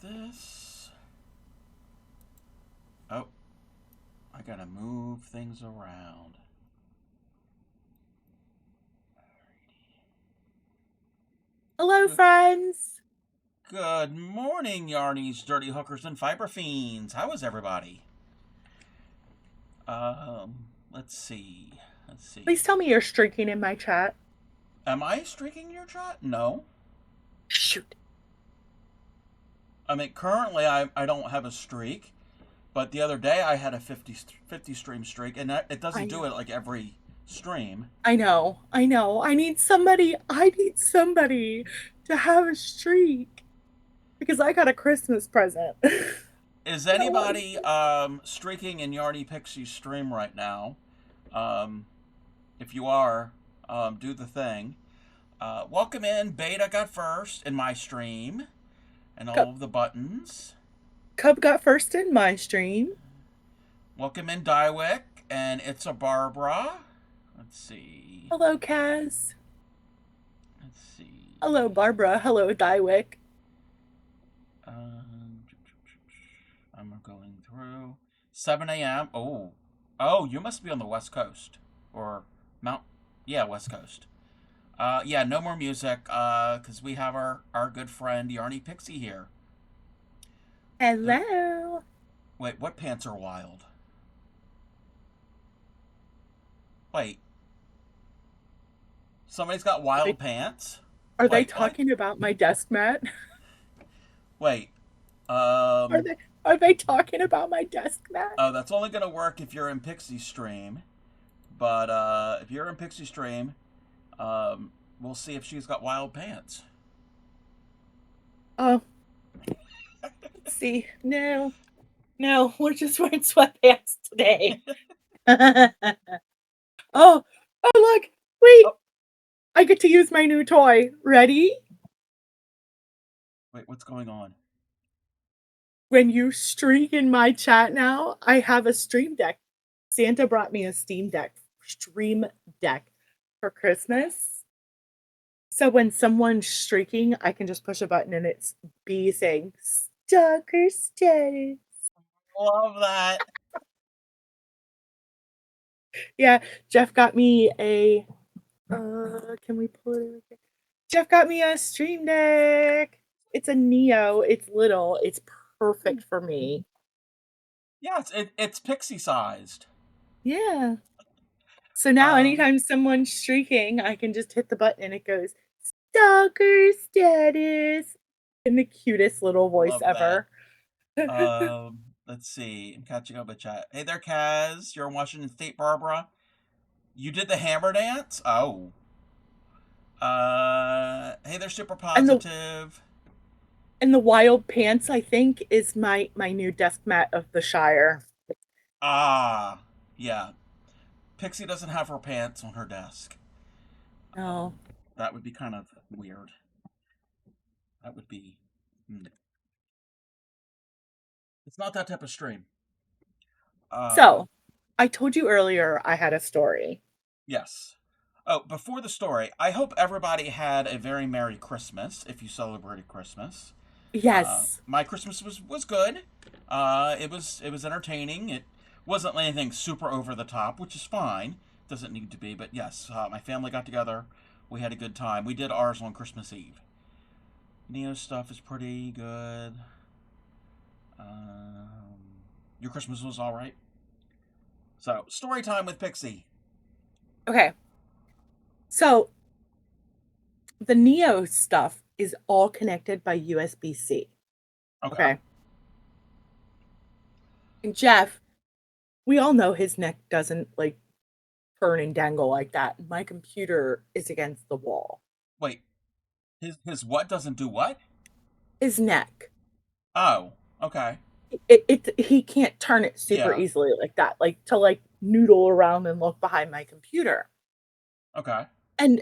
this. Oh, I gotta move things around. Hello, Good, friends. good morning, Yarnies, Dirty Hookers, and Fiber Fiends. How is everybody? Let's see. Let's Please see. tell me you're streaking in my chat. Am I streaking your chat? No. Shoot. I mean, currently I don't have a streak, but the other day I had a 50 stream streak, and it I doesn't do it know. like every stream. I know. I know. I need somebody to have a streak because I got a Christmas present. Is No one. anybody streaking in Yarny Pixie's stream right now? Um, if you are, do the thing. Welcome in. Beta got first in my stream, and all Cub, of the buttons. Cub got first in my stream. Welcome in Dywick, and it's a Barbara. Let's see. Hello, Kaz. Let's Hello, see. Barbara. Hello, Dywick. Um, I'm going through 7 a.m. Oh, you must be on the West Coast or Mount. Yeah, West Coast. Yeah, no more music. Because we have our good friend Yarny Pixie here. The Hello. Wait, what pants are wild? Wait, somebody's got Are they, wild pants. are they Wait, what? talking about my desk mat? Wait, Are um, they are they talking about my desk mat? oh, that's only gonna work if you're in Pixie Stream. But if you're in Pixie Stream, um, we'll see if she's got wild pants. Oh, let's see. No. No, we're just wearing sweatpants today. oh, oh, look. Wait. Oh, I get to use my new toy. Ready? wait, what's going on? When you streak in my chat now, I have a stream deck. Santa brought me a stream deck for Christmas. So when someone's streaking, I can just push a button and it's B saying stalker status. Love that. Yeah, Jeff got me a can we pull it? Okay. Jeff got me a stream deck. It's a Neo. It's little. It's perfect for me. Yeah, it's pixie sized. Yeah. So now Um, anytime someone's streaking, I can just hit the button and it goes stalker status in the cutest little voice Love that. ever. Let's see. I'm catching up with chat. Hey there, Kaz. You're in Washington State, Barbara. You did the hammer dance? Oh. Hey there, super and the positive. and the wild pants, I think, is my new desk mat of the Shire. Ah, yeah. Pixie doesn't have her pants on her desk. Oh. That would be kind of weird. That would be. It's not that type of stream. So I told you earlier I had a story. Yes. Oh, before the story, I hope everybody had a very Merry Christmas if you celebrated Christmas. Yes. My Christmas was good. It was entertaining. It wasn't anything super over the top, which is fine. Doesn't need to be, but yes, my family got together. We had a good time. We did ours on Christmas Eve. Neo stuff is pretty good. Um, your Christmas was all right. So story time with Pixie. Okay. So the Neo stuff is all connected by USB-C. Okay. Okay. And Jeff, we all know his neck doesn't like turn and dangle like that. My computer is against the wall. Wait, his what doesn't do what? His neck. Oh, okay. He can't turn it super Yeah. easily like that, like to like noodle around and look behind my computer. Okay. And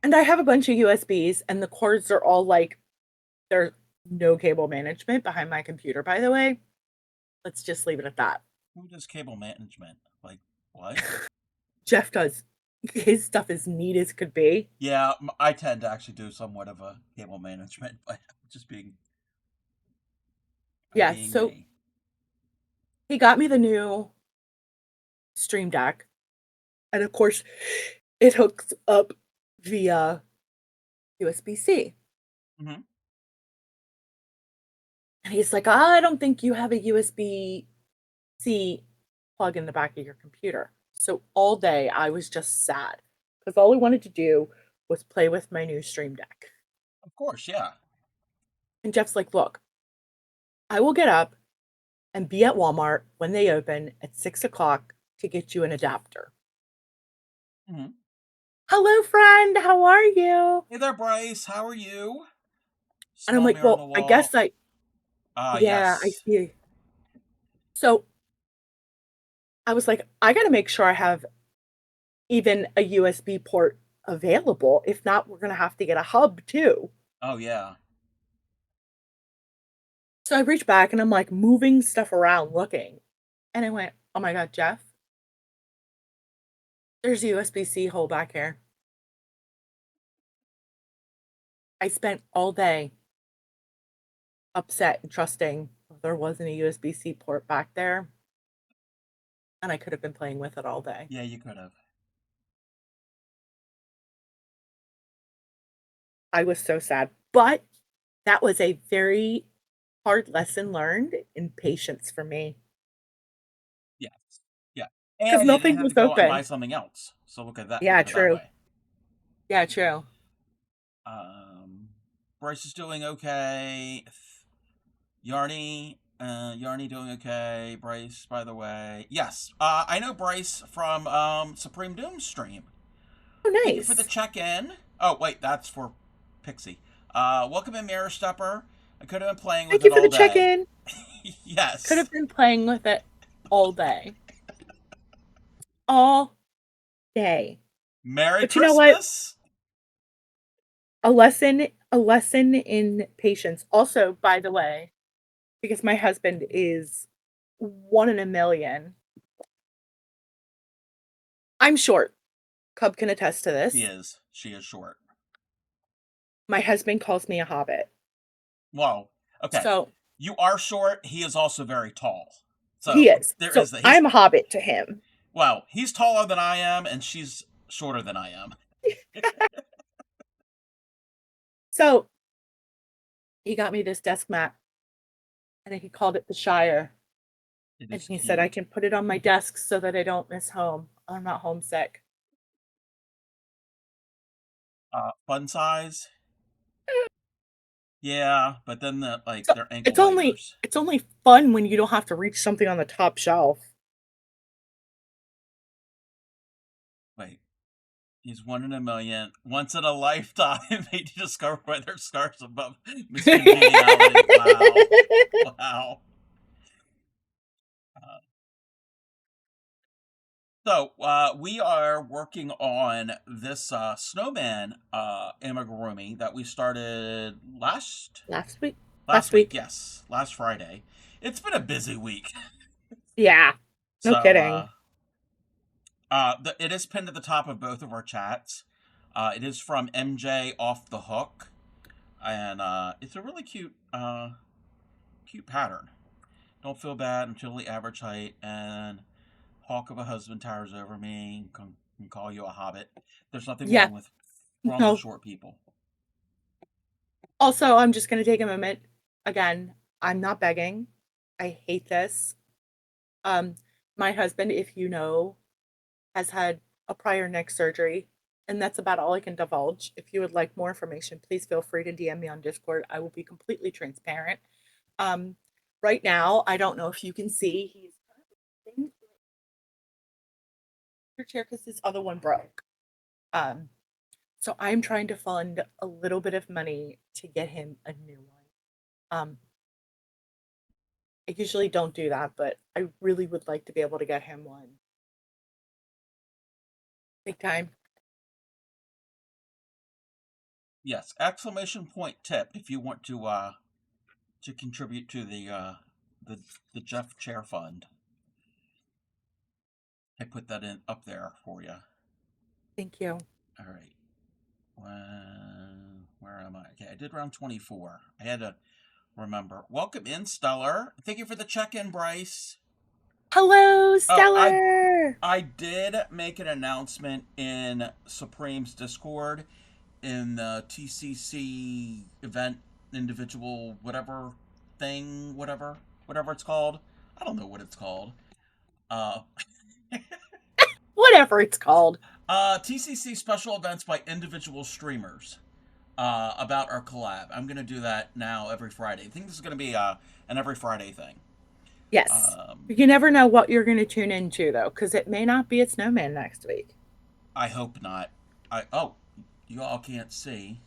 I have a bunch of USBs and the cords are all like there's no cable management behind my computer, by the way. Let's just leave it at that. Who does cable management? Like what? Jeff does. his stuff is neat as could be. Yeah, I tend to actually do somewhat of a cable management, but just being Yeah, being so me. he got me the new Stream Deck, and of course, it hooks up via USB-C. Hmm. And he's like, I don't think you have a USB-C plug in the back of your computer. So all day I was just sad because all I wanted to do was play with my new Stream Deck. Of course, yeah. And Jeff's like, look, I will get up and be at Walmart when they open at 6 o'clock to get you an adapter. Hmm. Hello, friend. How are you? Hey there, Bryce. How are you? And I'm Small like, mirror on the well, I wall. guess I, Ah, yeah, I yes. see. So I was like, I got to make sure I have even a USB port available. If not, we're going to have to get a hub too. Oh, yeah. So I reached back and I'm like moving stuff around looking. And I went, oh my God, Jeff, there's a USB-C hole back here. I spent all day upset and trusting there wasn't a USB-C port back there. And I could have been playing with it all day. Yeah, you could have. I was so sad. But that was a very hard lesson learned in patience for me Yes. Yeah. because And you didn't nothing have to was go out and buy open. something else. So look Yeah, at it that true. way. Yeah, true. Um, Bryce is doing okay. Yarny doing okay. Bryce, by the way. Yes. I know Bryce from Supreme Doom stream. Oh, Thank you for the nice. check-in. Oh, wait, that's for Pixie. Welcome in, Mirror Stepper. I could have been playing with Thank you it for all the day. check-in. Could Yes. have been playing with it all day. All day. Merry But you know what? Christmas. A lesson in patience. Also, by the way, because my husband is one in a million. I'm short. Cub can attest to She this. is. She is short. My husband calls me a hobbit. Well, okay. So You are short. He is also very tall. he So is. there So is that. He's I'm a hobbit to him. well. He's taller than I am, and she's shorter than I am. So he got me this desk mat and he called it the Shire. It And is he said I cute. can put it on my desk so that I don't miss home. I'm not homesick. Fun size. Yeah, but then So they're ankle it's only biters. it's only fun when you don't have to reach something on the top shelf. Wait, he's one in a million. Once in a lifetime, they discover why their scars above miscongeniality. Wow, wow. Uh, we are working on this Snowman amigurumi that we started Last week. last Last week. week. Yes, last Friday. It's been a busy week. Yeah. No So kidding. it is pinned at the top of both of our chats. It is from MJ Off the Hook, and it's a really cute pattern. Don't feel bad. I'm totally average height, and hawk of a husband towers over me. Can call you a hobbit. There's nothing Yeah. wrong with No. short people. Also, I'm just going to take a moment. Again, I'm not begging. I hate this. Um, my husband, if you know, has had a prior neck surgery, and that's about all I can divulge. If you would like more information, please feel free to DM me on Discord. I will be completely transparent. Um, right now, I don't know if you can see, he's in your chair because his other one broke. Um, so I'm trying to fund a little bit of money to get him a new one. I usually don't do that, but I really would like to be able to get him one. Big time. Yes, exclamation point tip if you want to contribute to the the Jeff Chair Fund. I put that in up there for you. Thank you. All right. Where am I? Okay, I did round 24. I had to remember. Welcome in, Stellar. Thank you for the check-in, Bryce. Hello, Oh, Stellar. I did make an announcement in Supreme's Discord in the TCC event individual whatever thing whatever it's called. I don't know what it's called. Uh, Whatever it's called. TCC special events by individual streamers. About our collab. I'm gonna do that now every Friday. I think this is gonna be an every Friday thing. Yes. Um, You never know what you're going to tune into, though, because it may not be a snowman next week. I hope not. You all can't see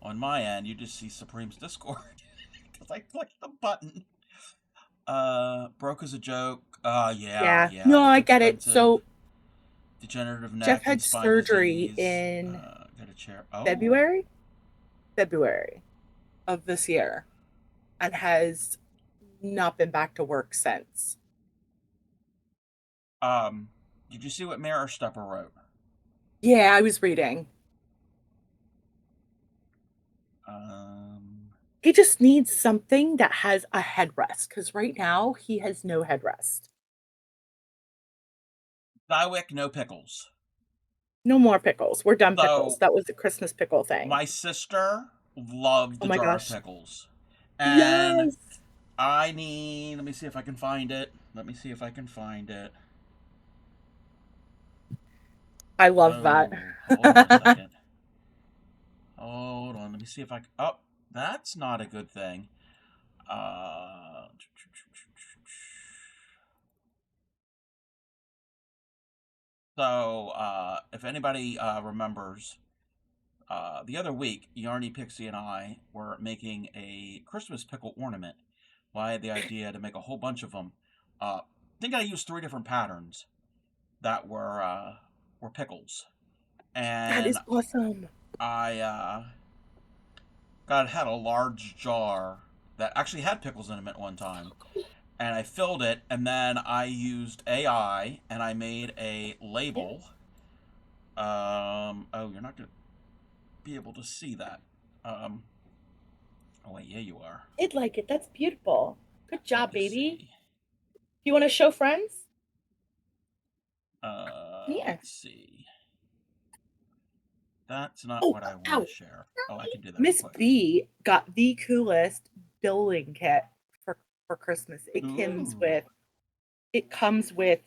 on my end. You just see Supreme's Discord because I clicked the button. Broke as a joke. Yeah. Yeah. No, I get it. Expensive. So Degenerative Jeff neck and had spine surgery disease. in Got a chair. Oh. February, February of this year, and has not been back to work since. Um. Did you see what Mirror Stepper wrote? Yeah, I was reading. Um. He just needs something that has a headrest because right now he has no headrest. Dywick, no pickles. No more pickles. We're done pickles. So That was the Christmas pickle thing. my sister loved Oh the my jar of gosh. pickles, and Yes. I need. Let me see if I can find it. Let me see if I can find it. I love that. Oh, hold on a second. Hold on. Let me see if I. Oh, that's not a good thing. Uh, if anybody remembers, the other week, Yarny, Pixie, and I were making a Christmas pickle ornament. Well, I had the idea to make a whole bunch of them. I think I used 3 different patterns that were pickles, That and is awesome. I had a large jar that actually had pickles in them at one time, and I filled it, and then I used AI and I made a Yeah. label. Oh, you're not gonna be able to see that. Um, oh wait, yeah, you are. I'd like it. That's beautiful. Good Let job, me baby. see. You want to show friends? Yeah. Let's see. That's not Oh, what I want to ow. share. Oh, I can do that real Miss quick. B got the coolest building kit for Christmas. Ooh. It comes with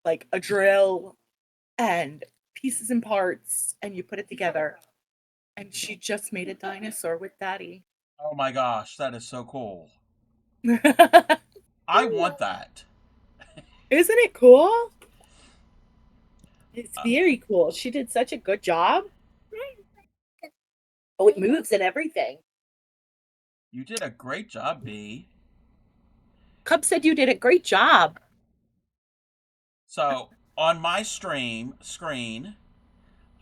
like a drill and pieces and parts, and you put it together. And she just made a dinosaur with Daddy. Oh my gosh, that is so cool. Isn't I want that. it cool? It's Uh, very cool. She did such a good job. Oh, it moves and everything. you did a great job, B. Cub said you did a great job. So on my stream screen,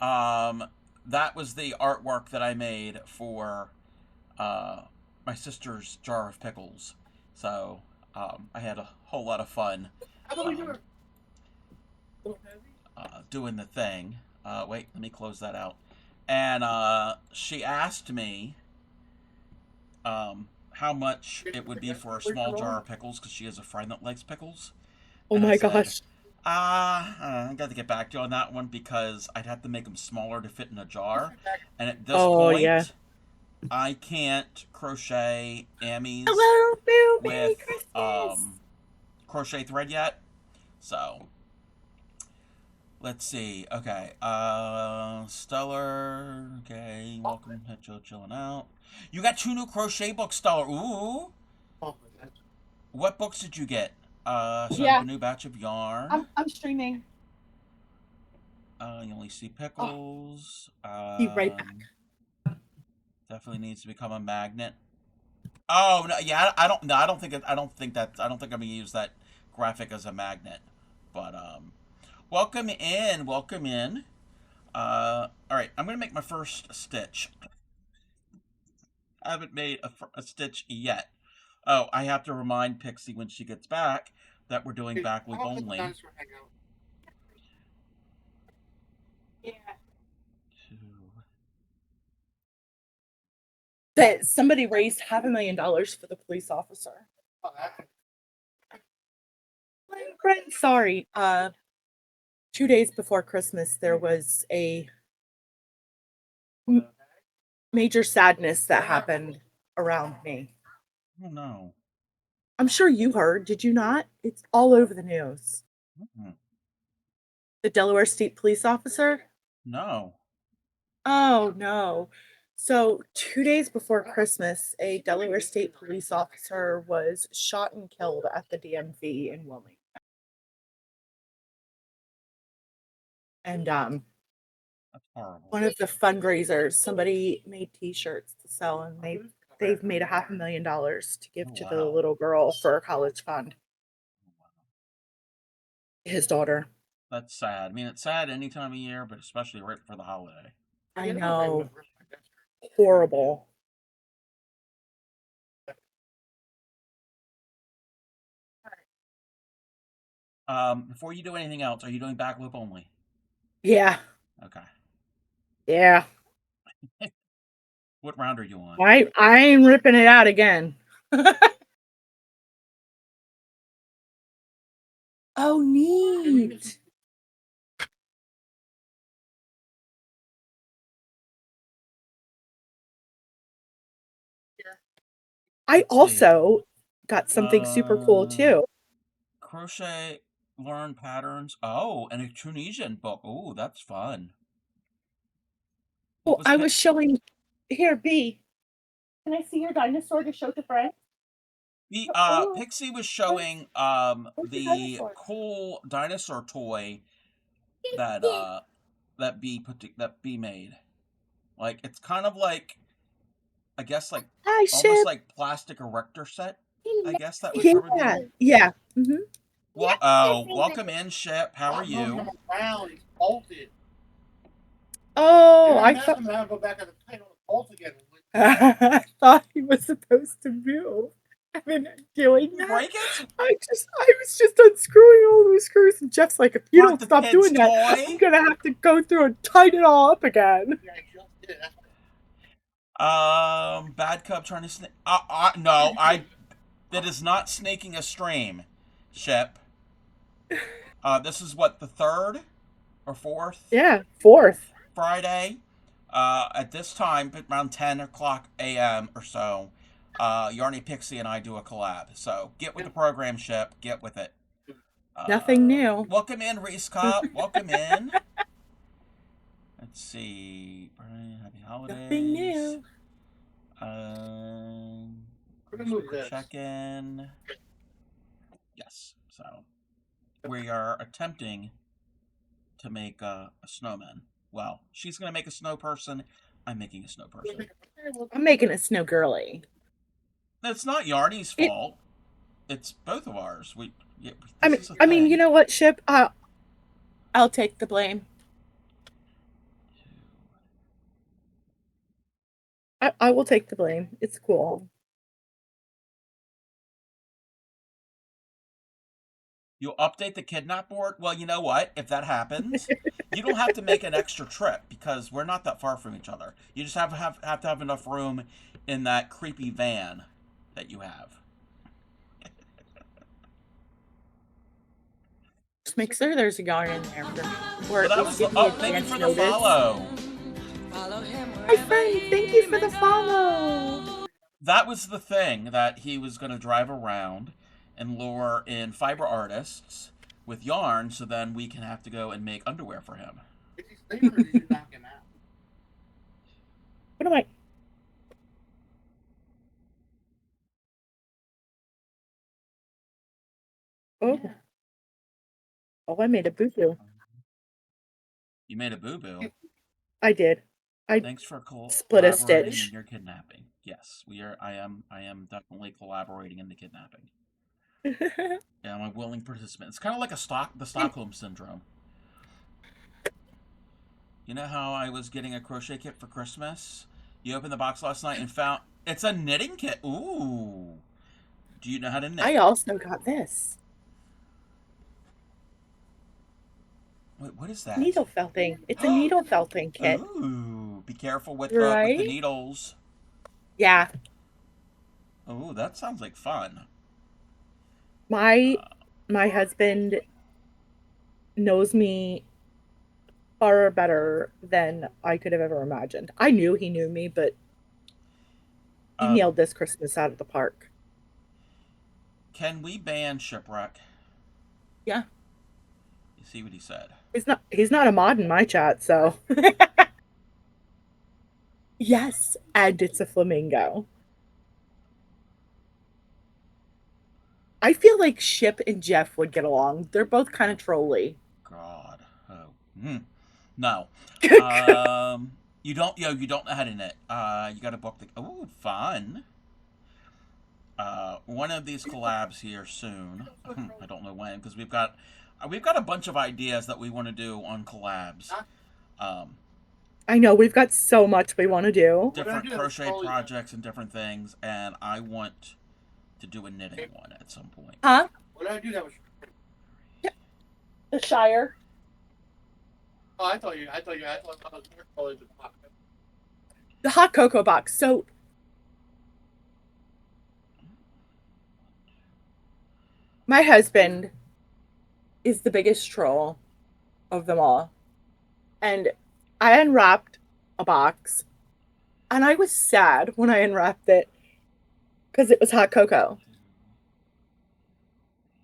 um, that was the artwork that I made for uh, my sister's jar of pickles. So I had a whole lot of fun um, doing the thing. Wait, let me close that out. And she asked me how much it would be for a small jar of pickles because she has a friend that likes pickles. Oh And I my said, gosh. I got to get back to you on that one because I'd have to make them smaller to fit in a jar. And at this Oh yeah. point, I can't crochet Amis Hello, Boo. Merry with Christmas. crochet thread yet. So let's see. Okay. Stellar. Okay. Welcome. Head Joe chilling out. You got 2 new crochet books, Stellar. Ooh. Oh my God. What books did you get? Start up Yeah, a new batch of yarn. I'm streaming. You only see Oh, pickles. be right back. Definitely needs to become a magnet. Oh no, yeah, I don't. No, I don't think. I don't think that. I don't think I'm gonna use that graphic as a magnet. But welcome in. Welcome in. All right. I'm gonna make my first stitch. I haven't made a stitch yet. Oh, I have to remind Pixie when she gets back that we're doing back loop only. that somebody raised $500,000 for the police officer. Brent, sorry. 2 days before Christmas, there was a major sadness that happened around me. Oh no. I'm sure you heard. Did you not? It's all over the news. Mm-mm. The Delaware State police officer? No. Oh, no. So, 2 days before Christmas, a Delaware State police officer was shot and killed at the DMV in Wilmington. And That's horrible. one of the fundraisers, somebody made T-shirts to sell, and they've made $500,000 to give Oh, to the wow. little girl for a college fund. His daughter. That's sad. I mean, it's sad any time of year, but especially right before the holiday. I know. Horrible. Before you do anything else, are you doing backloop only? Yeah. Okay. Yeah. What round are you on? I ain't ripping it out again. Oh, neat. I Let's see. also got something super cool too. Crochet learn patterns. Oh, and a Tunisian book. Oh, that's fun. What Well, was I Pi- was showing here, B. Can I see your dinosaur to show to friends? the Oh, Pixie was showing where's your the dinosaur? cool dinosaur toy that that B made. Like it's kind of like I guess like Hi, almost Ship. like plastic erector set. I guess that would probably Yeah, be. yeah. Mm-hmm. Well, welcome in, Ship. How are you? He's bolted. Oh, I Imagine thought him to go back on the plane on the bolt again. I thought he was supposed to move. I've been doing that. Break it? I was just unscrewing all those screws, and Jeff's like, if you Not don't the stop kid's doing that, toy? I'm gonna have to go through and tighten it all up again. Yeah, he just did. That's Bad Cub trying to snake. No, that is not snaking a stream, Ship. This is what, the third or fourth Yeah, fourth. Friday? At this time, around 10 o'clock a.m. or so, Yarny Pixie and I do a collab. So get with the program, Ship. Get with it. Nothing new. Welcome in, Reese Cup. Welcome in. Let's see. Happy holidays. Nothing new. Check in. Yes. So we are attempting to make a snowman. Well, she's gonna make a snow person. I'm making a snow person. I'm making a snow girly. It's not Yarny's fault. It's both of ours. I mean, you know what, Ship? I'll take the blame. I will take the blame. It's cool. You'll update the kidnap board? Well, you know what? If that happens, you don't have to make an extra trip because we're not that far from each other. You just have to have enough room in that creepy van that you have. Just make sure there's a yarn in there for But that was thank you for the follow. My friend, thank you for the follow. That was the thing, that he was going to drive around and lure in fiber artists with yarn, so then we can have to go and make underwear for him. Is he sleeping or did you knock him out? What am I? Oh. Yeah. Oh, I made a boo-boo. You made a boo-boo. I did. Thanks for split a collaborating stitch. in your kidnapping. Yes, we are. I am definitely collaborating in the kidnapping. Yeah, I'm a willing participant. It's kind of like the Stockholm syndrome. You know how I was getting a crochet kit for Christmas? You opened the box last night and found it's a knitting kit. Ooh. Do you know how to knit? I also got this. Wait, what is that? Needle felting. It's a needle felting kit. Ooh, be careful with Right? the needles. Yeah. Oh, that sounds like fun. My Uh, my husband knows me far better than I could have ever imagined. I knew he knew me, but he um, nailed this Christmas out of the park. can we ban shipwreck? Yeah. You see what he said. He's not a mod in my chat, so yes, and it's a flamingo. I feel like Ship and Jeff would get along. They're both kind of Oh trolly. God. Oh. No. You don't. You don't know how to knit. You got to book the. Oh, fun. One of these collabs here soon. I don't know when because we've got a bunch of ideas that we want to do on collabs. Huh? Um, I know we've got so much we want to do. What did I Different do that was crochet trolling them? projects and different things, and I want to do a knitting one at some point. Huh? What did I do that was? Yeah, the Shire. Oh, I thought I was more trolling the pop. The hot cocoa box. So my husband is the biggest troll of them all. And I unwrapped a box and I was sad when I unwrapped it because it was hot cocoa.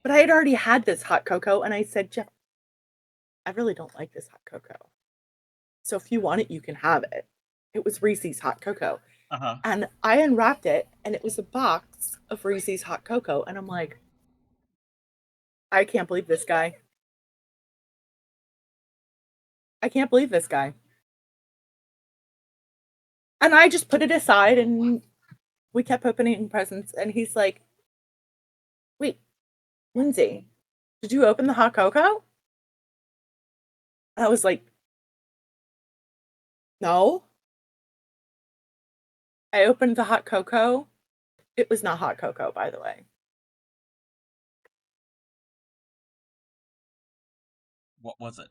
But I had already had this hot cocoa and I said, Jeff, I really don't like this hot cocoa. So if you want it, you can have it. It was Reese's hot cocoa. Uh huh. And I unwrapped it and it was a box of Reese's hot cocoa. And I'm like, I can't believe this guy. I can't believe this guy. And I just put it aside and we kept opening presents. And he's like, wait, Lindsay, did you open the hot cocoa? And I was like, no. I opened the hot cocoa. It was not hot cocoa, by the way. What was it?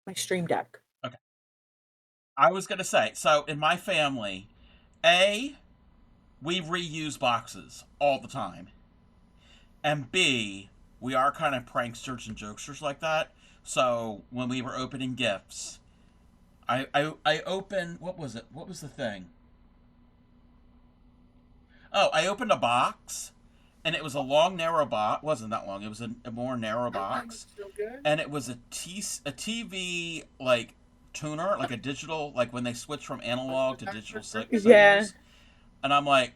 My stream deck. Okay. I was gonna say. So in my family, A, we reuse boxes all the time, and B, we are kind of pranksters and jokesters like that. So when we were opening gifts, I opened, what was it? What was the thing? Oh, I opened a box, and it was a long, narrow box. Wasn't that long? It was a more narrow box, Still good? and it was a TV like tuner, like a digital, like when they switch from analog to digital Yeah. signals. And I'm like,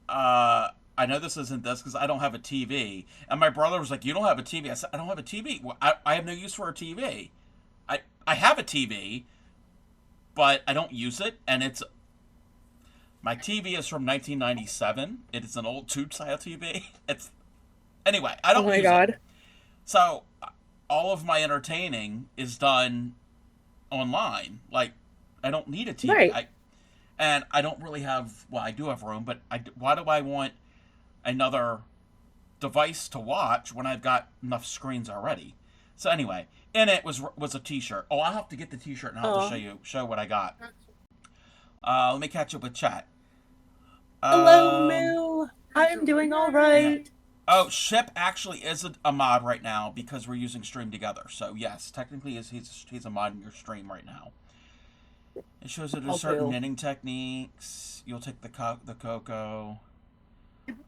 uh, I know this isn't this because I don't have a TV. And my brother was like, "You don't have a TV?" I said, "I don't have a TV. Well, I have no use for a TV. I have a TV, but I don't use it, and it's my TV is from 1997. It is an old tube style TV. It's anyway. I Oh don't my use it, God. so all of my entertaining is done online. Like I don't need a TV. Right. I don't really have. Well, I do have room, but why do I want another device to watch when I've got enough screens already? So anyway, in it was a T-shirt. Oh, I'll have to get the T-shirt and I'll have to Oh. show what I got. Let me catch up with chat. Hello, Um, Moo. I'm doing all yeah. right. Oh, Ship actually is a mod right now because we're using Stream together. So yes, technically he's a mod in your stream right now. It shows that there's Oh, certain boo. knitting techniques. You'll take the cocoa.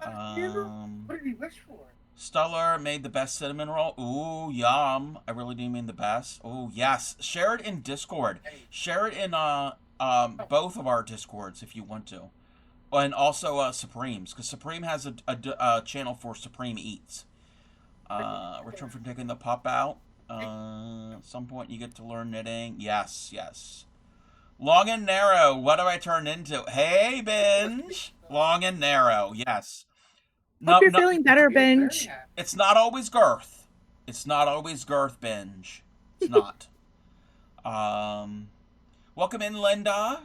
What did he wish for? Stellar made the best cinnamon roll. Ooh, yum! I really do mean the best. Ooh, yes. Share it in Discord. Share it in both of our Discords if you want to, and also Supreme's because Supreme has a channel for Supreme Eats. Return from taking the pup out. At some point you get to learn knitting. Yes, yes. Long and narrow. What do I turn into? Hey, binge. Long and narrow. Yes. Hope No, you're no. feeling better, He was very Binge. happy. It's not always girth. It's not always girth binge. It's not. Um, welcome in, Linda.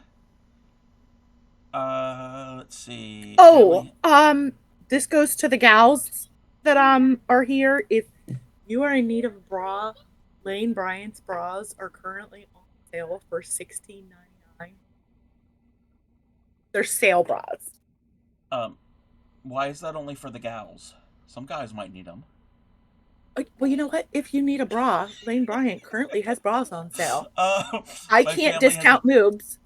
Let's see. Oh, Family. this goes to the gals that are here. If you are in need of a bra, Lane Bryant's bras are currently on sale for $16.99. They're sale bras. Why is that only for the gals? Some guys might need them. Well, you know what? If you need a bra, Lane Bryant currently has bras on sale. Uh, I my can't family has a. discount moobs.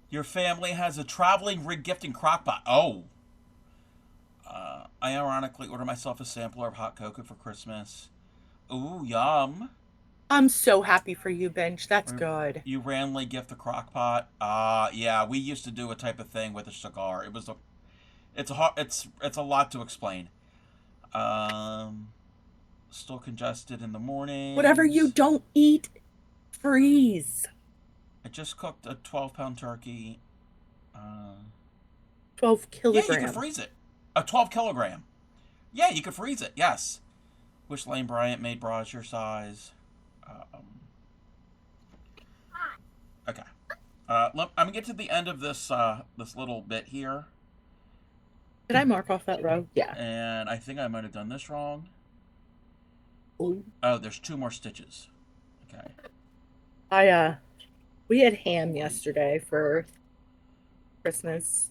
Your family has a traveling rig gifting crockpot. Oh. I ironically ordered myself a sampler of hot cocoa for Christmas. Ooh, yum. I'm so happy for you, Bench. That's good. You randomly gift a crock pot. Yeah, we used to do a type of thing with a cigar. It's a lot to explain. Um, Still congested in the Whatever you mornings. don't eat, freeze. I just cooked a 12-pound turkey. Uh, 12 yeah, you could kilogram. freeze it. A 12 kilogram. Yeah, you could freeze it. Yes. Wish Lane Bryant made bras your size. Um, okay. I'm gonna get to the end of this little bit here, Did I mark off that row? Yeah. and I think I might have done this wrong. Ooh. Oh, there's 2 more stitches. Okay. We had ham yesterday for Christmas.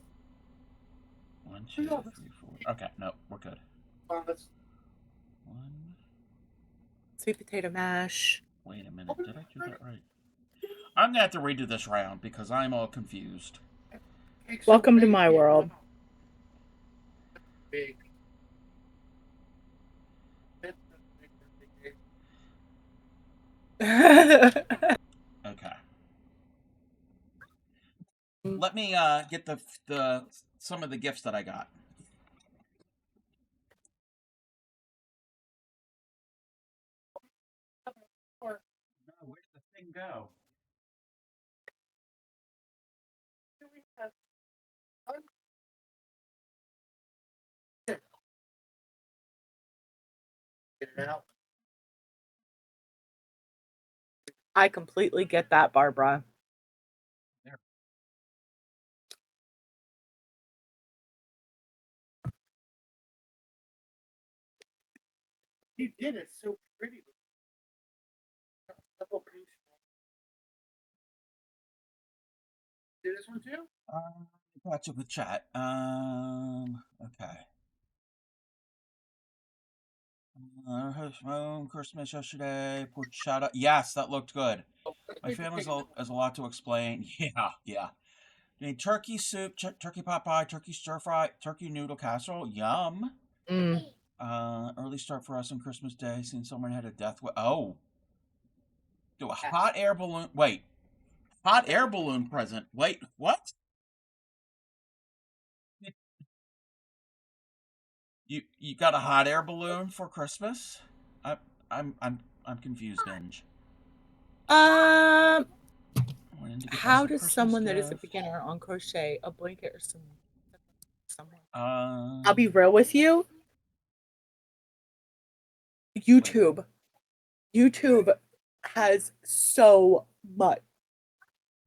1, 2, 3, 4. Okay, no, we're good. Let's 1. Sweet potato mash. Wait a minute. Did I do that right? I'm gonna have to redo this round because I'm all confused. take some Welcome to my bacon. world. Big. Okay. Let me get the some of the gifts that I got. No, where did the thing go? Get it out. I completely get that, Barbara. There. You did it so pretty. Double piece. Do this one too? Catch up with chat. Okay. Home Christmas yesterday. Porchata. Yes, that looked good. My family's has a lot to explain. Yeah, yeah. You need turkey soup, turkey pot pie, turkey stir fry, turkey noodle casserole. Yum. Mm. Early start for us on Christmas Day. Seen someone had a death. Oh, do a hot air balloon. Wait, hot air balloon present. Wait, what? You got a hot air balloon for Christmas? I I'm confused, Binge. Um, Wanting to get how us a does Christmas someone that is a gift. beginner on crochet a blanket or someone? Um, I'll be real with you. wait. YouTube has so much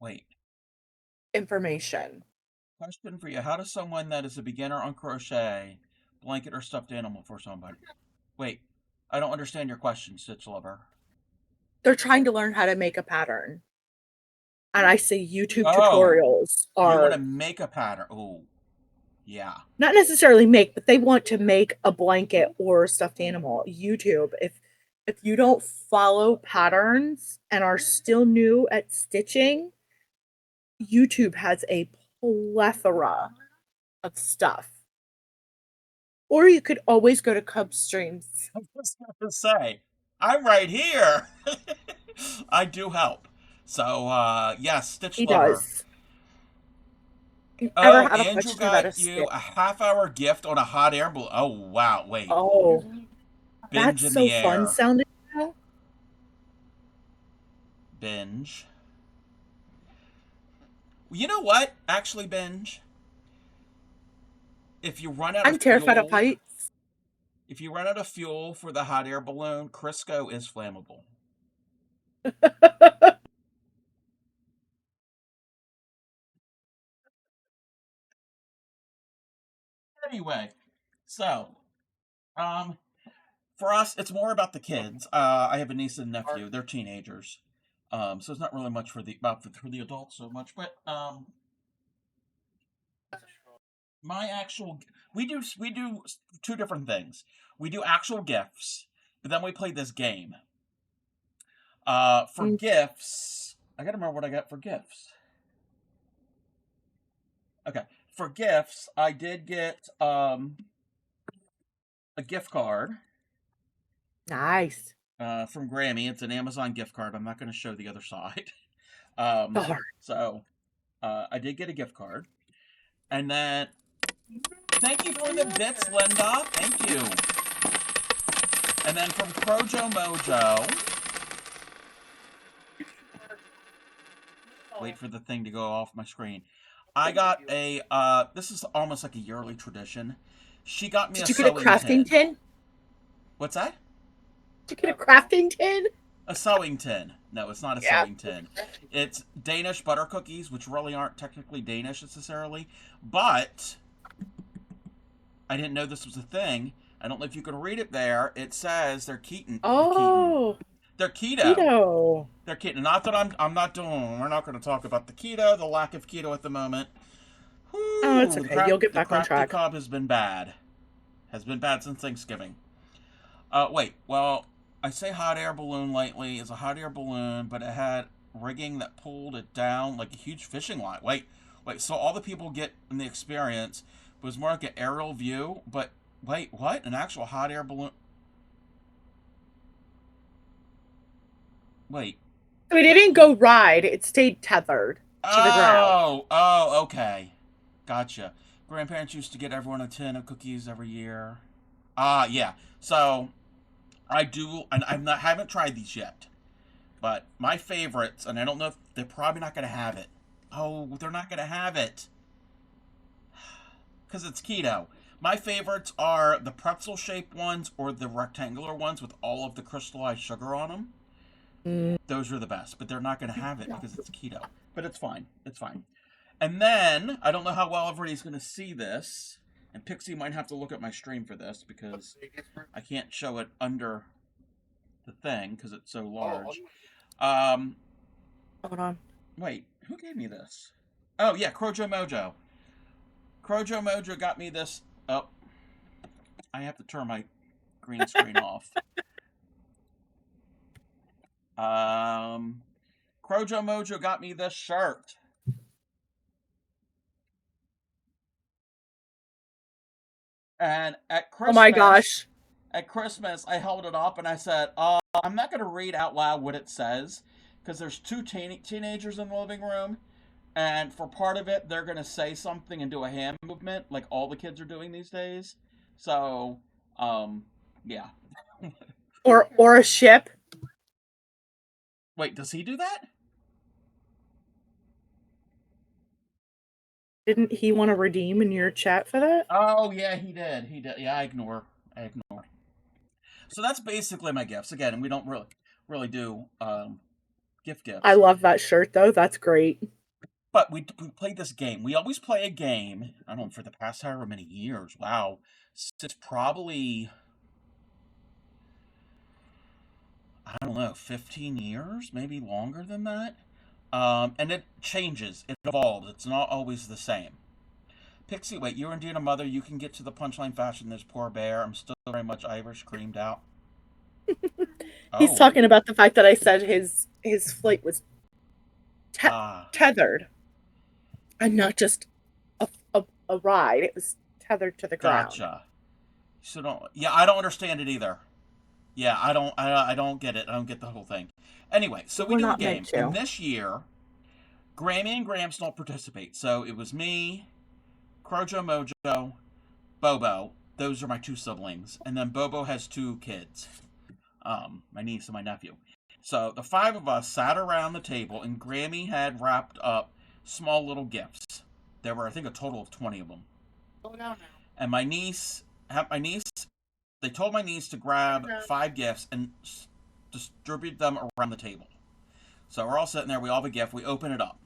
Wait. information. Question for you: how does someone that is a beginner on crochet blanket or stuffed animal for somebody? Wait, I don't understand your question, Stitch Lover. They're trying to learn how to make a pattern. And I say YouTube Oh, tutorials you want to are make a pattern? Oh, yeah. not necessarily make, but they want to make a blanket or a stuffed animal. YouTube, if you don't follow patterns and are still new at stitching, YouTube has a plethora of stuff. Or you could always go to Cub Streams. I was going to say, I'm right here. I do help. So, yes, Stitch He Lover. does. If you ever Oh, have a Andrew question about a got you stitch. a half-hour gift on a hot air balloon. Oh, wow. Wait. Oh, Binge that's in so the fun air. sounding now. Binge. You know what? Actually, Binge. If you run out I'm of terrified of fuel, heights. if you run out of fuel for the hot air balloon, Crisco is flammable. Anyway, so for us, it's more about the kids. I have a niece and nephew; they're teenagers, so it's not really much for the adults so much. But My actual, we do two different things. We do actual gifts, but then we play this game. For Mm. gifts, I gotta remember what I got for gifts. Okay, for gifts, I did get a gift card Nice. from Grammy. It's an Amazon gift card. I'm not going to show the other side. Darn. So I did get a gift card, and then thank you for the bits, Linda. Thank you. And then from Crojo Mojo. Wait for the thing to go off my screen. I got a. This is almost like a yearly tradition. She got me Did a you get a sewing crafting tin. tin? What's that? Did you get a crafting tin? A sewing tin. No, it's not a Yeah. sewing tin. It's Danish butter cookies, which really aren't technically Danish necessarily. But I didn't know this was a thing. I don't know if you can read it there. It says they're keto. Oh, They're keto. keto. They're keto. Not that I'm not doing. We're not going to talk about the keto, the lack of keto at the moment. Oh, it's okay. You'll get back on track. The Cobb has been bad. Has been bad since Thanksgiving. Wait. Well, I say hot air balloon lately. It's a hot air balloon, but it had rigging that pulled it down like a huge fishing line. Wait. So all the people get in the experience was more like an aerial view, but wait, what? An actual hot air balloon? Wait. I mean, it didn't go ride. It stayed tethered to the ground. Oh, okay. Gotcha. Grandparents used to get everyone a tin of cookies every year. Yeah. So I do, and haven't tried these yet. But my favorites, and I don't know if they're probably not going to have it. Oh, they're not going to have it because it's keto. My favorites are the pretzel-shaped ones or the rectangular ones with all of the crystallized sugar on them. Those are the best, but they're not going to have it because it's keto. But it's fine. It's fine. And then, I don't know how well everybody's going to see this, and Pixie might have to look at my stream for this because I can't show it under the thing because it's so large. Hold on. Wait, who gave me this? Oh, yeah, Crojo Mojo. Crojo Mojo got me this. Oh, I have to turn my green screen off. Crojo Mojo got me this shirt. And at Christmas, Oh my gosh. At Christmas, I held it up and I said, I'm not going to read out loud what it says because there's two teenagers in the living room. And for part of it, they're going to say something and do a hand movement like all the kids are doing these days. So, yeah. Or a ship. Wait, does he do that? Didn't he want to redeem in your chat for that? Oh, yeah, he did. Yeah, I ignore. So that's basically my gifts. Again, we don't really do gifts. I love that shirt, though. That's great. But we played this game. We always play a game. I don't know, for the past however many years. Wow. Since probably, I don't know, 15 years? Maybe longer than that. And it changes. It evolves. It's not always the same. Pixie, wait, you're indeed a mother. You can get to the punchline fashion. This poor bear. I'm still very much Irish, creamed out. He's talking about the fact that I said his flight was tethered. And not just a ride. It was tethered to the ground. Gotcha. So I don't understand it either. Yeah, I don't get it. I don't get the whole thing. Anyway, so we do a game. And this year, Grammy and Gramps don't participate. So it was me, Crojo Mojo, Bobo. Those are my two siblings. And then Bobo has two kids. My niece and my nephew. So the five of us sat around the table and Grammy had wrapped up small little gifts. There were, I think, a total of 20 of them. And my niece, they told my niece to grab 5 gifts and distribute them around the table. So we're all sitting there, we all have a gift, we open it up.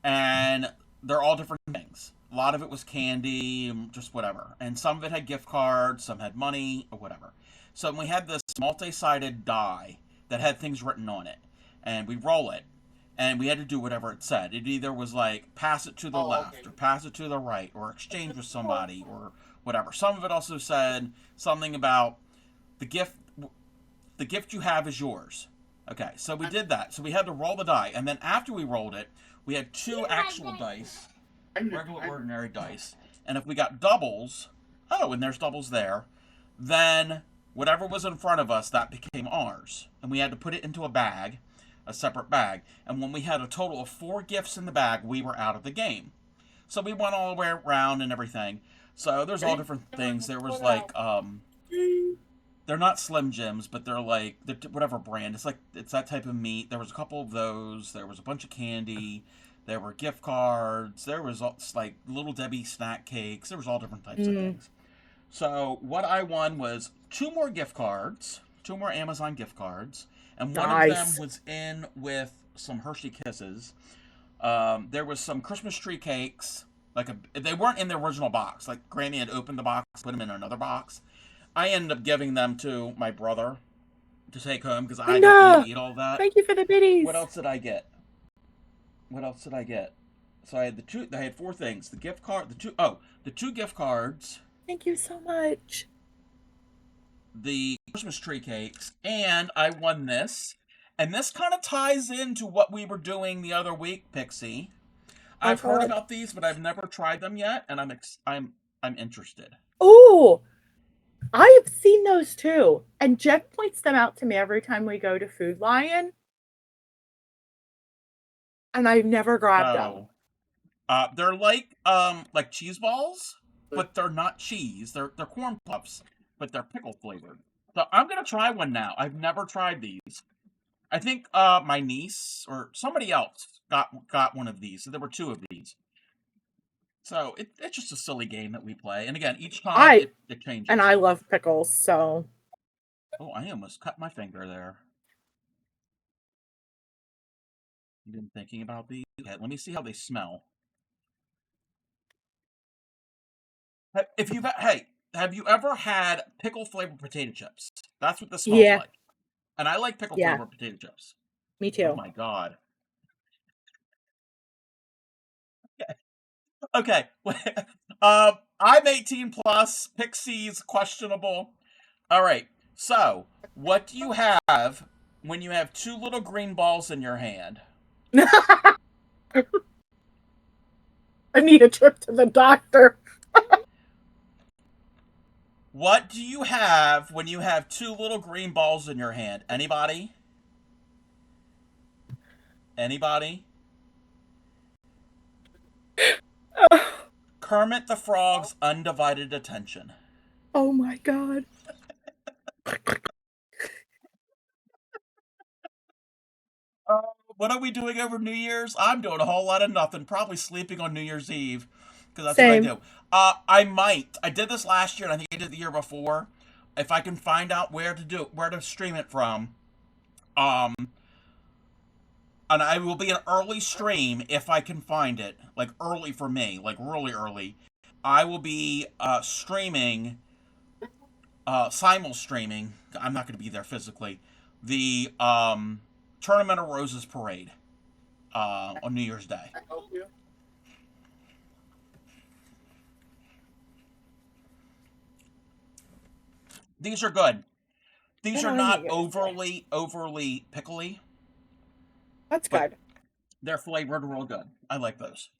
And they're all different things. A lot of it was candy, just whatever. And some of it had gift cards, some had money, or whatever. So we had this multi-sided die that had things written on it. And we roll it. and we had to do whatever it said. It either was like pass it to the Oh, okay. left or pass it to the right or exchange with somebody or whatever. Some of it also said something about the gift the gift you have is yours. Okay, so we did that. So we had to roll the die, and then after we rolled it, we had two actual dice, regular ordinary dice, and if we got doubles, oh, and there's doubles there, then whatever was in front of us, that became ours, and we had to put it into a bag, a separate bag. And when we had a total of 4 gifts in the bag, we were out of the game. So we went all the way around and everything. So there's all different things. There was like they're not Slim Jims, but they're like whatever brand. It's like it's that type of meat. There was a couple of those. There was a bunch of candy. There were gift cards. There was like Little Debbie snack cakes. There was all different types of Mm, things. So what I won was 2 more gift cards, 2 more Amazon gift cards, and one of them nice. was in with some Hershey Kisses. There was some Christmas tree cakes. They weren't in the original box. Like Granny had opened the box, put them in another box. I ended up giving them to my brother to take home because I didn't need to Linda, eat all that. thank you for the What biddies. else did I get? What else did I get? So I had the two. I had 4 things: the gift card, the 2 gift cards, Thank you so much. the Christmas tree cakes, and I won this. And this kind of ties into what we were doing the other week, Pixie. Oh I've heard God. about these, but I've never tried them yet, and I'm interested. Oh, I have seen those too. And Jeff points them out to me every time we go to Food Lion, and I've never grabbed them. So, they're like cheese balls, but they're not cheese. They're corn puffs, but they're pickle flavored. So I'm gonna try one now. I've never tried these. I think my niece or somebody else got one of these. So there were 2 of these. So it's just a silly game that we play. And again, each time I it and changes. I love pickles, so Oh, I almost cut my finger there. You been thinking about these? Okay, let me see how they smell. If you've hey, have you ever had pickle flavored potato chips? That's what this smells yeah, like. And I like pickle yeah, flavored potato chips. me Oh too. my god. Okay. I'm 18 plus. Pixie's questionable. All right. So, what do you have when you have 2 little green balls in your hand? I need a trip to the doctor. What do you have when you have 2 little green balls in your hand? Anybody? Anybody? Kermit the Frog's undivided attention. Oh my God. Uh, what are we doing over New Year's? I'm doing a whole lot of nothing. Probably sleeping on New Year's Eve, because that's what I Same. do. I might. I did this last year, and I think I did the year before. If I can find out where to stream it from, um, and I will be an early stream if I can find it, like early for me, like really early. I will be streaming, simul streaming. I'm not going to be there physically. The Tournament of Roses parade on New Year's Day. Help you? These are good. These Good are on you not guys. overly pickly, That's but good. they're flavored real good. I like those.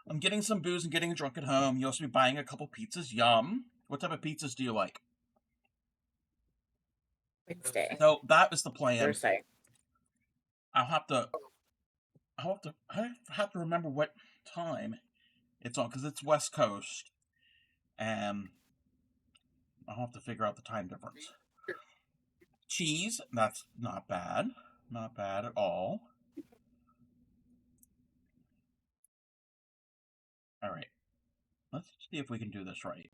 I'm getting some booze and getting drunk at home. You'll also be buying a couple pizzas. Yum. What type of pizzas do you like? Wednesday, So that is the plan. Thursday. I'll have to. I have to remember what time it's on because it's West Coast, and I'll have to figure out the time difference. Cheese. That's not bad. Not bad at all. All right. Let's see if we can do this right.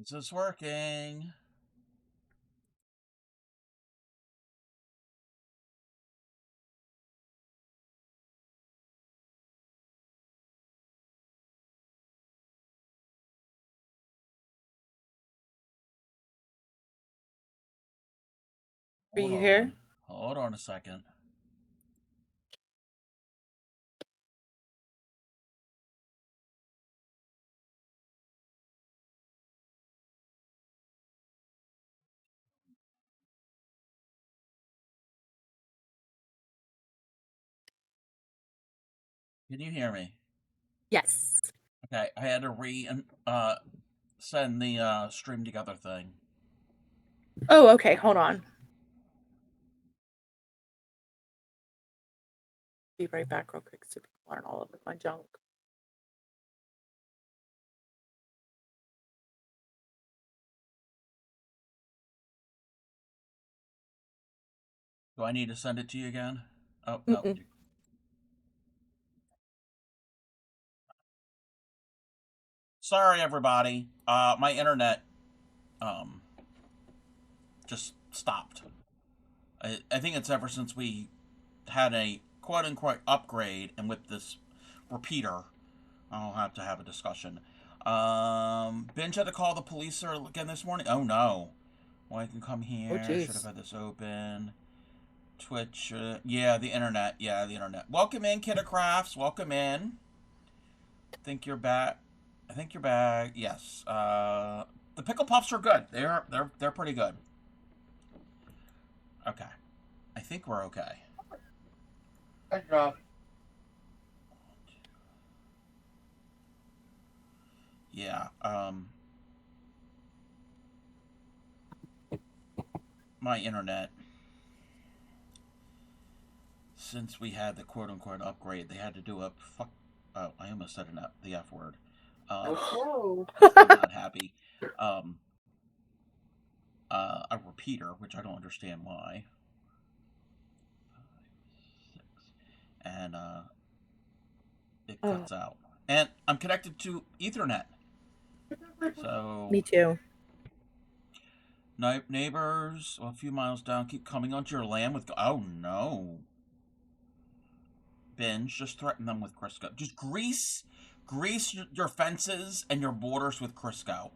Is this working? Are you here? Hold on a second. Can you hear me? Yes. Okay, I had to send the stream together thing. Oh, okay. Hold on. Be right back real quick so people aren't all over my junk. Do I need to send it to you again? Oh, no. Sorry, everybody. My internet just stopped. I think it's ever since we had a quote-unquote upgrade, and with this repeater, I'll have to have a discussion. Binge had to call the police again this morning. Oh, no. Well, I can come here. Oh, Should have had this open. Twitch. Yeah, the internet. Yeah, the internet. Welcome in, Kitacrafts. Welcome in. I think you're back. Yes. The pickle puffs are good. They're pretty good. Okay. I think we're okay. Good job. Yeah. My internet. Since we had the quote-unquote upgrade, they had to do a fuck. Oh, I almost said the F word. Oh. I'm not happy. A repeater, which I don't understand why. 5, 6, and it cuts out. And I'm connected to Ethernet. So Me too. Neighbors, a few miles down, keep coming onto your land with. Oh no. Binge, just threaten them with Crisco. Just grease your fences and your borders with Crisco.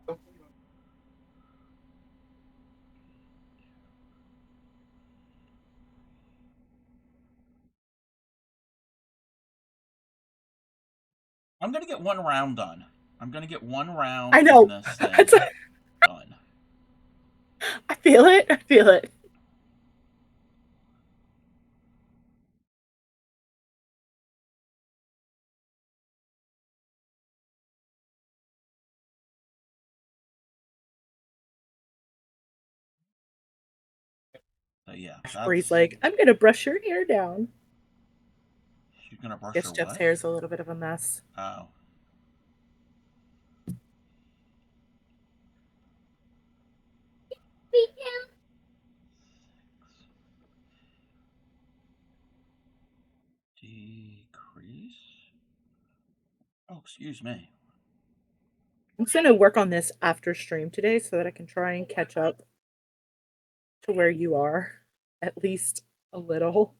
I'm gonna get one round done. I'm gonna get one round I know. on this thing done. I feel it. I feel it. So yeah, Bree's like, I'm gonna brush your hair down. She's gonna brush Guess your Jeff's what? hair is a little bit of a mess. Oh. Decrease. Oh, excuse me. I'm just gonna work on this after stream today so that I can try and catch up to where you are, at least a little.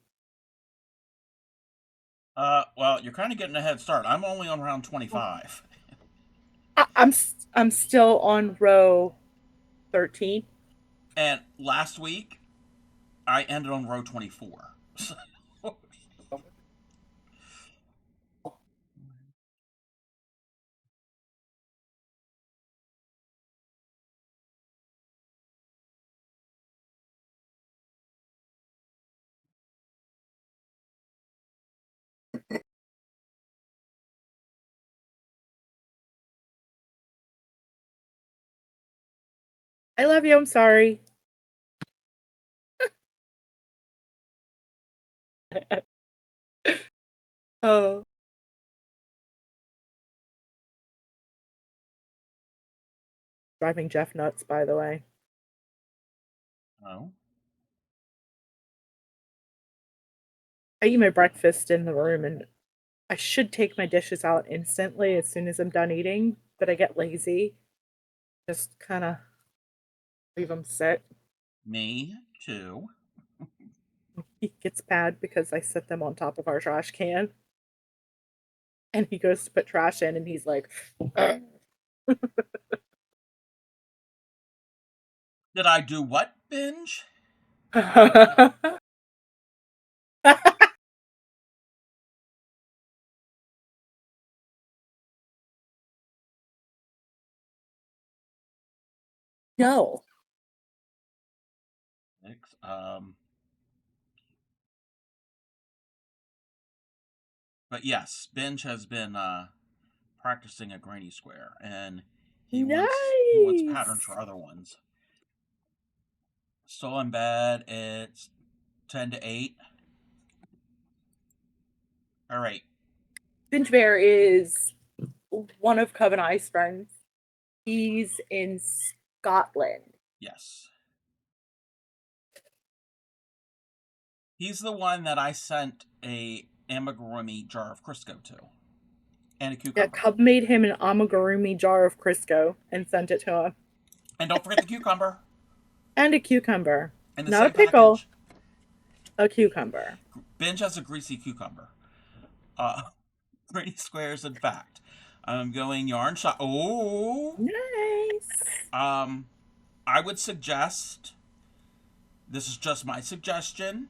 Well, you're kind of getting a head start. I'm only on round 25. I'm still on row 13. And last week, I ended on row 24. I love you. I'm sorry. Oh. Driving Jeff nuts, by the way. Oh. I eat my breakfast in the room and I should take my dishes out instantly as soon as I'm done eating, but I get lazy. Just kind of leave him sit. Me too. He gets mad because I set them on top of our trash can. And he goes to put trash in and he's like, Did I do what, Binge? No. But yes, Binge has been practicing a granny square, and he wants patterns Nice. for other ones. Still in bed. It's 10 to 8. All right. Binge Bear is one of Cove and I's friends. He's in Scotland. Yes. He's the one that I sent a amigurumi jar of Crisco to. And a cucumber. Yeah, Cub made him an amigurumi jar of Crisco and sent it to him. And don't forget the cucumber. And a cucumber. And the Not a same pickle. package. A cucumber. Binge has a greasy cucumber. Granny squares, in fact. I'm going yarn shop. Oh. Nice. I would suggest, this is just my suggestion,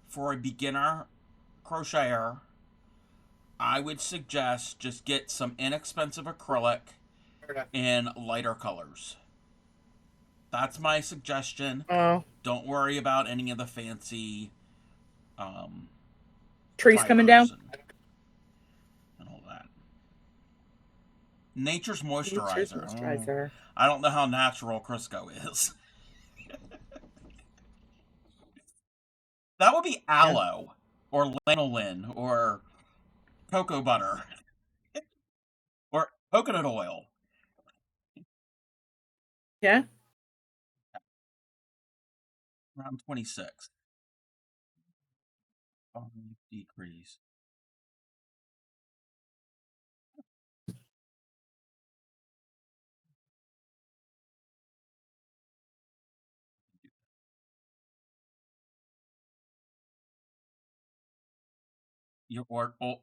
for a beginner crocheter, I would suggest just get some inexpensive acrylic in lighter colors. That's my suggestion. Oh. Don't worry about any of the fancy trees coming down and all that. Nature's moisturizer. I don't know how natural Crisco is. That would be aloe or lanolin or cocoa butter or coconut oil. Yeah. Around 26. Decrease.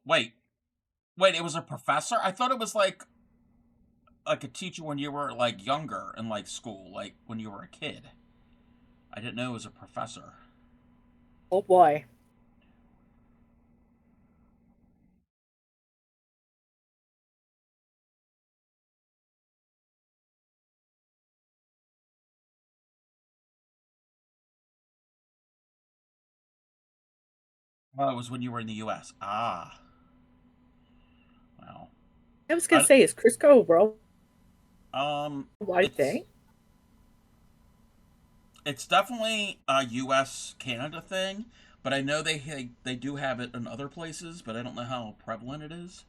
Wait, it was a professor? I thought it was like a teacher when you were like younger in like school, like when you were a kid. I didn't know it was a professor. Oh boy. Oh, it was when you were in the U.S. Ah. Wow. I was gonna say, is Crisco a worldwide thing? It's definitely a U.S. Canada thing, but I know they do have it in other places, but I don't know how prevalent it is.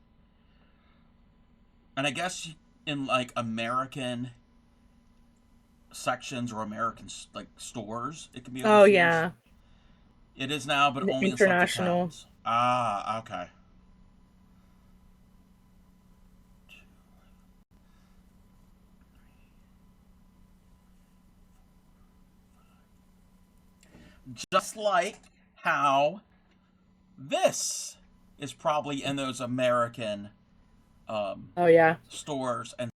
And I guess in like American sections or American like stores, it can be overseas. Oh yeah. It is now, but only international. In selected towns. Ah, okay. Just like how this is probably in those American oh yeah, stores and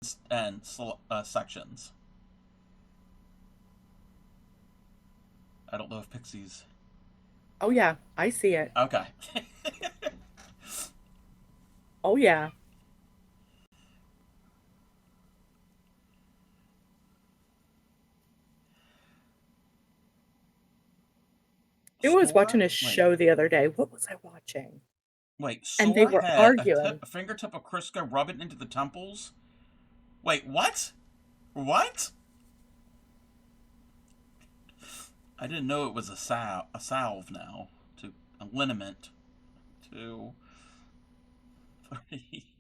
sections. I don't know if Pixie's. Oh yeah, I see it. Okay. Oh yeah. I was watching a show the other day. What was I watching? Wait, and they were arguing. A fingertip of Crisco, rub it into the temples. Wait, what? What? I didn't know it was a salve now. To a liniment. To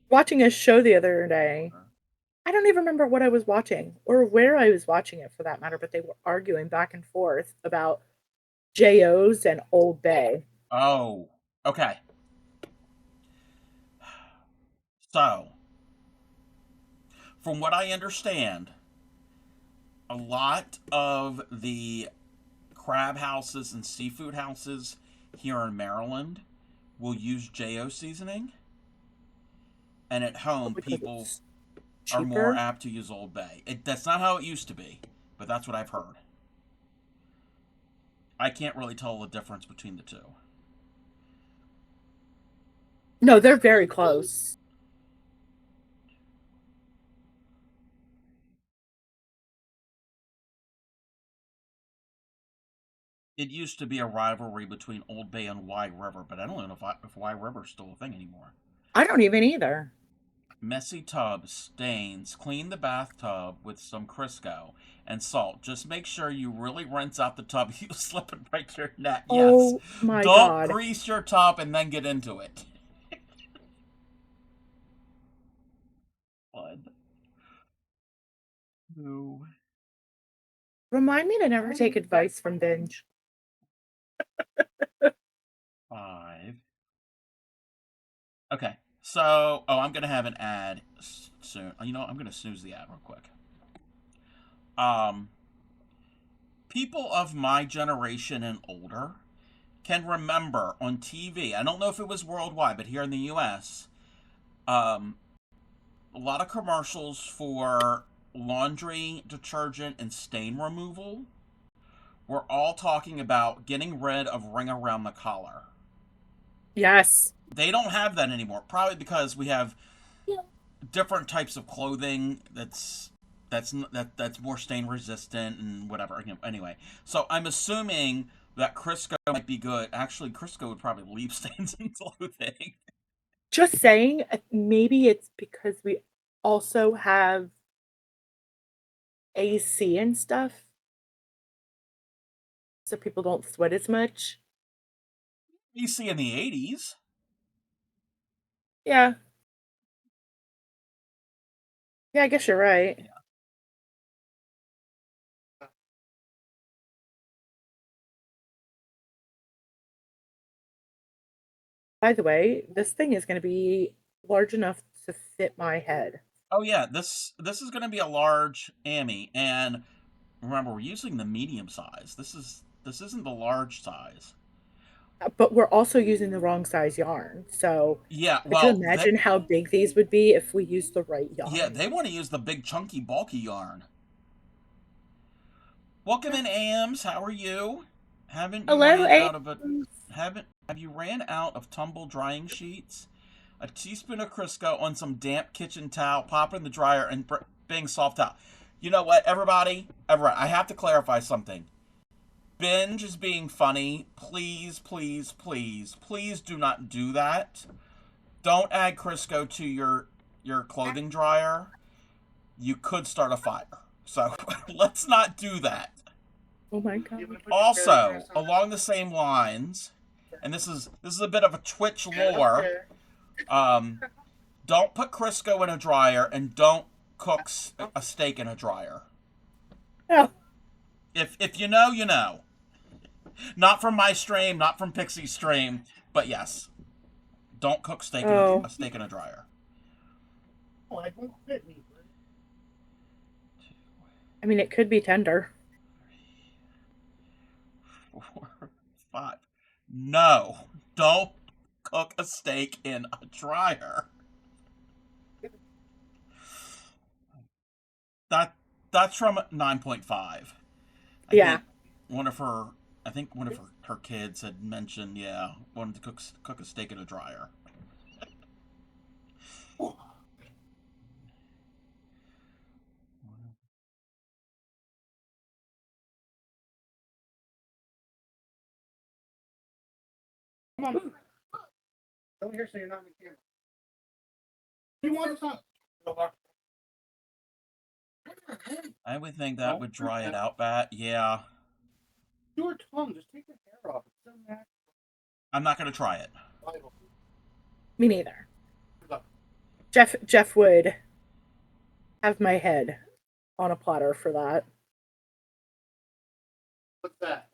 watching a show the other day. I don't even remember what I was watching or where I was watching it for that matter, but they were arguing back and forth about JOs and Old Bay. Oh, okay. from what I understand, a lot of the crab houses and seafood houses here in Maryland will use JO seasoning, and at home Because people it's are more cheaper. apt to use Old Bay. That's not how it used to be, but that's what I've heard. I can't really tell the difference between the two. No, they're very close. It used to be a rivalry between Old Bay and Wye River, but I don't know if Wye River's still a thing anymore. I don't even either. Messy tub stains. Clean the bathtub with some Crisco and salt. Just make sure you really rinse out the tub. You slip and break your neck. Yes. Oh my Don't God. grease your tub and then get into it. One, two, Remind me to never take advice from Binge. 5. Okay. So, I'm going to have an ad soon. You know, I'm going to snooze the ad real quick. People of my generation and older can remember on TV, I don't know if it was worldwide, but here in the US, a lot of commercials for laundry detergent and stain removal were all talking about getting rid of ring around the collar. Yes. They don't have that anymore, probably because we have different types of clothing that's more stain resistant and whatever. Anyway, so I'm assuming that Crisco might be good. Actually, Crisco would probably leave stains in clothing. Just saying, maybe it's because we also have AC and stuff, so people don't sweat as much. You see in the 80s. Yeah. Yeah, I guess you're right. Yeah. By the way, this thing is going to be large enough to fit my head. Oh yeah, this is going to be a large Ami, and remember we're using the medium size. This isn't the large size. But we're also using the wrong size yarn. So Yeah, could you well, imagine how big these would be if we used the right yarn? they want to use the big chunky bulky yarn. Welcome in, Ams. How are you? Haven't you Hello, ran A. out of a haven't have you ran out of tumble drying sheets? A teaspoon of Crisco on some damp kitchen towel, pop it in the dryer, and bing, soft towel. You know what, everybody? Everybody, I have to clarify something. Binge is being funny. Please, please, please, please do not do that. Don't add Crisco to your clothing dryer. You could start a fire. So let's not do that. Oh my God. Also, along the same lines, and this is a bit of a Twitch lore. Don't put Crisco in a dryer, and don't cook a steak in a dryer. Oh. If you know, you know. Not from my stream, not from Pixie's stream, but yes, don't cook a steak in a dryer. I mean, it could be tender. 4, 5. No, don't cook a steak in a dryer. That's from 9.5. Yeah. I think one of her kids had mentioned, wanted to cook a steak in a dryer. Come on. Over here so you're not in the camera. You want some? I would think that would dry it out bad. Yeah. Your tongue, just take the hair off. It's so natural. I'm not going to try it. Me neither. Jeff would have my head on a platter for that. What's that?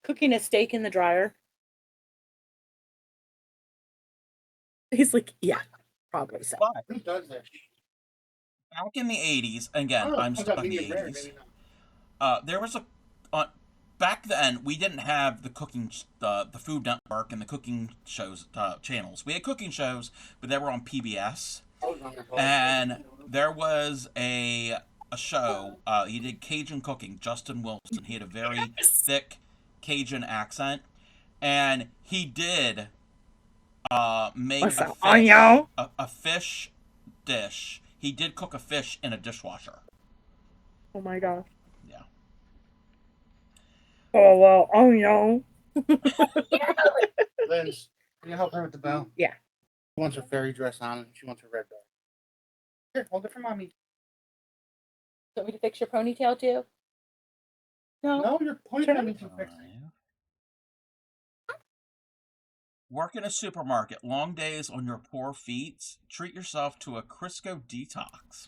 Cooking a steak in the dryer. He's like, yeah, probably so. Who does that? back in the 80s, again, Oh, I'm comes out stuck in the medium rare, 80s. maybe not. There was a back then we didn't have the cooking the Food Network and the cooking shows channels. We had cooking shows, but they were on PBS. I was on there probably. And there was a show. He did Cajun cooking. Justin Wilson. He had a very Yes. thick Cajun accent, and he did make What's up, onion? a fish dish. He did cook a fish in a dishwasher. Oh my gosh. Yeah. Oh well, onion. Liz, can you help her with the bell? Yeah. She wants her fairy dress on and she wants her red bell. Here, hold it for mommy. Want me to fix your ponytail too? No. No, your ponytail needs to fix. Work in a supermarket. Long days on your poor feet. Treat yourself to a Crisco detox.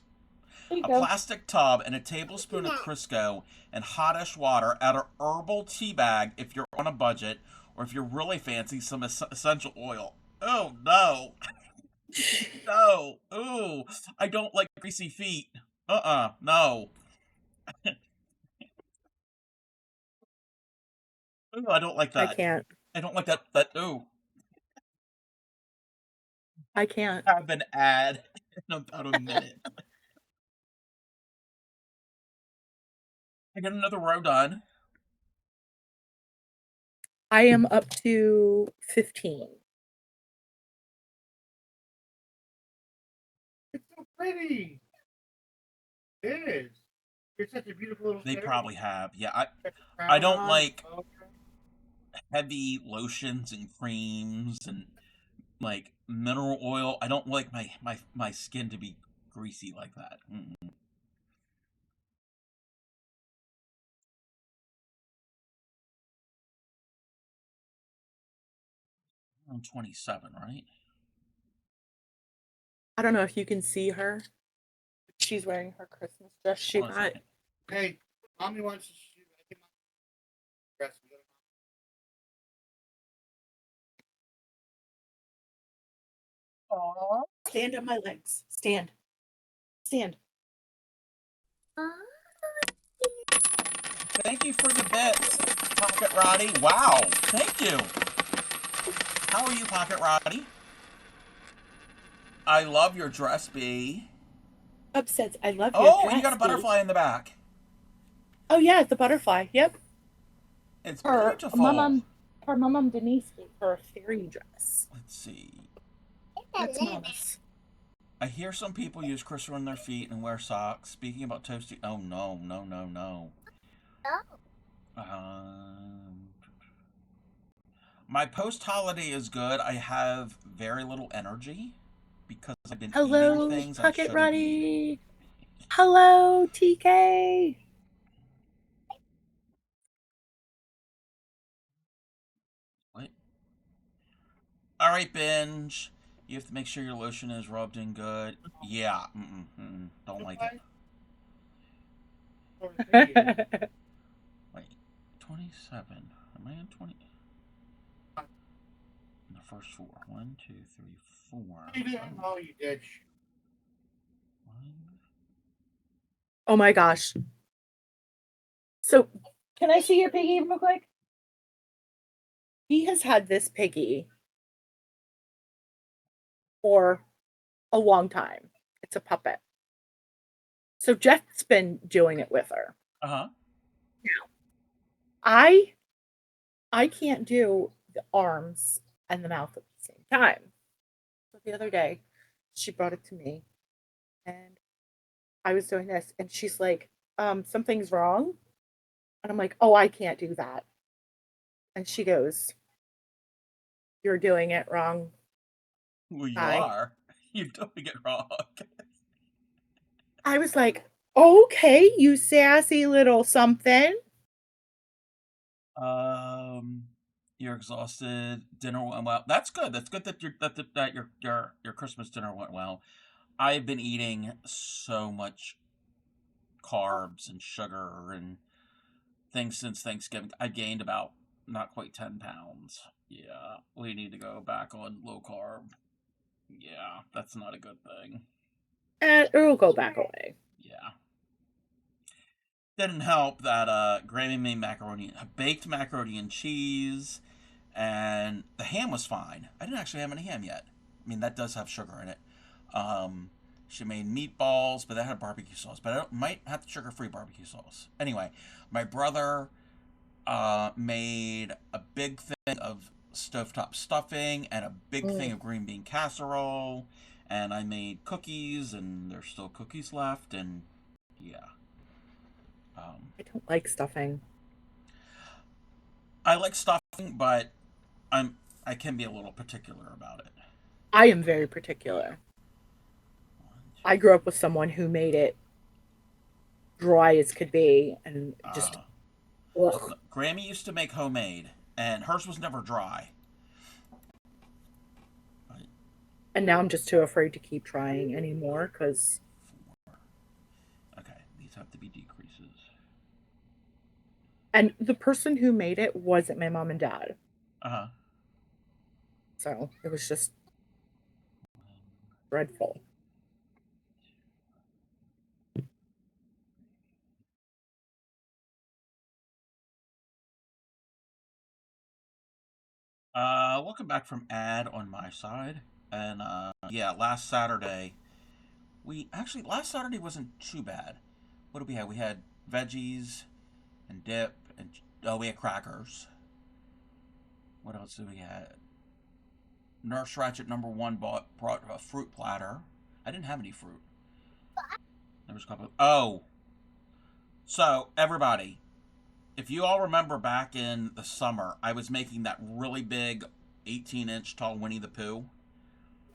There you A go. plastic tub and a tablespoon of Crisco and hotish water. Add a herbal tea bag if you're on a budget, or if you're really fancy, some essential oil. Oh no. No. Ooh. I don't like greasy feet. No. Ooh, I don't like I that. can't. I don't like that. Ooh. I can't. Have an ad in about a minute. I got another row done. I am up to 15. It's so pretty. It is. You're such a beautiful little They fairy. probably have. Yeah, Got the I don't crown on. like Oh, heavy lotions and creams and like mineral oil. I don't like my skin to be greasy like that. Mm-mm. I'm 27, right? I don't know if you can see her. She's wearing her Christmas dress. She Hold on a got second. Hey, mommy wants to shoot. I get my dress. Aww. Stand on my legs. Stand. Stand. Thank you for the bits, Pocket Roddy. Wow, thank you. How are you, Pocket Roddy? I love your dress, B. Upsets. I love your Oh, dress. and you got a Dee. butterfly in the back. Oh yeah, it's a butterfly. Yep. It's Her beautiful. mom Denise gave her a fairy dress. Let's see. That's mama's. I hear some people use Crisco on their feet and wear socks. Speaking about toasty, oh no. My post-holiday is good. I have very little energy because I've been Hello, eating things I Pocket shouldn't be Roddy. eating. Hello, TK. What? All right, binge. You have to make sure your lotion is rubbed in good. Yeah. Don't like it. Wait. 27. Am I on 20? In the first four. 1, 2, 3, 4. You didn't. Oh, you did. 1. Oh my gosh. So, can I see your piggy real quick? He has had this piggy for a long time. It's a puppet. So Jeff's been doing it with her. Uh-huh. I can't do the arms and the mouth at the same time. So the other day, she brought it to me, and I was doing this, and she's like, something's wrong. And I'm like, oh, I can't do that. And she goes, you're doing it wrong. Well, you Hi. are. You're doing it wrong. I was like, okay, you sassy little something. You're exhausted. Dinner went well. That's good. That's good that your Christmas dinner went well. I've been eating so much carbs and sugar and things since Thanksgiving. I gained about not quite 10 pounds. Yeah, we need to go back on low carb. Yeah, that's not a good thing. It'll go back away. Yeah. Didn't help that Granny made baked macaroni and cheese, and the ham was fine. I didn't actually have any ham yet. I mean, that does have sugar in it. She made meatballs, but that had barbecue sauce. But might have the sugar-free barbecue sauce. Anyway, my brother made a big thing of stovetop stuffing and a big thing of green bean casserole. And I made cookies, and there's still cookies left, and yeah. I don't like stuffing. I like stuffing, but I can be a little particular about it. I am very particular. I grew up with someone who made it dry as could be, and just ugh. Grammy used to make homemade, and hers was never dry. And now I'm just too afraid to keep trying anymore because. Okay, these have to be decreases. And the person who made it wasn't my mom and dad. So it was just dreadful. Welcome back from ad on my side. And yeah, last Saturday wasn't too bad. What did we have? We had veggies and dip, and we had crackers. What else did we have? Nurse Ratchet #1 brought a fruit platter. I didn't have any fruit. There was a couple of, so everybody, if you all remember back in the summer, I was making that really big 18-inch tall Winnie the Pooh.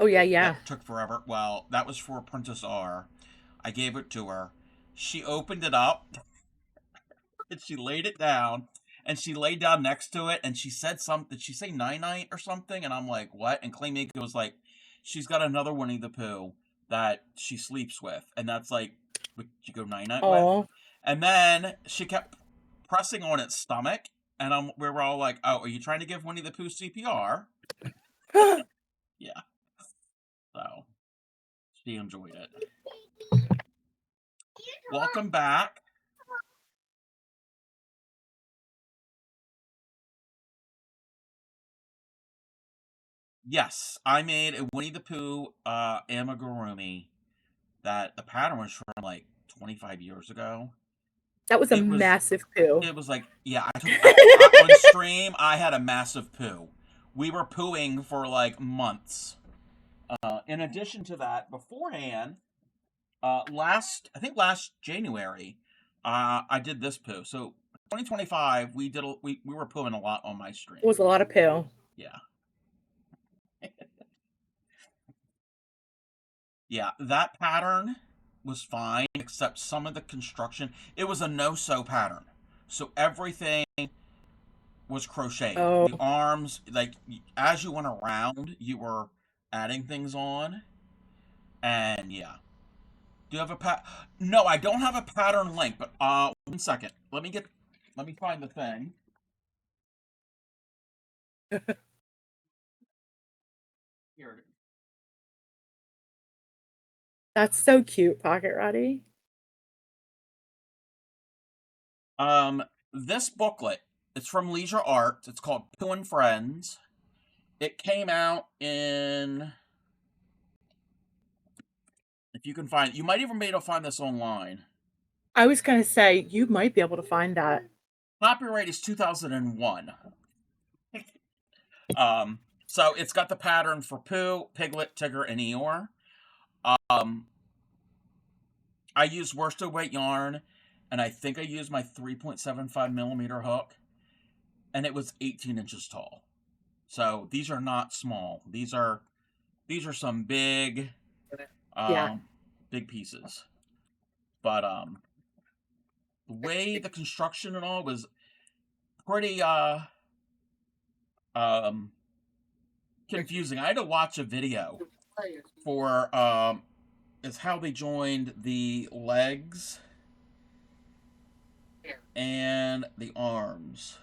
Oh, yeah. That took forever. Well, that was for Princess R. I gave it to her. She opened it up, and she laid it down, and she laid down next to it, and she said something. Did she say night-night or something? And I'm like, what? And Claymaker was like, she's got another Winnie the Pooh that she sleeps with, and that's like, would you go night-night with? And then she kept pressing on its stomach, and we were all like, oh, are you trying to give Winnie the Pooh CPR? Yeah. So, she enjoyed it. Welcome back. Yes, I made a Winnie the Pooh amigurumi that the pattern was from like 25 years ago. That was a massive poo. It was like, yeah, on stream, I had a massive poo. We were pooing for like months. In addition to that, beforehand, last January, I did this poo. So 2025, we were pooing a lot on my stream. It was a lot of poo. Yeah. Yeah, that pattern was fine, except some of the construction. It was a no-sew pattern, so everything was crocheted. Oh. The arms, like, as you went around, you were adding things on, and yeah. Do you have a No, I don't have a pattern link, but 1 second. Let me find the thing. Here it is. That's so cute, Pocket Roddy. This booklet, it's from Leisure Art. It's called Pooh and Friends. It came out in, if you can find it, you might even be able to find this online. I was going to say, you might be able to find that. Copyright is 2001. So it's got the pattern for Pooh, Piglet, Tigger, and Eeyore. I used worsted weight yarn, and I think I used my 3.75 millimeter hook, and it was 18 inches tall. So these are not small. These are some big, big pieces. But the way the construction and all was pretty confusing. I had to watch a video for is how they joined the legs and the arms.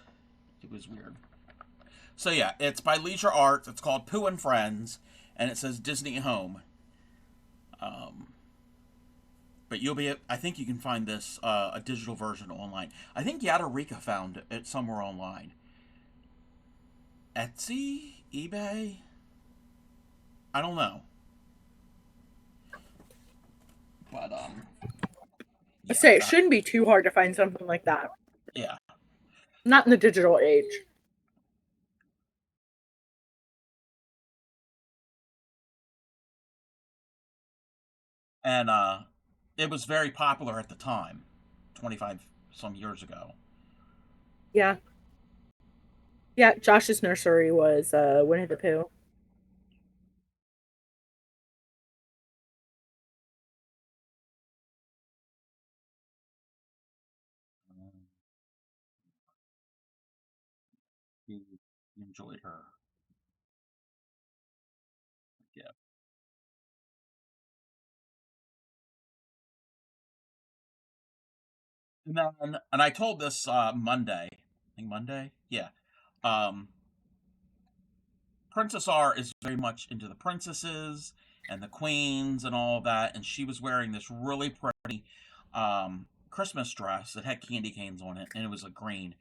It was weird. So yeah, it's by Leisure Arts. It's called Pooh and Friends, and it says Disney Home. but you'll be. I think you can find this a digital version online. I think Yadarika found it somewhere online. Etsy, eBay. I don't know, but I yeah, say it shouldn't be too hard to find something like that. yeah. Not in the digital age. And it was very popular at the time, 25 some years ago. Yeah. Yeah, Josh's nursery was Winnie the Pooh. He enjoyed her. Yeah. And then, and I told this Monday. I think Monday. Yeah. Um, Princess R is very much into the princesses and the queens and all of that, and she was wearing this really pretty Christmas dress that had candy canes on it, and it was like green.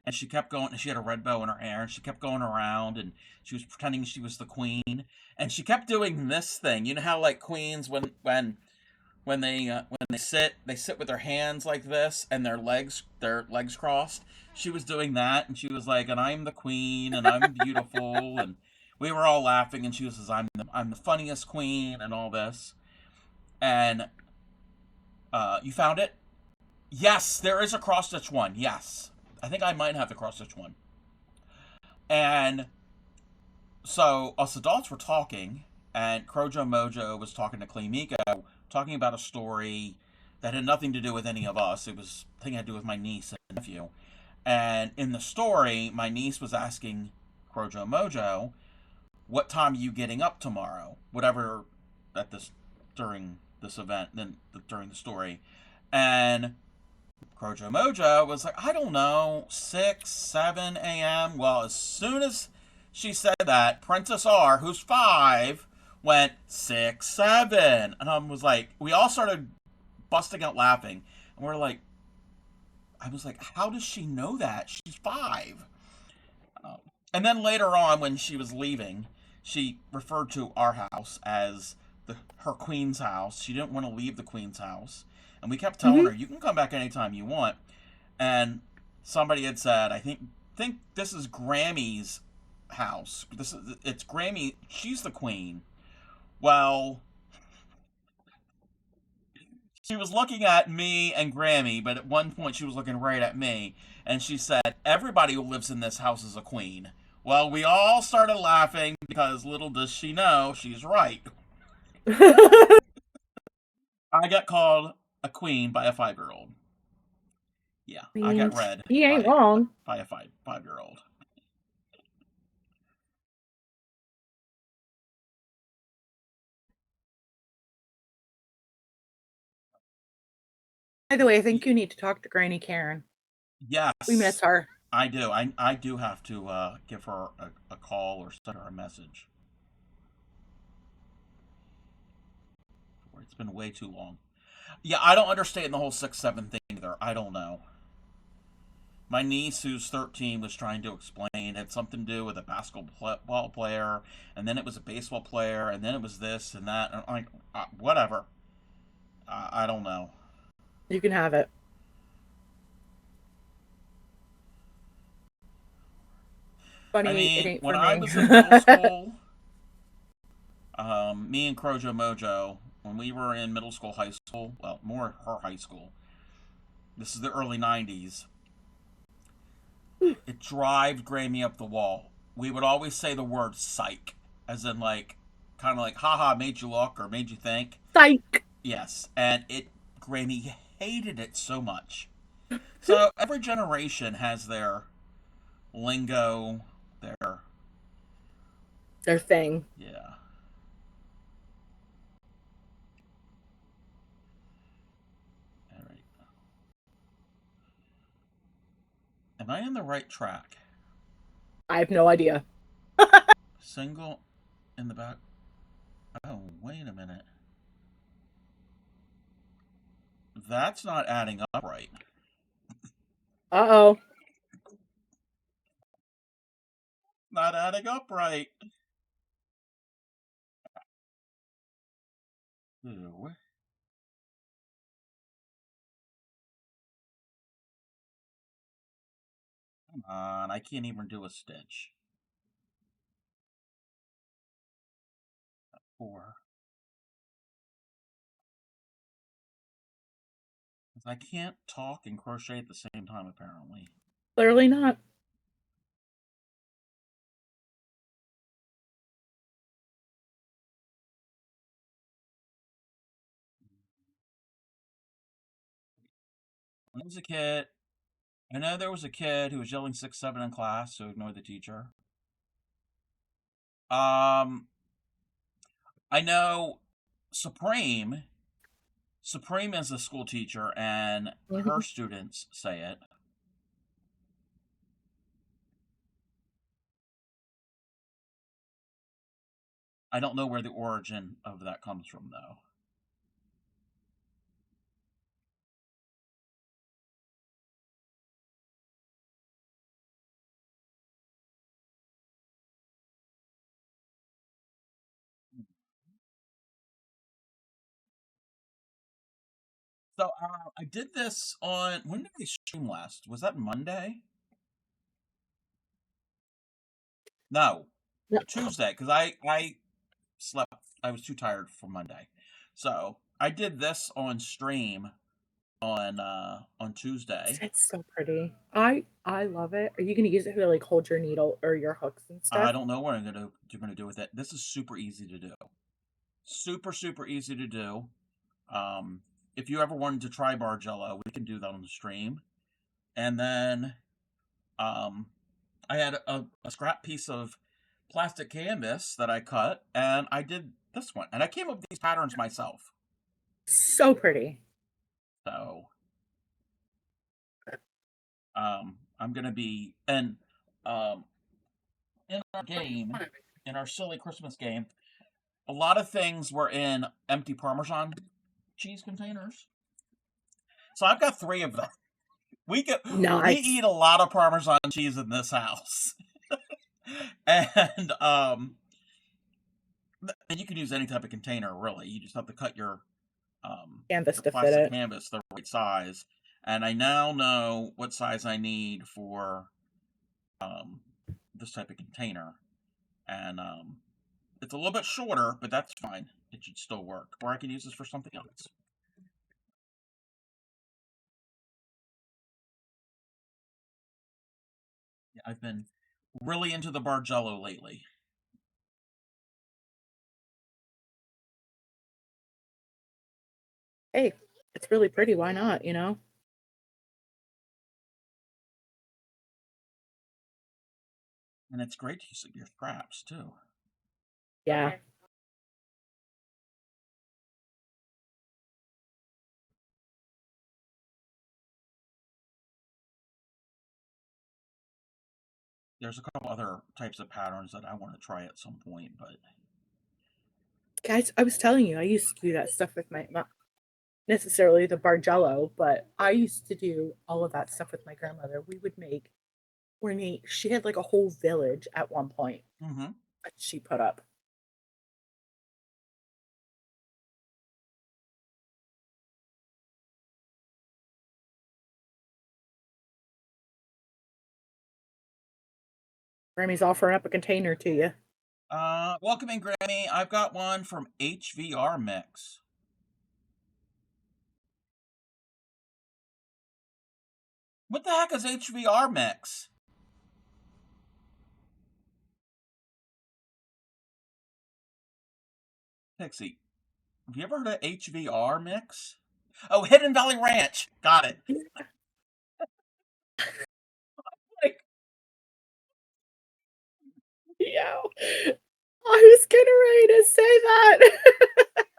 And she kept going. She had a red bow in her hair, and she kept going around, and she was pretending she was the queen, and she kept doing this thing. You know how like queens when they sit with their hands like this and their legs crossed. She was doing that, and she was like, "And I'm the queen, and I'm beautiful," and we were all laughing, and she was says, I'm the funniest queen," and all this. And you found it? Yes, there is a cross stitch one. Yes, I think I might have the cross stitch one. And so us adults were talking, and Crojo Mojo was talking to Clemiko, talking about a story that had nothing to do with any of us. It was a thing had to do with my niece and nephew. And in the story, my niece was asking Crojo Mojo, "What time are you getting up tomorrow?" Whatever at this during this event, then during the story, and Crojo Mojo was like, "I don't know, 6, 7 a.m." Well, as soon as she said that, Princess R, who's 5, went 6, 7. And I was like, we all started busting out laughing. And we're like, I was like, how does she know that? She's 5. Um, and then later on, when she was leaving, she referred to our house as her queen's house. She didn't want to leave the queen's house. And we kept telling Hmm. her, "You can come back anytime you want." And somebody had said, "I think this is Grammy's house. It's Grammy. She's the queen." Well, she was looking at me and Grammy, but at one point she was looking right at me, and she said, "Everybody who lives in this house is a queen." Well, we all started laughing because little does she know she's right. I got called a queen by a 5-year-old. Yeah, I I mean, got read he ain't wrong. by a 5-year-old. By the way, I think you need to talk to Granny Karen. We miss Yes, her. I do. I do have to give her a call or send her a message. It's been way too long. Yeah, I don't understand the whole 6-7 thing either. I don't know. My niece, who's 13, was trying to explain it had something to do with a basketball player, and then it was a baseball player, and then it was this and that. And I'm like, whatever. I don't know. You can have it. I Funny, it mean, ain't when for I me. was in middle school, me and Crojo Mojo, when we were in middle school, high school, well, more her high school, this is the early 90s, it drive Grammy up the wall. We would always say the word psych, as in like, kind of like, haha, made you look or made you think. Psych. Yes, and Grammy hated it so much. So every generation has their lingo, their, Their thing. yeah. All right. Am I on the right track? I have no idea. Single in the back. Oh, wait a minute. That's not adding up right. Uh-oh. Not adding up right. Ooh. Come on, I can't even do a stitch. 4. I can't talk and crochet at the same time, apparently. Clearly not. When I was a kid, I know there was a kid who was yelling 6-7 in class, so ignored the teacher. I know Supreme. Supreme is a school teacher, and her students say it. I don't know where the origin of that comes from, though. So I did this on, when did I stream last? Was that Monday? No, No. Tuesday, because I slept. I was too tired for Monday, so I did this on stream on Tuesday. It's so pretty. I love it. Are you gonna use it to like hold your needle or your hooks and I stuff? don't know what I'm gonna do with it. This is super easy to do. Super easy to do. If you ever wanted to try Bargello, we can do that on the stream. And then I had a scrap piece of plastic canvas that I cut, and I did this one. And I came up with these patterns myself. So pretty. So I'm gonna be and in our game, in our silly Christmas game, a lot of things were in empty Parmesan cheese containers. So I've got 3 of them. We Nice. eat a lot of Parmesan cheese in this house. and you can use any type of container, really. You just have to cut your Canvas to fit plastic it. canvas the right size. And I now know what size I need for this type of container. And it's a little bit shorter, but that's fine. It should still work. Or I can use this for something else. Yeah, I've been really into the Bargello lately. Hey, it's really pretty. Why not, you know? And it's great to use your scraps, too. Yeah. Okay. There's a couple other types of patterns that I want to try at some point, but Guys, I was telling you, I used to do that stuff with my not necessarily the Bargello, but I used to do all of that stuff with my grandmother. We would make ornate. She had like a whole village at one point that she put up. Grammy's offering up a container to you. welcome in, Grammy. I've got one from HVR Mix. What the heck is HVR Mix? Pixie, have you ever heard of HVR Mix? Oh, Hidden Valley Ranch. Got it. Like, Yeah. I was getting ready to say that.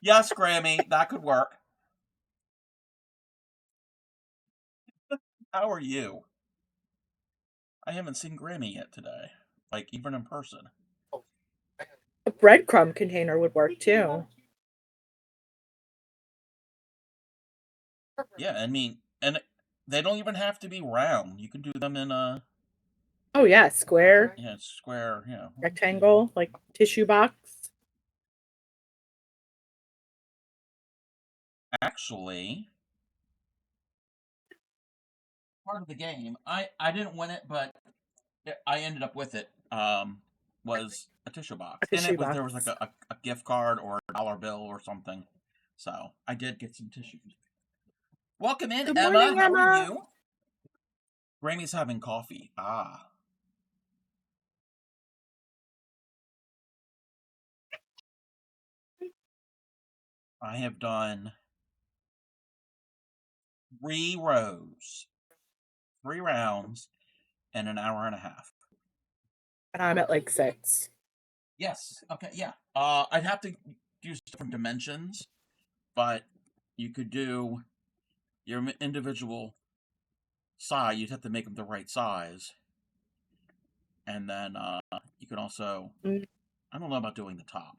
yes, Grammy, that could work. How are you? I haven't seen Grammy yet today, like even in person. A breadcrumb container would work too. Yeah, I mean, and they don't even have to be round. You can do them in a Oh yeah, square, square, rectangle, like tissue box. Actually, part of the game. I didn't win it, but I ended up with it. Was a tissue A box. In tissue it was there was box. like a gift card or a dollar bill or something. So I did get some tissues. Welcome in, Good Emma. morning, How are Emma. you? Grammy's having coffee. Ah. I have done 3 rows, 3 rounds, in an hour and a half. And I'm at like 6. Yes. Okay. Yeah. I'd have to use different dimensions, but you could do your individual size. You'd have to make them the right size, and then you can also. Mm. I don't know about doing the top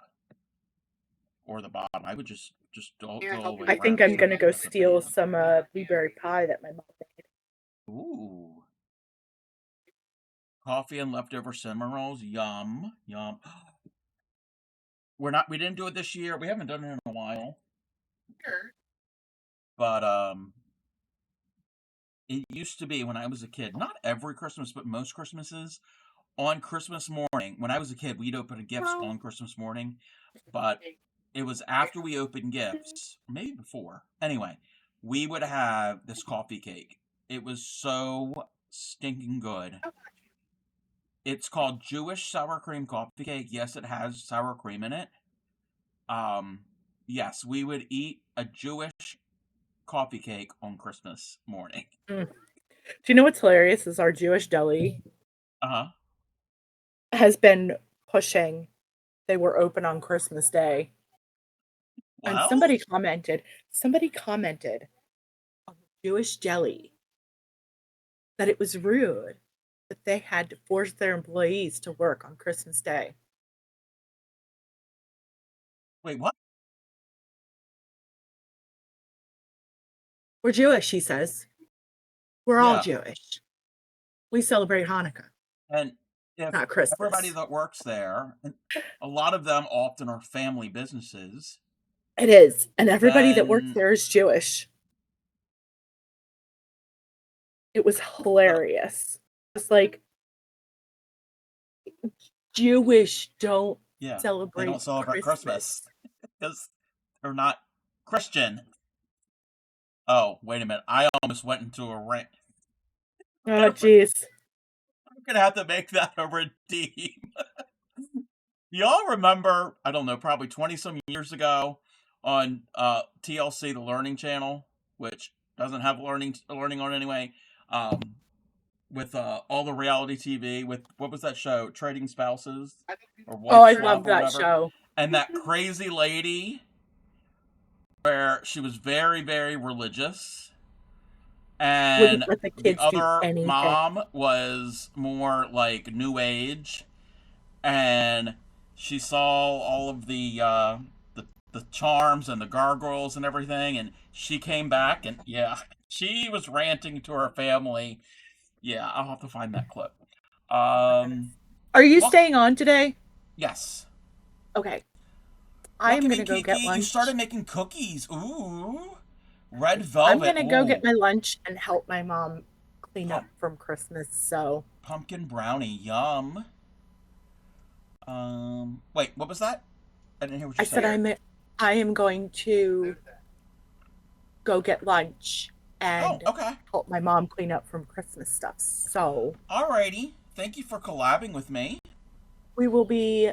or the bottom. I would just go Yeah, all the way I around. think I'm gonna go steal some blueberry pie that my mom made. Ooh. Coffee and leftover cinnamon rolls. Yum. Yum. We didn't do it this year. We haven't done it in a while. But it used to be when I was a kid, not every Christmas, but most Christmases, on Christmas morning, when I was a kid, we'd open gifts on Christmas morning, but it was after we opened gifts, maybe before. Anyway, we would have this coffee cake. It was so stinking good. It's called Jewish sour cream coffee cake. Yes, it has sour cream in it. Yes, we would eat a Jewish coffee cake on Christmas morning. Mm. Do you know what's hilarious is our Jewish deli Uh-huh. has been pushing. They were open on Christmas Day. And Well, somebody commented on the Jewish deli that it was rude that they had to force their employees to work on Christmas Day. wait, what? We're Jewish, he says. We're all Yeah. Jewish. We celebrate Hanukkah, And if not everybody Christmas. that works there, and a lot of them often are family businesses, It is. And everybody that works then there is Jewish. It was uh, hilarious. It's like Jewish don't yeah, they don't celebrate celebrate Christmas Christmas. because they're not Christian. Oh, wait a minute. I almost went into a rant. Oh, jeez. I'm gonna have to make that a redeem. Y'all remember, I don't know, probably 20 some years ago on TLC, the Learning Channel, which doesn't have learning on anyway, with all the reality TV, with what was that show? Trading Spouses or Oh, Wife I Swap love or that whatever. show. And that crazy lady where she was very, very religious. Wouldn't And let the the kids do other anything. mom was more like New Age, and she saw all of the charms and the gargoyles and everything, and she came back, and yeah, she was ranting to her family. Yeah, I'll have to find that clip. Are you Well, staying on today? yes. Okay. I am Welcome going in, to go Kiki. get You started lunch. making cookies. Ooh, red I'm velvet. going to go get Ooh, my lunch and help my mom clean up pump, from Christmas. So pumpkin brownie. Yum. Wait, what was that? I didn't hear what I you said said. I am going to go get lunch Oh, and okay. help my mom clean up from Christmas stuff. So Alrighty. Thank you for collabing with me. we will be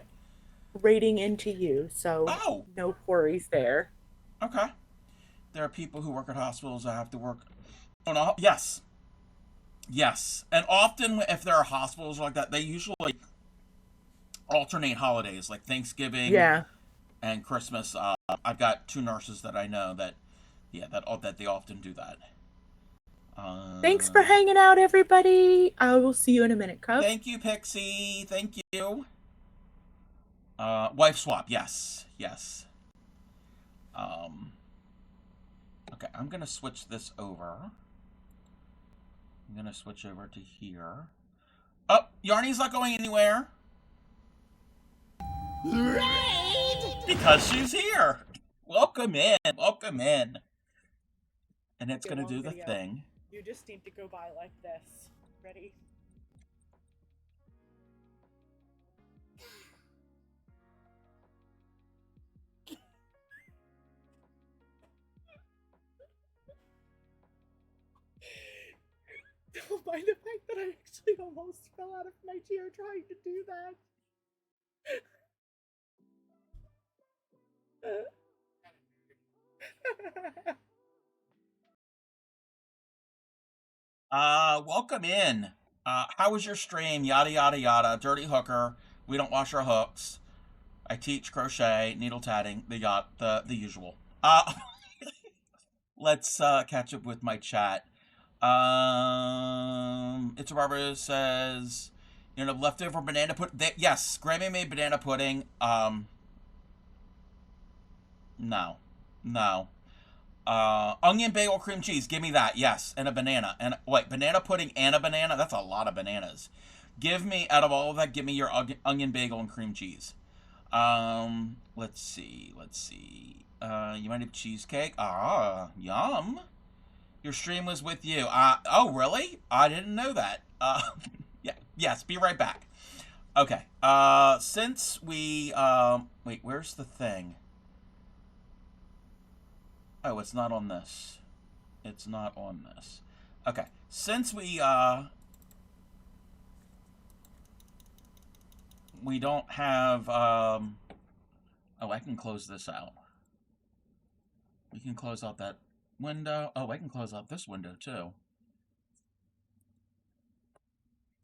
rating into you. So Oh, no worries there. okay. There are people who work at hospitals that have to work. Oh no. Yes. Yes. And often, if there are hospitals like that, they usually alternate holidays, like Thanksgiving Yeah. and Christmas. I've got 2 nurses that I know that, yeah, that they often do that. Thanks for Uh, hanging out, everybody. I will see you in a minute, Cup. Thank you, Pixie. Thank you. Wife swap. Yes. Yes. Um. Okay, I'm gonna switch this over. I'm gonna switch over to here. Oh, Yarny's not going anywhere. Raid! Because she's here. Welcome in. Welcome in. And it's gonna do the Video. thing. You just need to go by like this. Ready? Don't mind the fact that I actually almost fell out of my chair trying to do that. Welcome in. How was your stream? Yada yada yada. Dirty hooker. We don't wash our hooks. I teach crochet, needle tatting, the usual. Let's catch up with my chat. It's Barbara says, leftover banana pudding. Yes, Grammy made banana pudding. No. Onion bagel cream cheese. Give me that. Yes, and a banana. And wait, banana pudding and a banana. That's a lot of bananas. Give me, out of all of that, give me your onion bagel and cream cheese. Let's see. You might have cheesecake. Ah, yum. Your stream was with you. Oh, really? I didn't know that. Yeah, yes, be right back. Okay, since we, wait, where's the thing? Oh, it's not on this. It's not on this. Okay, since we don't have, oh, I can close this out. We can close out that window. Oh, I can close out this window, too.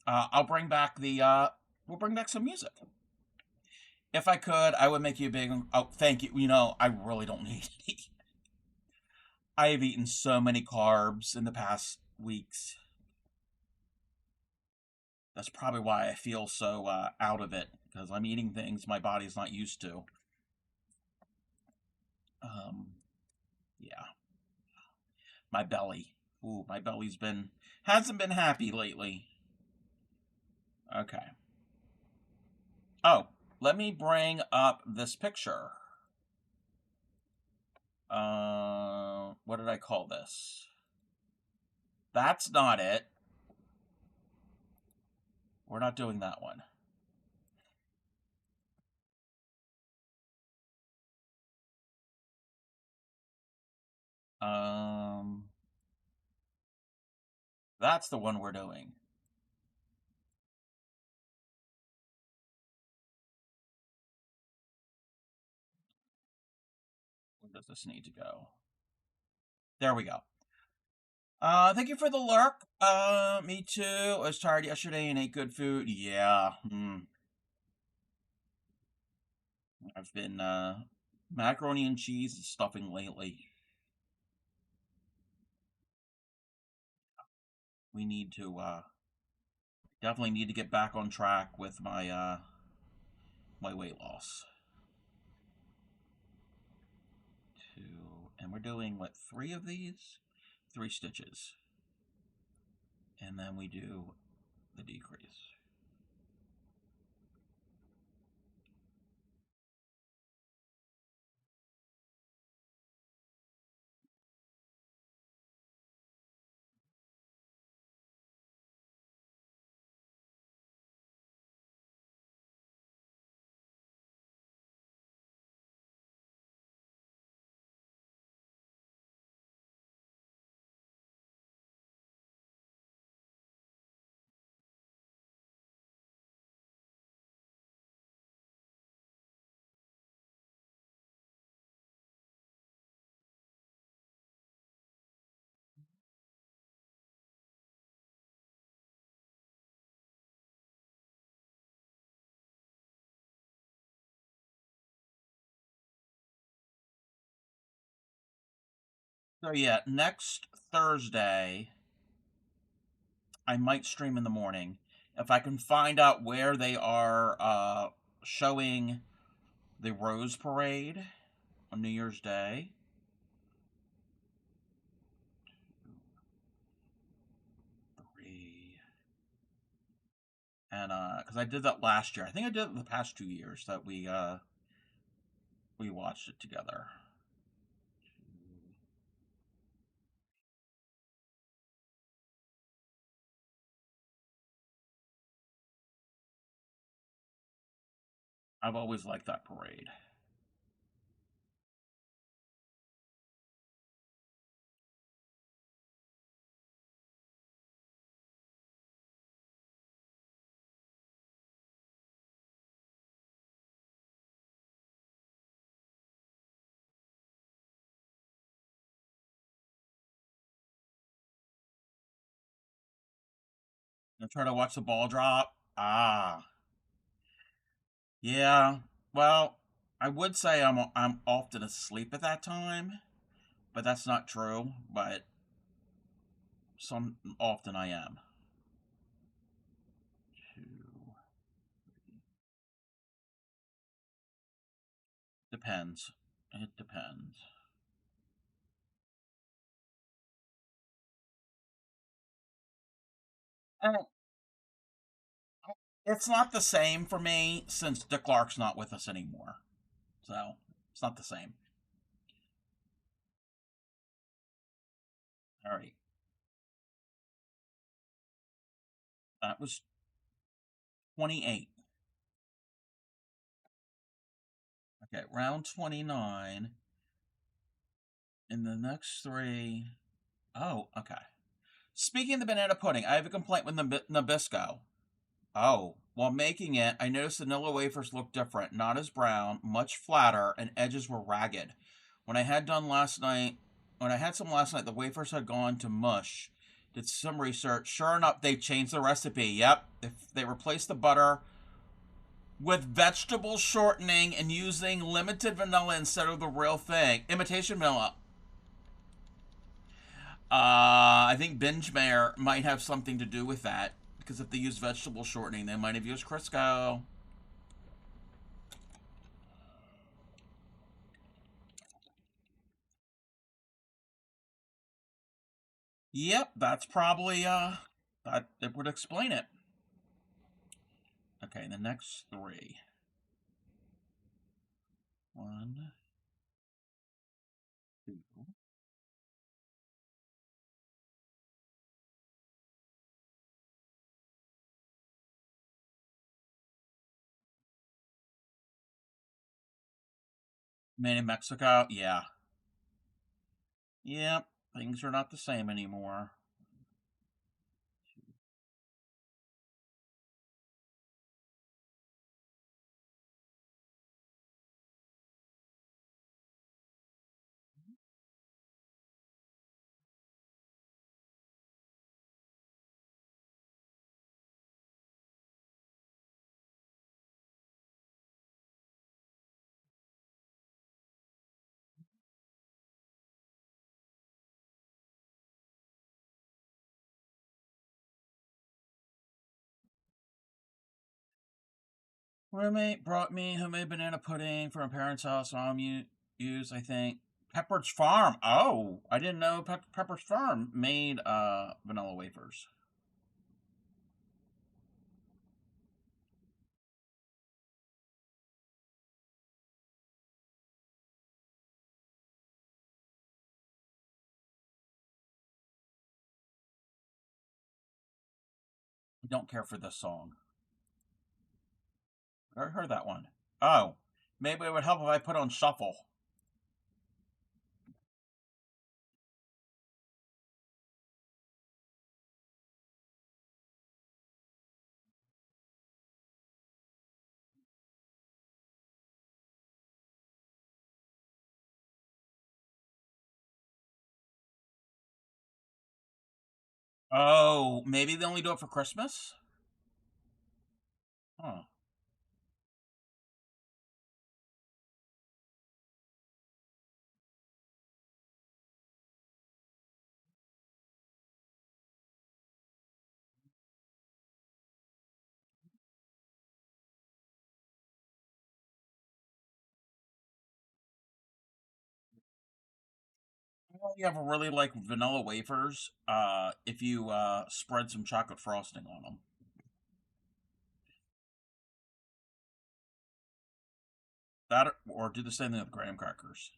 I'll bring back the, we'll bring back some music. If I could, I would make you a big, oh, thank you. I really don't need any. I have eaten so many carbs in the past weeks. That's probably why I feel so out of it, because I'm eating things my body's not used to. Yeah. My belly. Ooh, my belly's hasn't been happy lately. Okay. Oh, let me bring up this picture. What did I call this? That's not it. We're not doing that one. That's the one we're doing. Where does this need to go? There we go. Thank you for the lurk. Me too. I was tired yesterday and ate good food. Yeah. I've been, macaroni and cheese and stuffing lately. We need to, definitely need to get back on track with my, my weight loss. 2, and we're doing, what, 3 of these? 3 stitches. And then we do the decrease. So yeah, next Thursday, I might stream in the morning. If I can find out where they are showing the Rose Parade on New Year's Day. and because I did that last year. I think I did it the past 2 years that we watched it together. I've always liked that parade. And try to watch the ball drop. Ah, yeah. Well, I would say I'm often asleep at that time, but that's not true. But some often I am. Two. Depends. It depends. Oh, it's not the same for me since Dick Clark's not with us anymore. So it's not the same. All right. That was 28. Okay, round 29. In the next three. Oh, okay. Speaking of the banana pudding, I have a complaint with Nabisco. Oh, while making it, I noticed the vanilla wafers looked different, not as brown, much flatter, and edges were ragged. When I had done last night, when I had some last night, the wafers had gone to mush. Did some research. Sure enough, they changed the recipe. Yep, they replaced the butter with vegetable shortening and using limited vanilla instead of the real thing, imitation vanilla. I think Bingemare might have something to do with that because if they use vegetable shortening, they might have used Crisco. Yep, that's probably that it would explain it. Okay, the next three. One, two. Made in Mexico. Yeah. Yep. Things are not the same anymore. Roommate brought me homemade banana pudding from a parents' house. Mom used, I think, Pepperidge Farm. Oh, I didn't know Pepperidge Farm made vanilla wafers. I don't care for this song. I heard that one. Oh, maybe it would help if I put on shuffle. Oh, maybe they only do it for Christmas? Huh. Well, you ever really like vanilla wafers if you spread some chocolate frosting on them. That or do the same thing with graham crackers.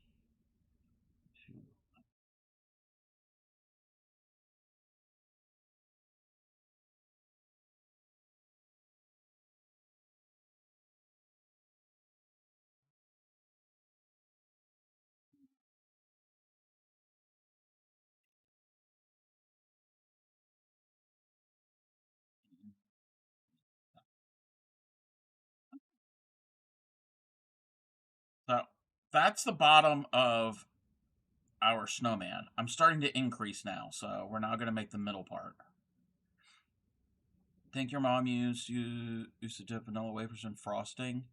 So that's the bottom of our snowman. I'm starting to increase now, so we're now going to make the middle part. Think your mom used to dip vanilla wafers in frosting?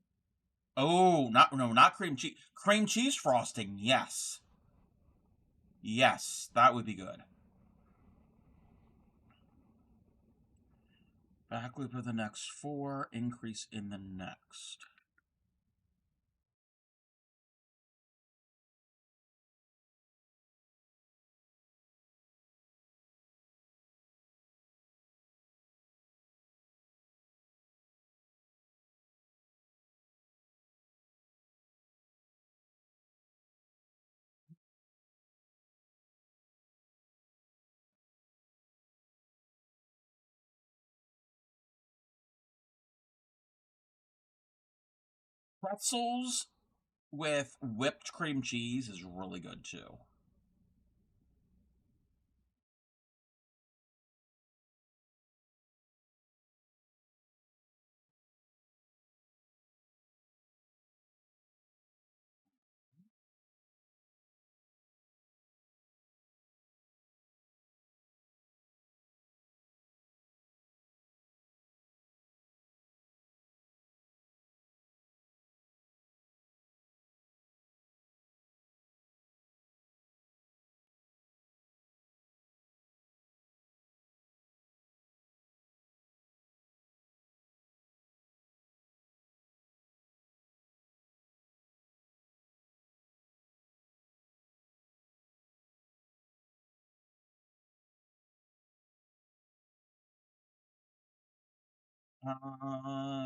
Oh, not cream cheese. Cream cheese frosting, yes. Yes, that would be good. Back loop of the next 4, increase in the next. Pretzels with whipped cream cheese is really good too.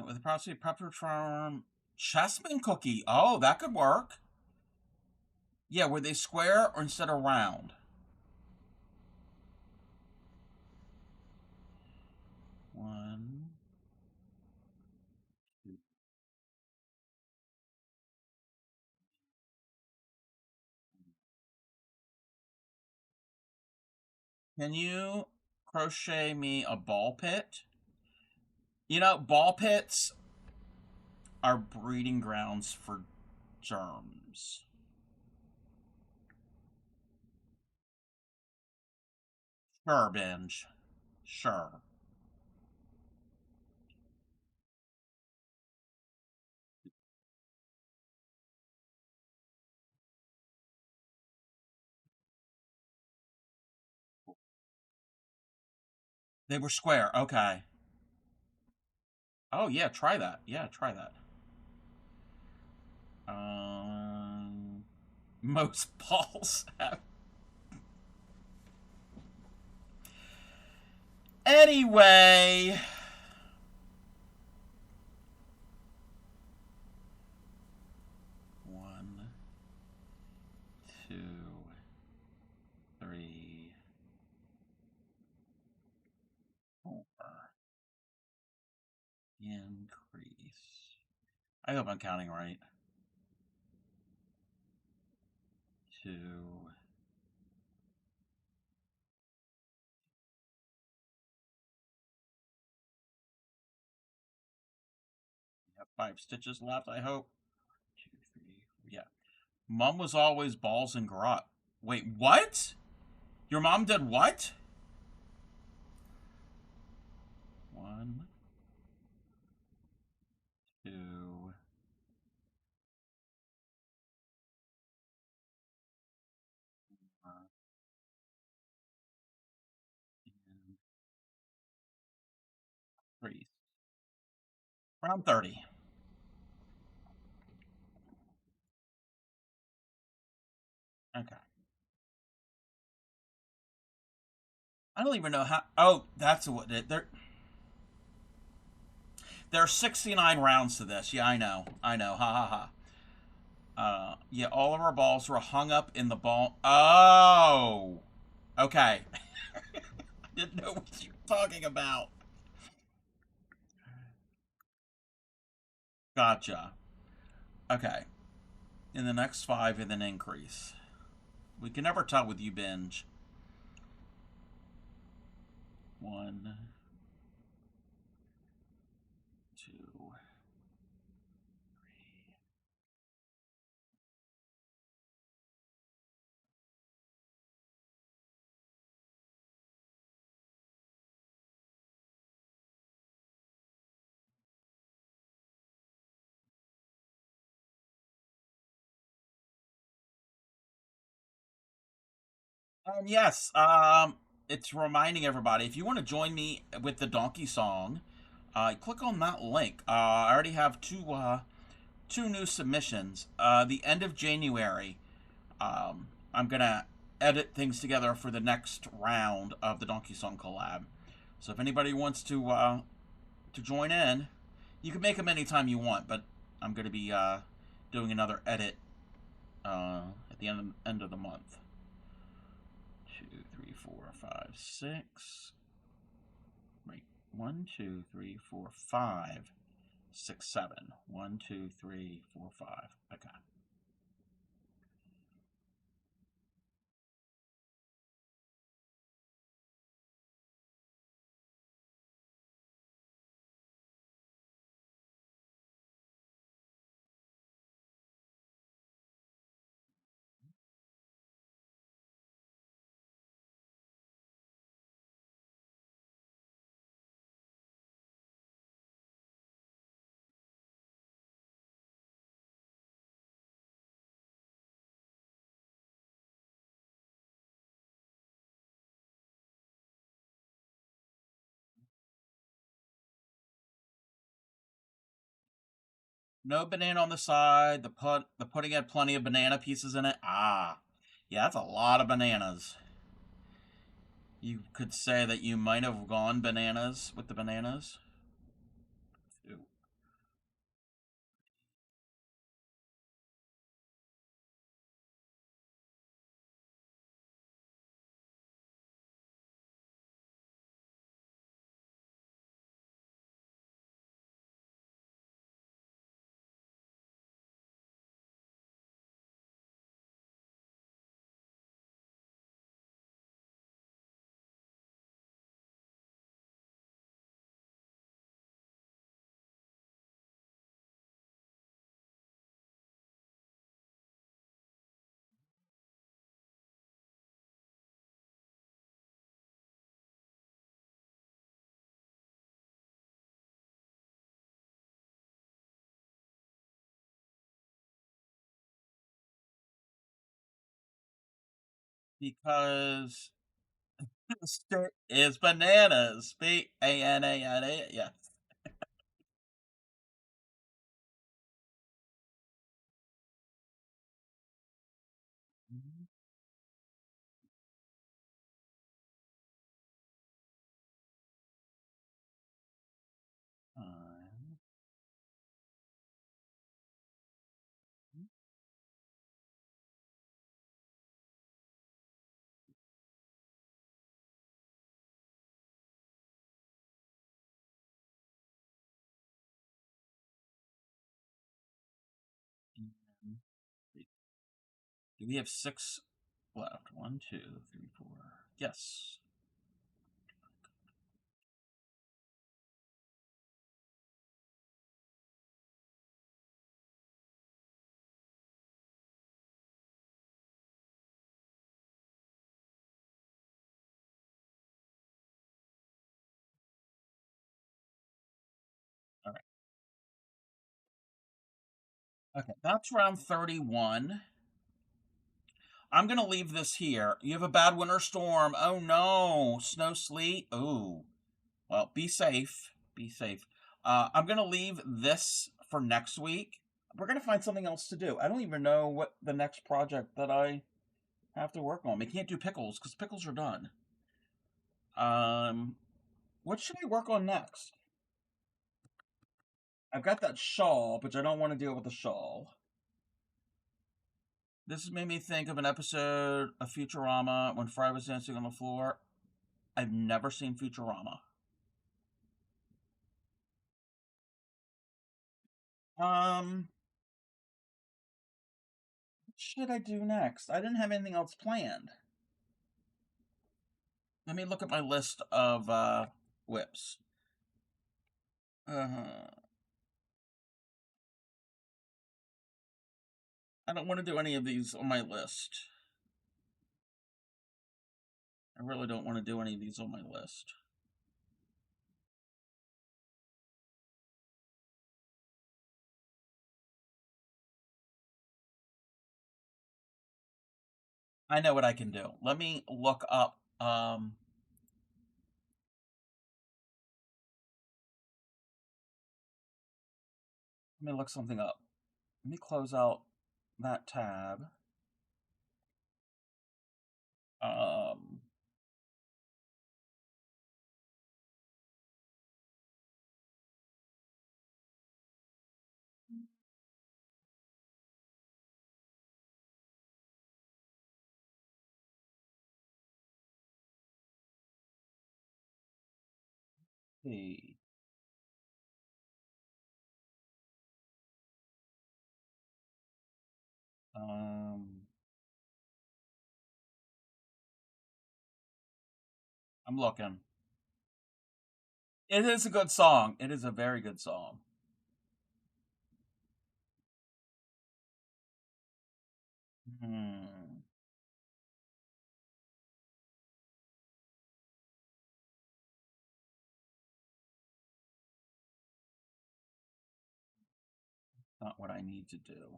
With the processed pepper farm chessman cookie. Oh, that could work. Yeah, were they square or instead of round? One, two. Can you crochet me a ball pit? You know, ball pits are breeding grounds for germs. Sure, Binge. Sure. They were square. Okay. Oh, yeah, try that. Yeah, try that. Most balls have. Anyway. One, two, three, four. Increase. I hope I'm counting right. 2. We have 5 stitches left, I hope. 2, 3, yeah. Mom was always balls and garage. Wait, what? Your mom did what? 1, 2. And 3. Round 30. Okay. I don't even know how. Oh, that's what it. There are 69 rounds to this. Yeah, I know. Ha ha ha. Yeah, all of our balls were hung up in the ball. Oh, okay. Didn't know what you were talking about. Gotcha. Okay. In the next five, and then increase. We can never tell with you binge. One, two. Yes. It's reminding everybody if you want to join me with the donkey song, click on that link. I already have two new submissions. The end of January, I'm gonna edit things together for the next round of the donkey song collab. So if anybody wants to join in, you can make them anytime you want. But I'm gonna be doing another edit at the end of the month. 2, 3, 4, 5, 6. Wait, 1, 2, 3, 4, 5, 6, 7. 1, 2, 3, 4, 5. Okay. No banana on the side. The pudding had plenty of banana pieces in it. Ah, yeah, that's a lot of bananas. You could say that you might have gone bananas with the bananas. Ew. Because is bananas. Bananas. Yes. Do we have six left? One, two, three, four. Yes. All right. Okay, that's round 31. I'm gonna leave this here. You have a bad winter storm. Oh no, snow, sleet. Oh, well, be safe. Be safe. I'm gonna leave this for next week. We're gonna find something else to do. I don't even know what the next project that I have to work on. We can't do pickles because pickles are done. Um, what should we work on next? I've got that shawl, but I don't want to deal with the shawl. This made me think of an episode of Futurama when Fry was dancing on the floor. I've never seen Futurama. What should I do next? I didn't have anything else planned. Let me look at my list of whips. I don't want to do any of these on my list. I really don't want to do any of these on my list. I know what I can do. Let me look up let me look something up. Let me close out that tab. See. I'm looking. It is a good song. It is a very good song. Not what I need to do.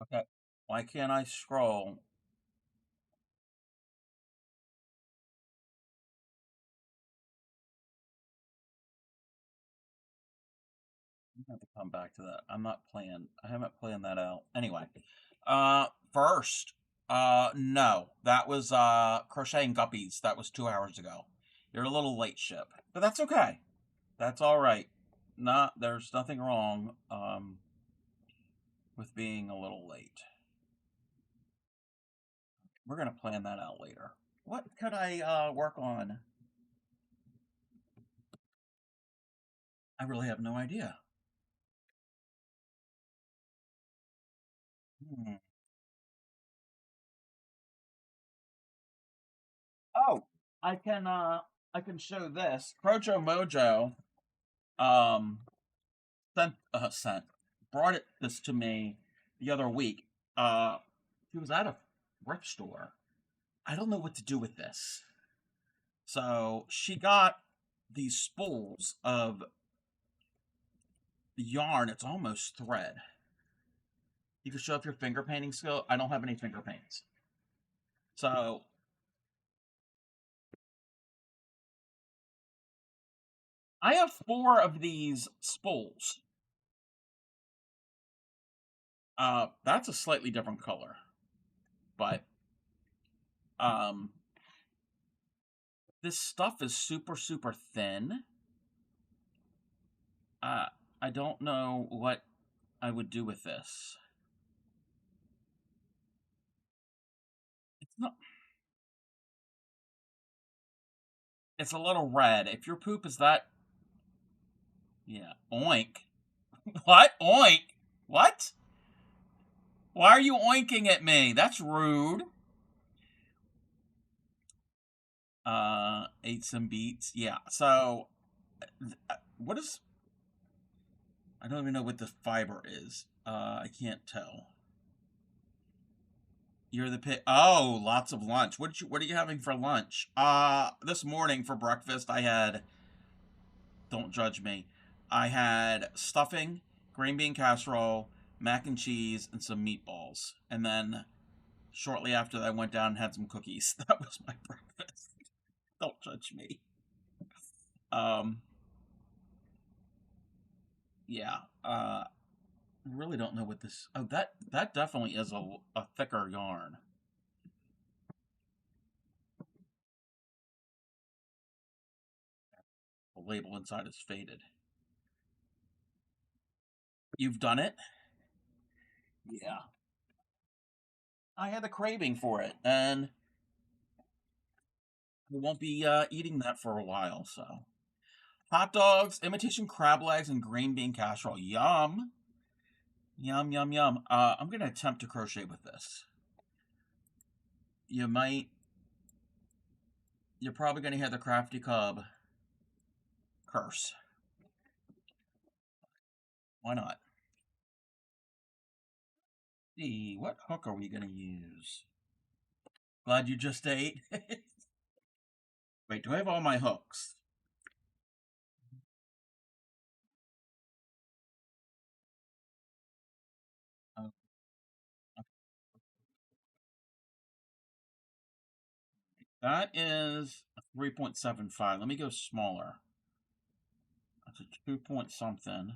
Okay. Why can't I scroll? I have to come back to that. I haven't planned that out. Anyway. First, no. That was Crocheting Guppies. That was 2 hours ago. You're a little late, Ship. But that's okay. That's alright. There's nothing wrong, with being a little late. We're gonna plan that out later. What could I work on? I really have no idea. Oh, I can show this. Projo Mojo um sent brought this to me the other week. He was at a thrift store. I don't know what to do with this. So she got these spools of yarn. It's almost thread. You can show off your finger painting skill. I don't have any finger paints. So I have 4 of these spools. That's a slightly different color. But this stuff is super, super thin. I don't know what I would do with this. It's not. It's a little red. If your poop is that. Yeah. Oink. What? Oink? What? Why are you oinking at me? That's rude. Ate some beets. Yeah. So, what is. I don't even know what the fiber is. I can't tell. You're the pit. Oh, lots of lunch. What are you having for lunch? This morning for breakfast I had. Don't judge me. I had stuffing, green bean casserole, mac and cheese, and some meatballs. And then shortly after that, I went down and had some cookies. That was my breakfast. Don't judge me. Yeah. really don't know what this. Oh, that definitely is a thicker yarn. The label inside is faded. You've done it? Yeah. I had a craving for it, and I won't be eating that for a while. So, hot dogs, imitation crab legs, and green bean casserole. Yum, yum, yum, yum. I'm gonna attempt to crochet with this. You might. You're probably gonna hear the crafty cub curse. Why not? See, what hook are we gonna use? Glad you just ate. Wait, do I have all my hooks? Uh, That is a 3.75. Let me go smaller. That's a 2 point something.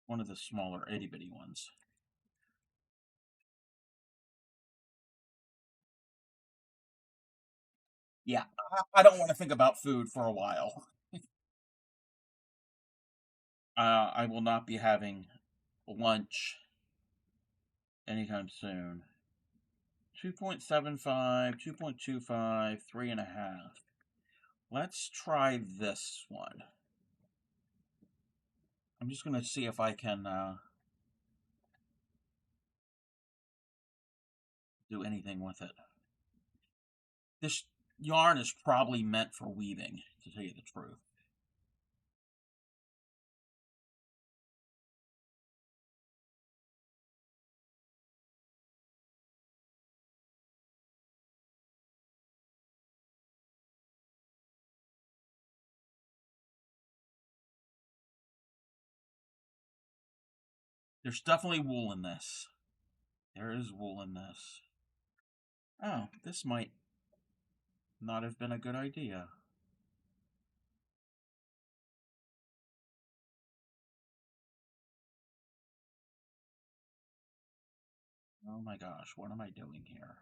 One of the smaller itty bitty ones. Yeah, I don't want to think about food for a while. I will not be having lunch anytime soon. 2.75, 2.25, 3.5. Let's try this one. I'm just going to see if I can do anything with it. This yarn is probably meant for weaving, to tell you the truth. There's definitely wool in this. There is wool in this. Oh, this might not have been a good idea. Oh my gosh, what am I doing here?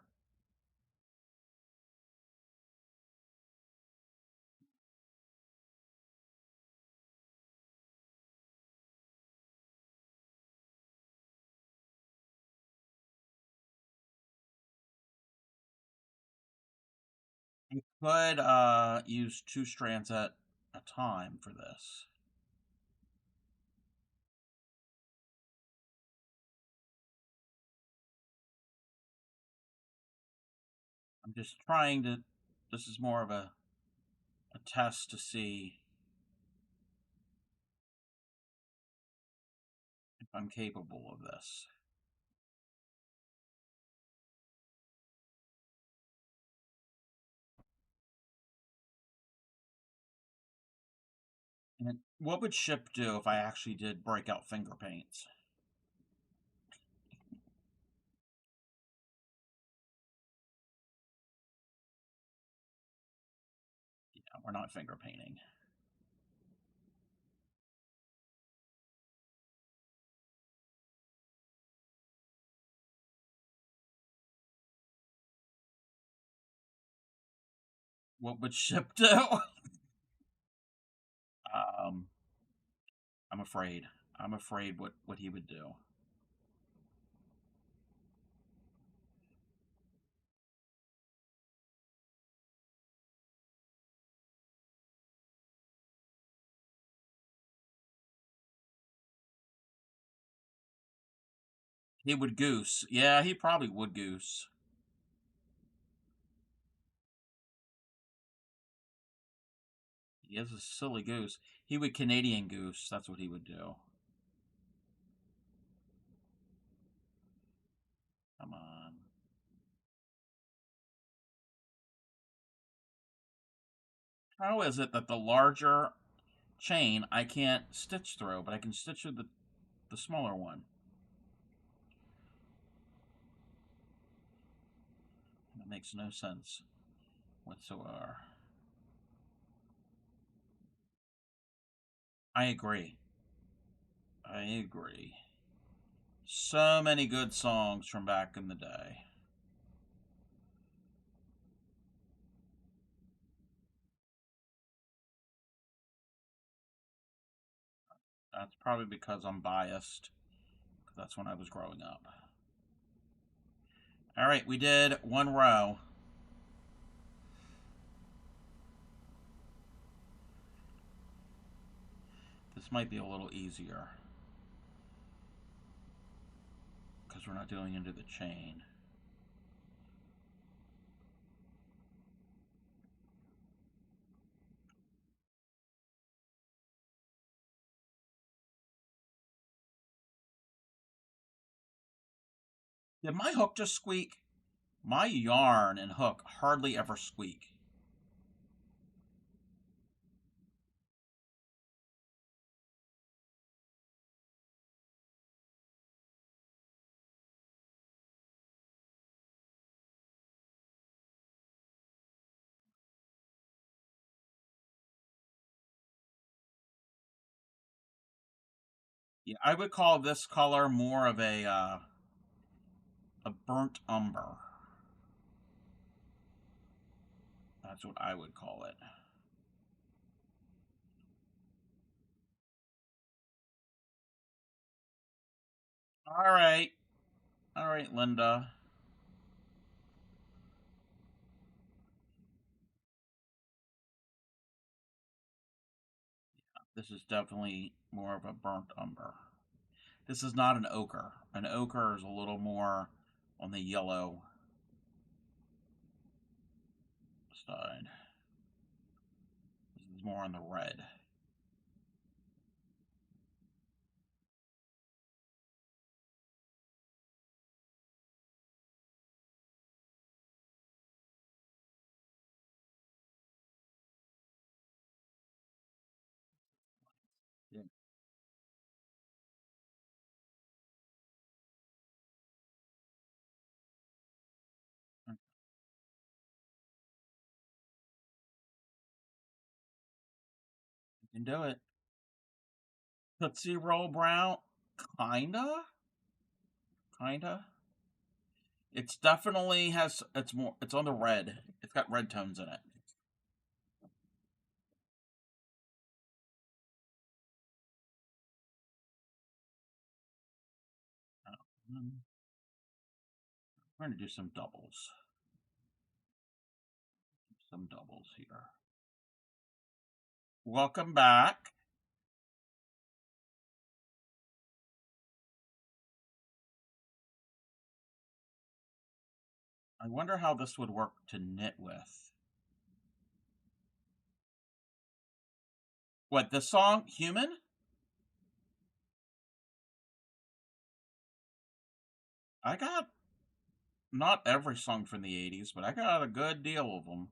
You could use 2 strands at a time for this. I'm just trying to. This is more of a test to see if I'm capable of this. And what would Ship do if I actually did breakout finger paints? Yeah, we're not finger painting. What would Ship do? um, I'm afraid. I'm afraid what he would do. He would goose. Yeah, he probably would goose. He is a silly goose. He would Canadian goose. That's what he would do. Come on. How is it that the larger chain I can't stitch through, but I can stitch through the smaller one? That makes no sense whatsoever. I agree. I agree. So many good songs from back in the day. That's probably because I'm biased. Because that's when I was growing up. Alright, we did one row. This might be a little easier. Because we're not doing into the chain. Did my hook just squeak? My yarn and hook hardly ever squeak. Yeah, I would call this color more of a burnt umber. That's what I would call it. All right. All right, Linda. This is definitely more of a burnt umber. This is not an ochre. An ochre is a little more on the yellow side. This is more on the red. Yeah. You can do it. Tootsie Roll Brown? Kinda? Kinda? It's definitely has, it's on the red. It's got red tones in it. I'm going to do some doubles. Some doubles here. Welcome back. I wonder how this would work to knit with. What, this song, Human? I got not every song from the 80s, but I got a good deal of them.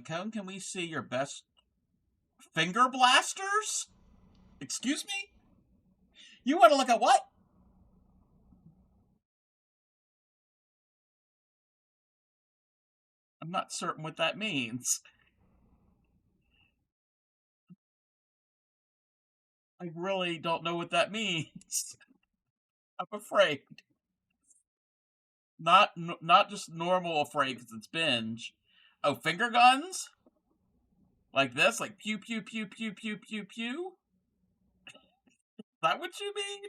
Cone, can we see your best finger blasters? Excuse me? You want to look at what? I'm not certain what that means. I really don't know what that means. I'm afraid. Not just normal afraid because it's binge. Oh, finger guns? Like this? Like pew pew pew pew pew pew pew? Is that what you mean?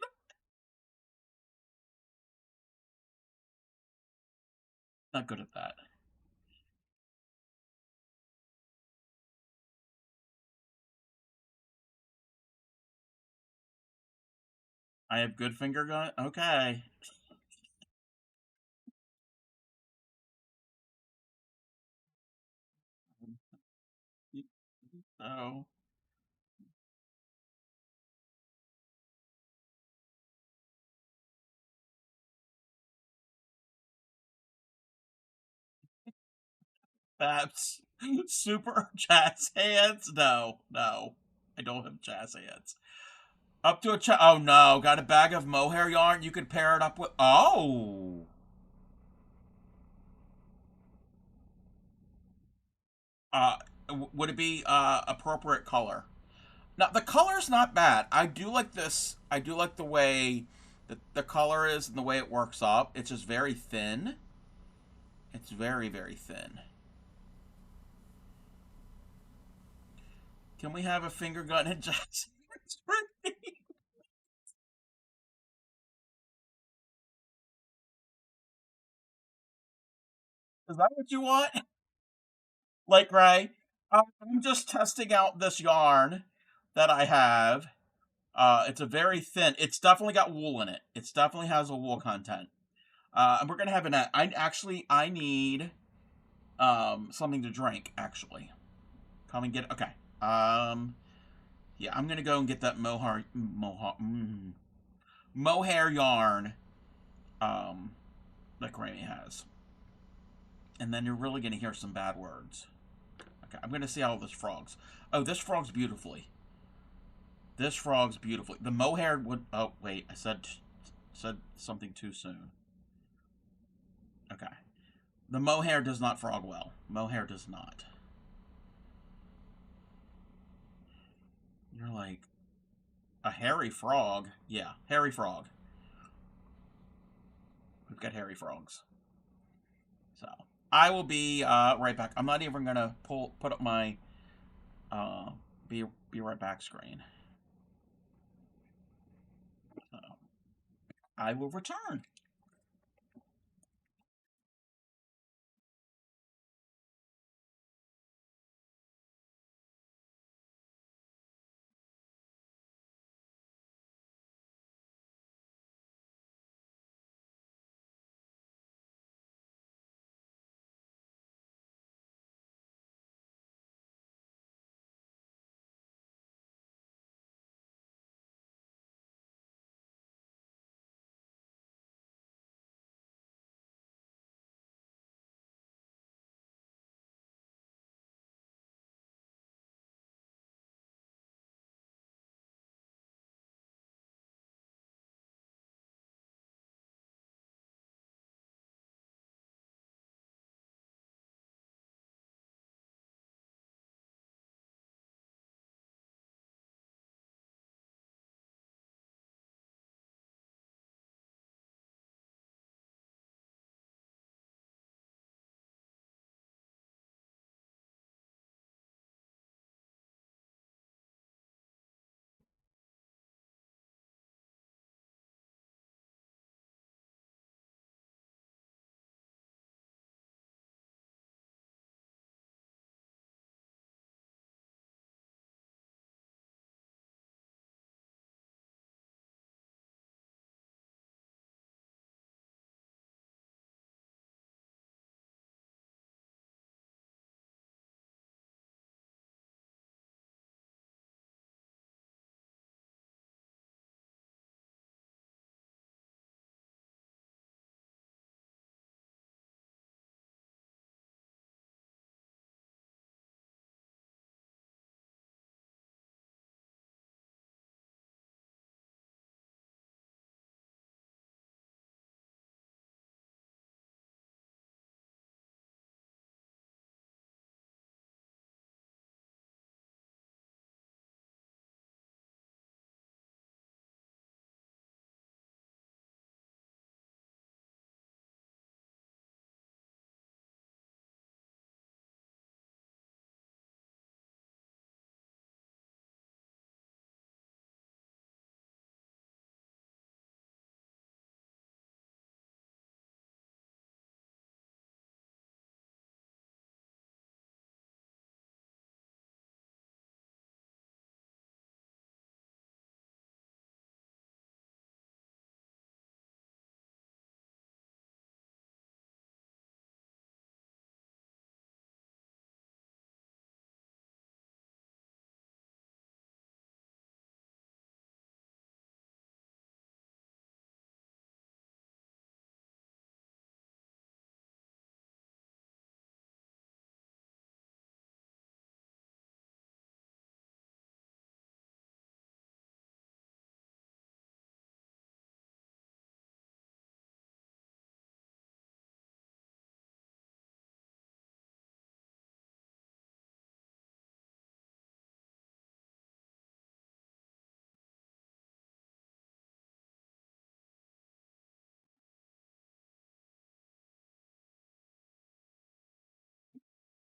Not good at that. I have good finger gun. Okay. So that's super jazz hands. No, no, I don't have jazz hands. Up to a oh no, got a bag of mohair yarn. You could pair it up with. Oh, uh, would it be appropriate color? Now the color's not bad. I do like this. I do like the way the color is and the way it works up. It's just very thin. It's very very thin. Can we have a finger gun and jazz? Is that what you want? Like, Ray, I'm just testing out this yarn that I have. It's a very thin. It's definitely got wool in it. It's definitely has a wool content. And we're gonna have an. I need something to drink. Actually, come and get. Okay. Um, yeah, I'm gonna go and get that mohair yarn. Um, that Granny has, and then you're really gonna hear some bad words. Okay, I'm gonna see how this frogs. Oh, this frogs beautifully. This frog's beautifully. The mohair would. Oh wait, I said something too soon. Okay, the mohair does not frog well. Mohair does not. You're like a hairy frog. Yeah, hairy frog. We've got hairy frogs. So I will be right back. I'm not even gonna put up my uh, be right back screen. So I will return.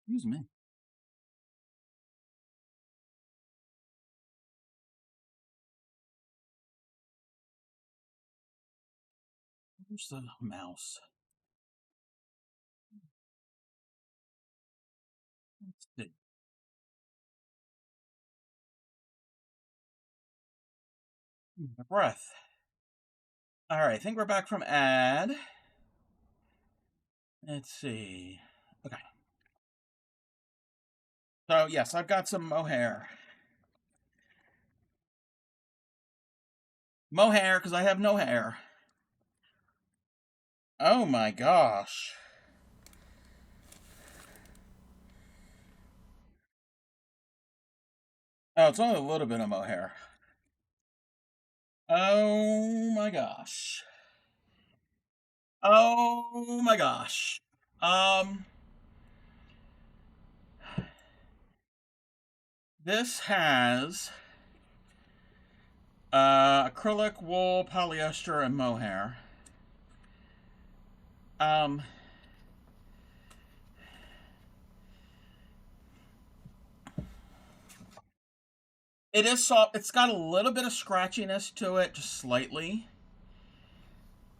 Excuse me. Where's the mouse? Let's see. My breath. All right, I think we're back from ad. Let's see. Okay. So, yes, I've got some mohair. Mohair, because I have no hair. Oh my gosh. Oh, it's only a little bit of mohair. Oh my gosh. Oh my gosh. This has acrylic, wool, polyester, and mohair. It is soft. It's got a little bit of scratchiness to it, just slightly.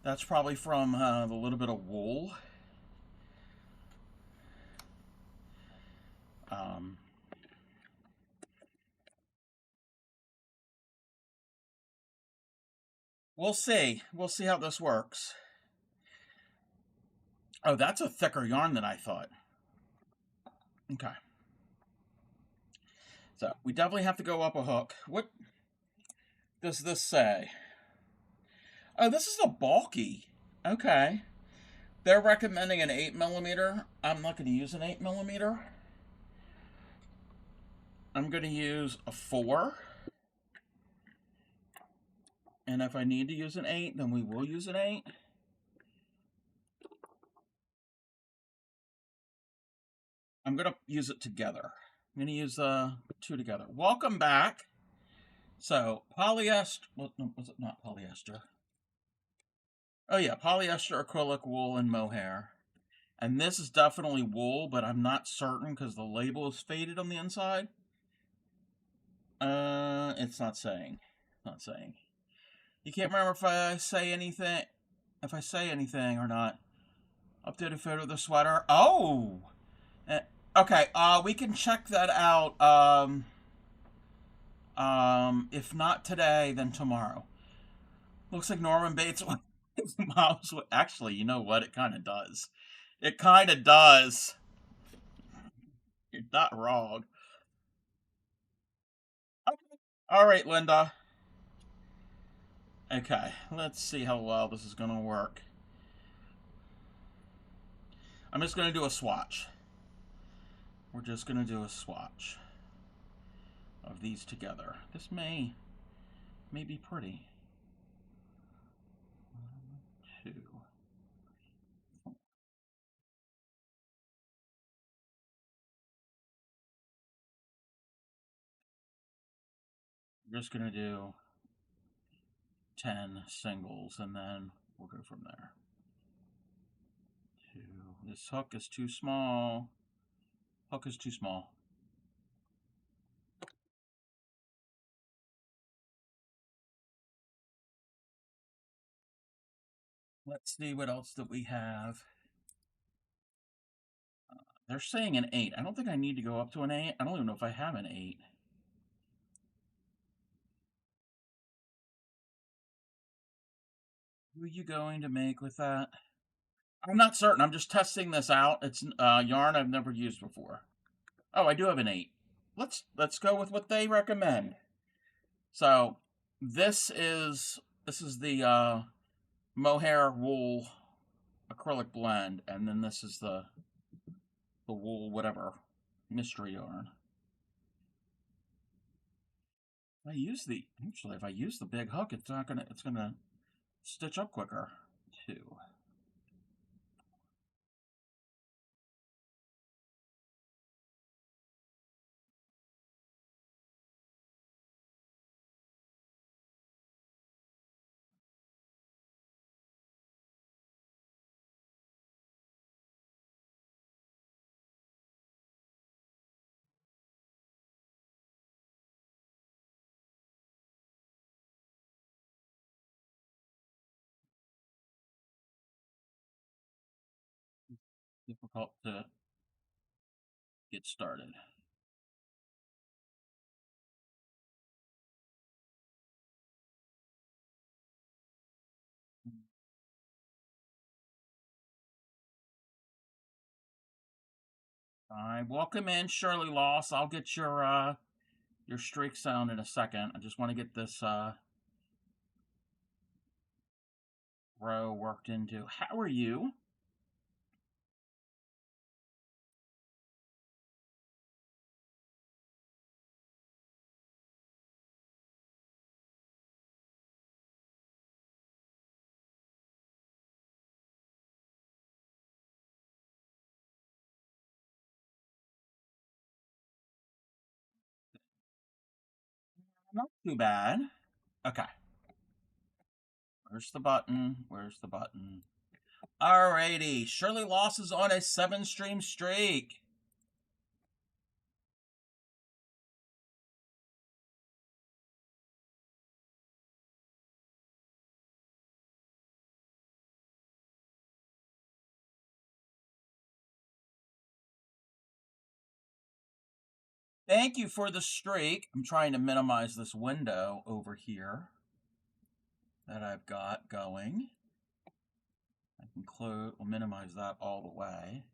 That's probably from the little bit of wool. We'll see. We'll see how this works. Oh, that's a thicker yarn than I thought. Okay. So we definitely have to go up a hook. What does this say? Oh, this is a bulky. Okay. They're recommending an 8mm. I'm not going to use an 8mm. I'm going to use a 4. And if I need to use an 8, then we will use an 8. I'm going to use it together. I'm going to use two together. Welcome back. So, polyester, well, no, was it not polyester? Oh yeah, polyester, acrylic, wool, and mohair. And this is definitely wool, but I'm not certain because the label is faded on the inside. It's not saying. Not saying. You can't remember if I say anything. If I say anything or not. Updated photo of the sweater. Oh! Okay, we can check that out. If not today, then tomorrow. Looks like Norman Bates moms. Actually, you know what? It kind of does. It kind of does. You're not wrong. Okay. All right, Linda. Okay, let's see how well this is going to work. I'm just going to do a swatch. We're just going to do a swatch of these together. This may be pretty. 1, 2. We're just going to do 10 singles and then we'll go from there. 2. This hook is too small. Hook is too small. Let's see what else that we have. They're saying an 8. I don't think I need to go up to an 8. I don't even know if I have an 8. Who are you going to make with that? I'm not certain. I'm just testing this out. It's yarn I've never used before. Oh, I do have an 8. Let's go with what they recommend. So this is the mohair wool acrylic blend, and then this is the wool whatever mystery yarn. If I use the big hook, it's gonna stitch up quicker. 2. difficult to get started. Welcome in, Shirley Loss. I'll get your streak sound in a second. I just want to get this row worked into. How are you? Not too bad. Okay. Where's the button? Where's the button? Alrighty. Shirley Loss is on a 7-stream streak. Thank you for the streak. I'm trying to minimize this window over here that I've got going. I can we'll minimize that all the way.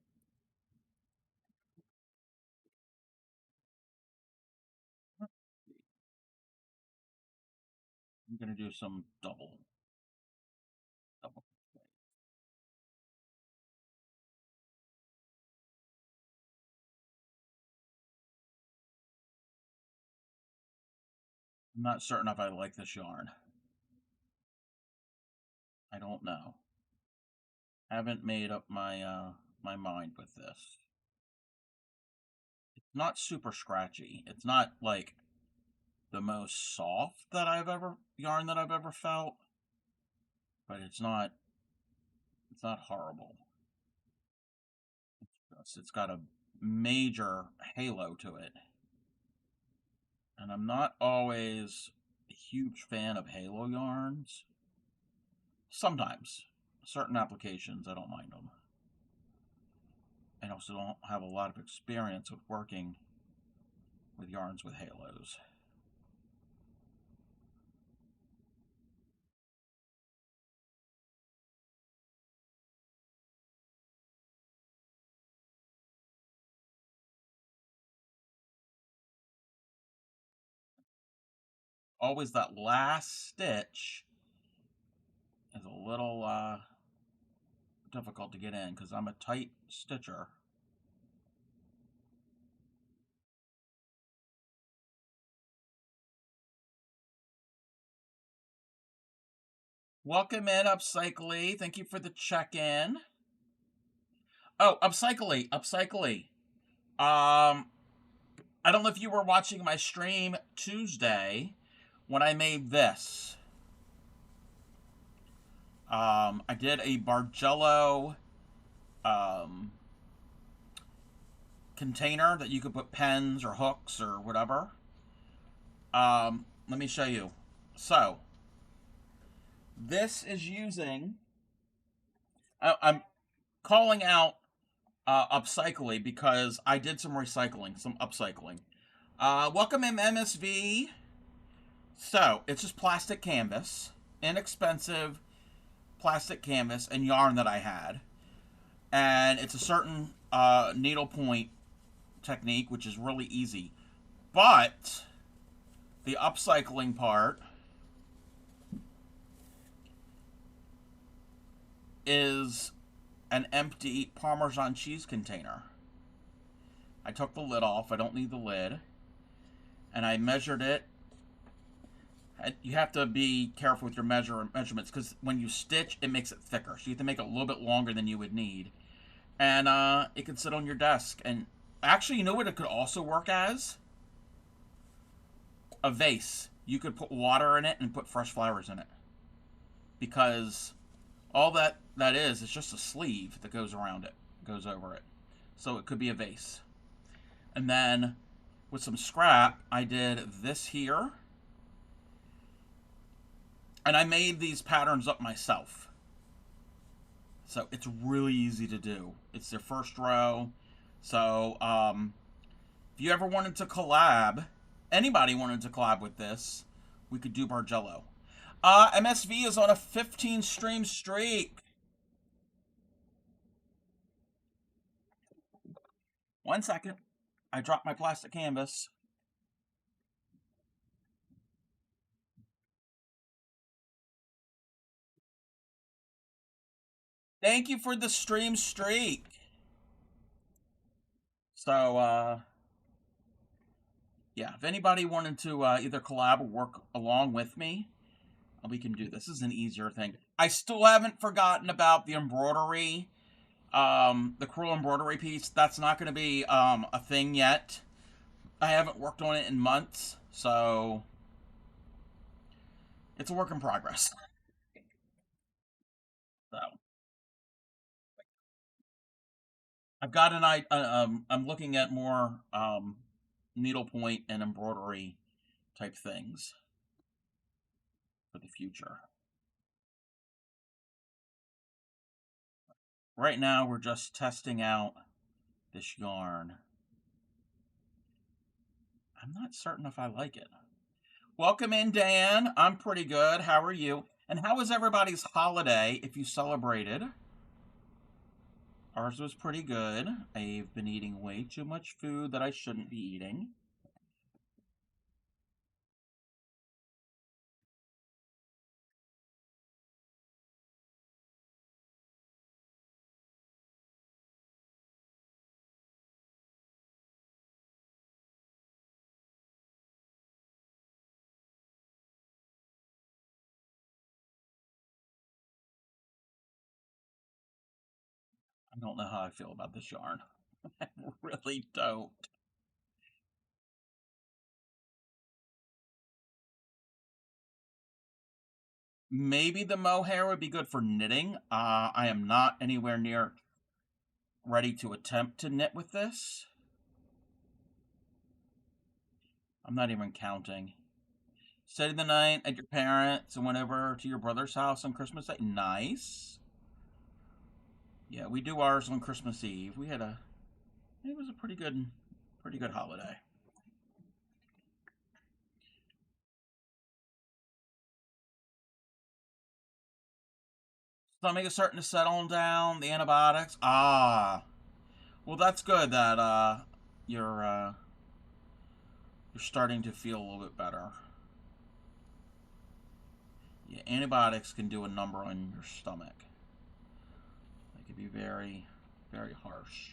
I'm going to do some double. I'm not certain if I like this yarn. I don't know. Haven't made up my my mind with this. It's not super scratchy. It's not like the most soft yarn that I've ever felt, but it's not horrible. It's got a major halo to it. And I'm not always a huge fan of halo yarns. Sometimes. Certain applications, I don't mind them. I also don't have a lot of experience with working with yarns with halos. Always that last stitch is a little difficult to get in because I'm a tight stitcher. Welcome in, Upcycly. Thank you for the check-in. Oh, Upcycly. I don't know if you were watching my stream Tuesday when I made this. I did a Bargello container that you could put pens or hooks or whatever. Let me show you. So, this is using... I'm calling out Upcycly because I did some upcycling. Welcome in, MSV. So, it's just plastic canvas. Inexpensive plastic canvas and yarn that I had. And it's a certain needle point technique, which is really easy. But the upcycling part is an empty Parmesan cheese container. I took the lid off. I don't need the lid. And I measured it. And you have to be careful with your measurements because when you stitch, it makes it thicker. So you have to make it a little bit longer than you would need. And it can sit on your desk. And actually, you know what it could also work as? A vase. You could put water in it and put fresh flowers in it. Because all that is just a sleeve that goes around it, goes over it. So it could be a vase. And then with some scrap, I did this here. And I made these patterns up myself. So it's really easy to do. It's their first row. So if you ever wanted to collab, anybody wanted to collab with this, we could do Bargello. MSV is on a 15 stream streak. One second. I dropped my plastic canvas. Thank you for the stream streak. So, yeah, if anybody wanted to either collab or work along with me, we can do this. This is an easier thing. I still haven't forgotten about the embroidery, the crewel embroidery piece. That's not going to be a thing yet. I haven't worked on it in months, so it's a work in progress. So I've got I'm looking at more needlepoint and embroidery type things for the future. Right now, we're just testing out this yarn. I'm not certain if I like it. Welcome in, Dan. I'm pretty good. How are you? And how was everybody's holiday if you celebrated? Ours was pretty good. I've been eating way too much food that I shouldn't be eating. I don't know how I feel about this yarn. I really don't. Maybe the mohair would be good for knitting. I am not anywhere near ready to attempt to knit with this. I'm not even counting. Stayed the night at your parents and went over to your brother's house on Christmas Day. Nice. Yeah, we do ours on Christmas Eve. It was a pretty good holiday. Stomach is starting to settle down. The antibiotics. Well, that's good that you're starting to feel a little bit better. Yeah, antibiotics can do a number on your stomach. They can be very, very harsh.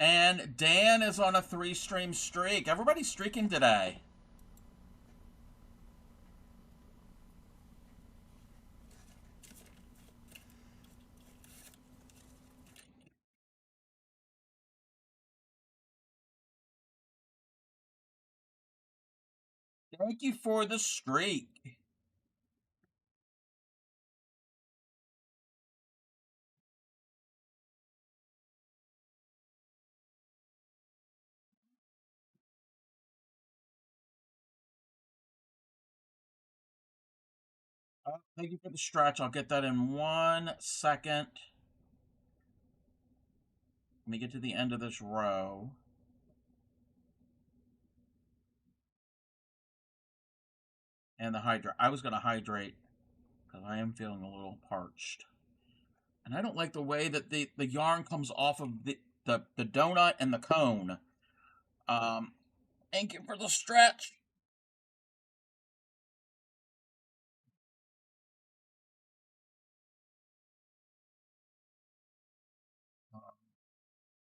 And Dan is on a 3-stream streak. Everybody's streaking today. Thank you for the streak. Thank you for the stretch. I'll get that in 1 second. Let me get to the end of this row. And the hydrate. I was going to hydrate because I am feeling a little parched. And I don't like the way that the yarn comes off of the donut and the cone. Thank you for the stretch.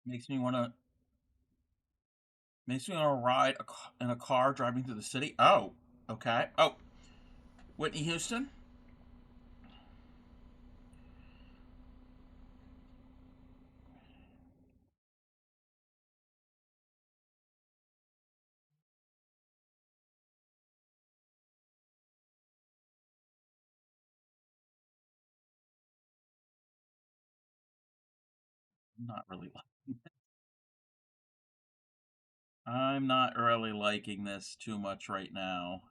Makes me want to ride in a car driving through the city. Oh, okay. Oh, Whitney Houston. I'm not really liking it. I'm not really liking this too much right now.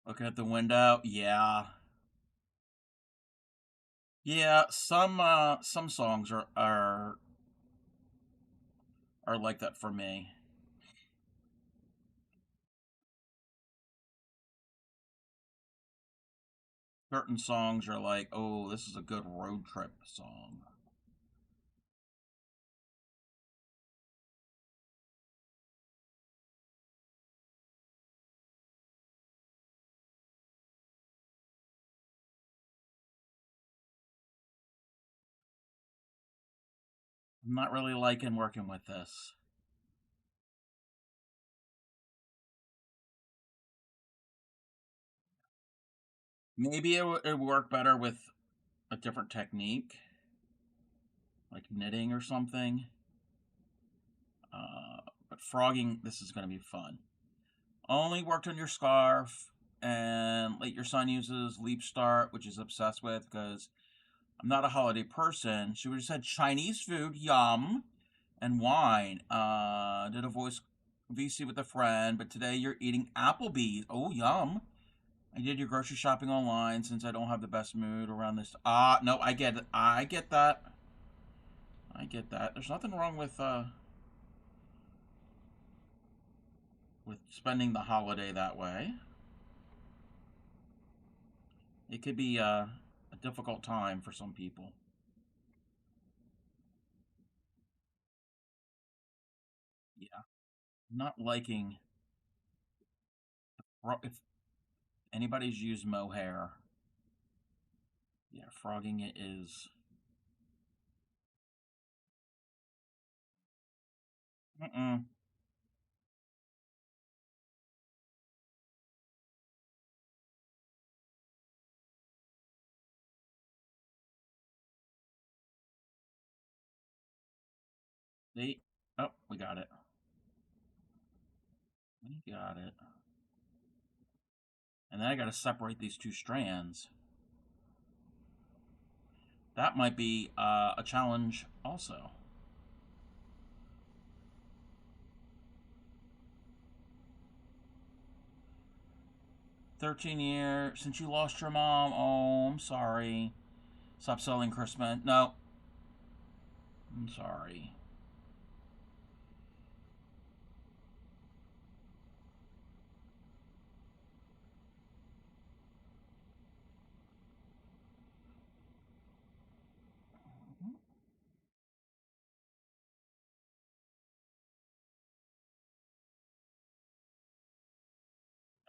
Looking at the window, yeah. Yeah, some songs are like that for me. Certain songs are like, oh, this is a good road trip song. I'm not really liking working with this. Maybe it would work better with a different technique, like knitting or something. But frogging, this is going to be fun. Only worked on your scarf, and let your son uses Leap Start, which is obsessed with because I'm not a holiday person. She would have said Chinese food, yum, and wine. Did a voice VC with a friend, but today you're eating Applebee's. Oh, yum. I did your grocery shopping online since I don't have the best mood around this. No, I get it. I get that. I get that. There's nothing wrong with spending the holiday that way. It could be a difficult time for some people. Yeah, not liking if anybody's used mohair. Yeah, frogging it is. Mm-mm. They. Oh, we got it. We got it. And then I got to separate these two strands. That might be a challenge also. 13 years since you lost your mom. Oh, I'm sorry. Stop selling Christmas. No, I'm sorry.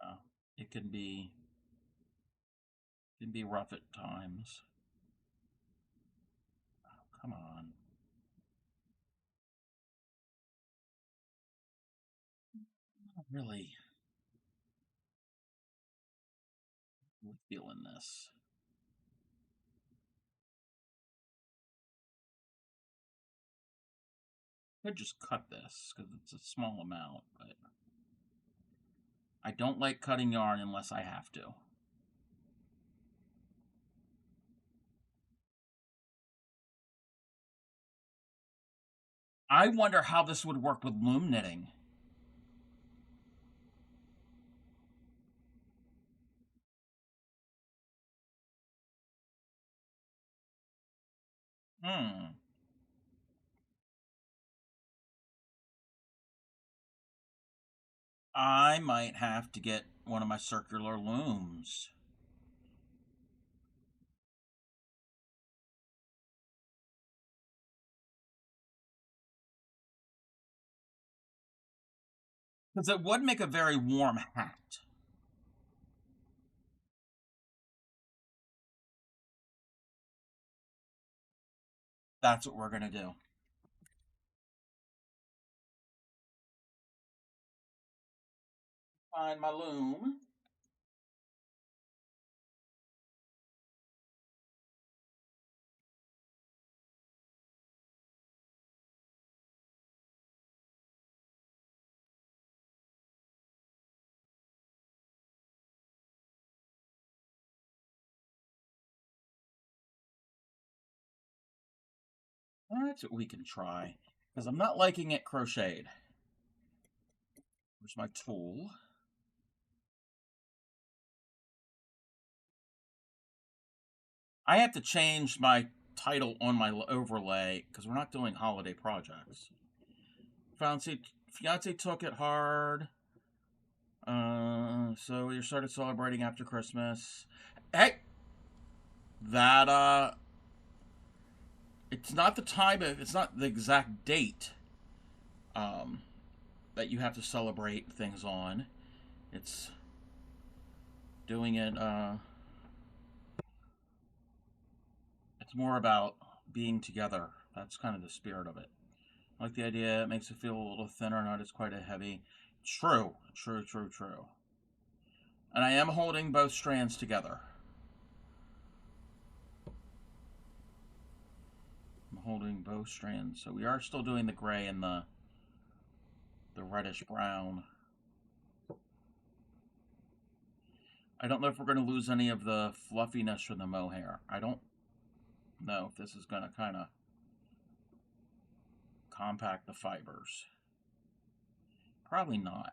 Uh, it can be rough at times. Oh, come on. I'm not really feeling this. I could just cut this because it's a small amount, but I don't like cutting yarn unless I have to. I wonder how this would work with loom knitting. Hmm. I might have to get one of my circular looms. Because it would make a very warm hat. That's what we're going to do. Find my loom. That's what we can try. Because I'm not liking it crocheted. Where's my tool? I have to change my title on my overlay because we're not doing holiday projects. Fiance took it hard. So we started celebrating after Christmas. Hey, that it's not the time of, it's not the exact date that you have to celebrate things on. It's doing it it's more about being together. That's kind of the spirit of it. I like the idea. It makes it feel a little thinner, not as quite a heavy. True. And I am holding both strands together. I'm holding both strands. So we are still doing the gray and the reddish brown. I don't know if we're going to lose any of the fluffiness from the mohair. I don't know if this is going to kind of compact the fibers. Probably not.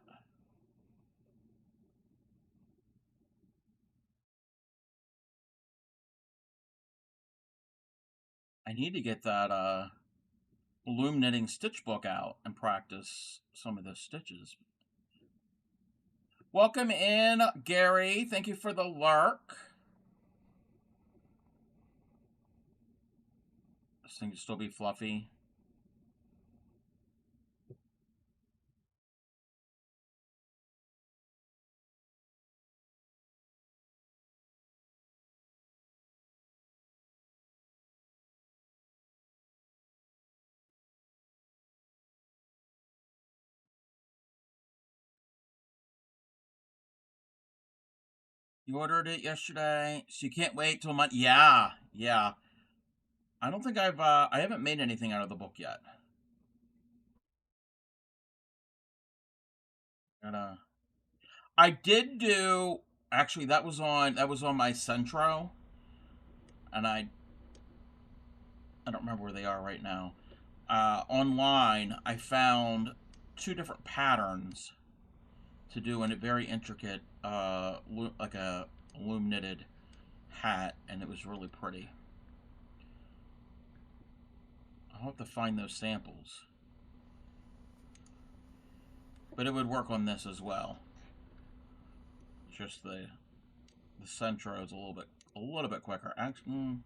I need to get that loom knitting stitch book out and practice some of the stitches. Welcome in, Gary. Thank you for the lurk. This thing can still be fluffy. You ordered it yesterday, so you can't wait till Monday. Yeah. I don't think I haven't made anything out of the book yet. I did do, actually that was on my Centro, and I don't remember where they are right now. Online, I found 2 different patterns to do in a very intricate, like a loom knitted hat, and it was really pretty. I'll have to find those samples, but it would work on this as well. Just the Centro is a little bit quicker. Actually,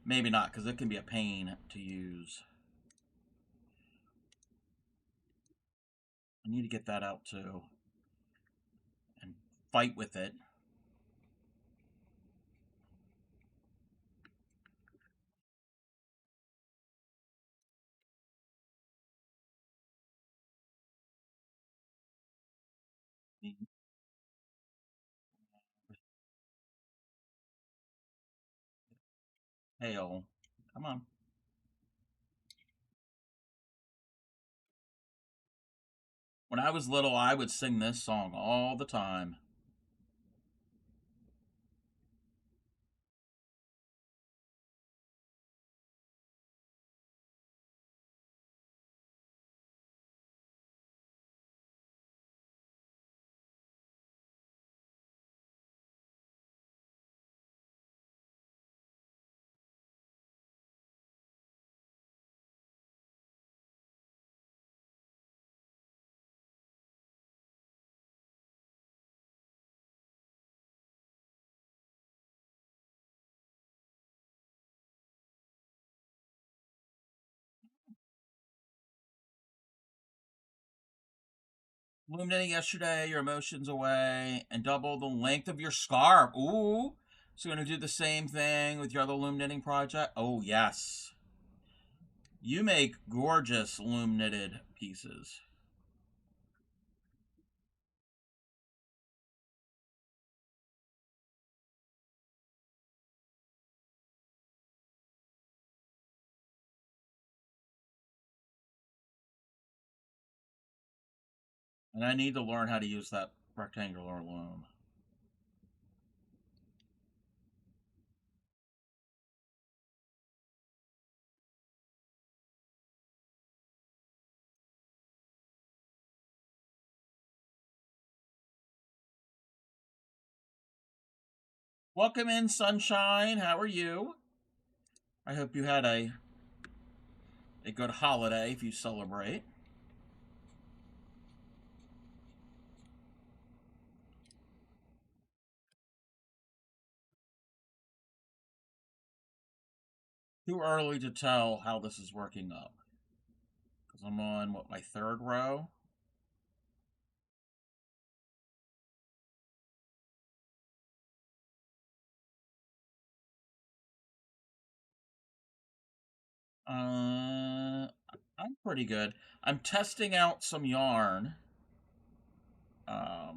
maybe not, because it can be a pain to use. I need to get that out too and fight with it. Hail. Come on. When I was little, I would sing this song all the time. Loom knitting yesterday, your emotions away, and double the length of your scarf. Ooh. So you're going to do the same thing with your other loom knitting project? Oh, yes. You make gorgeous loom knitted pieces. And I need to learn how to use that rectangular loom. Welcome in, Sunshine. How are you? I hope you had a good holiday if you celebrate. Too early to tell how this is working up. Because I'm on, what, my third row? I'm pretty good. I'm testing out some yarn. I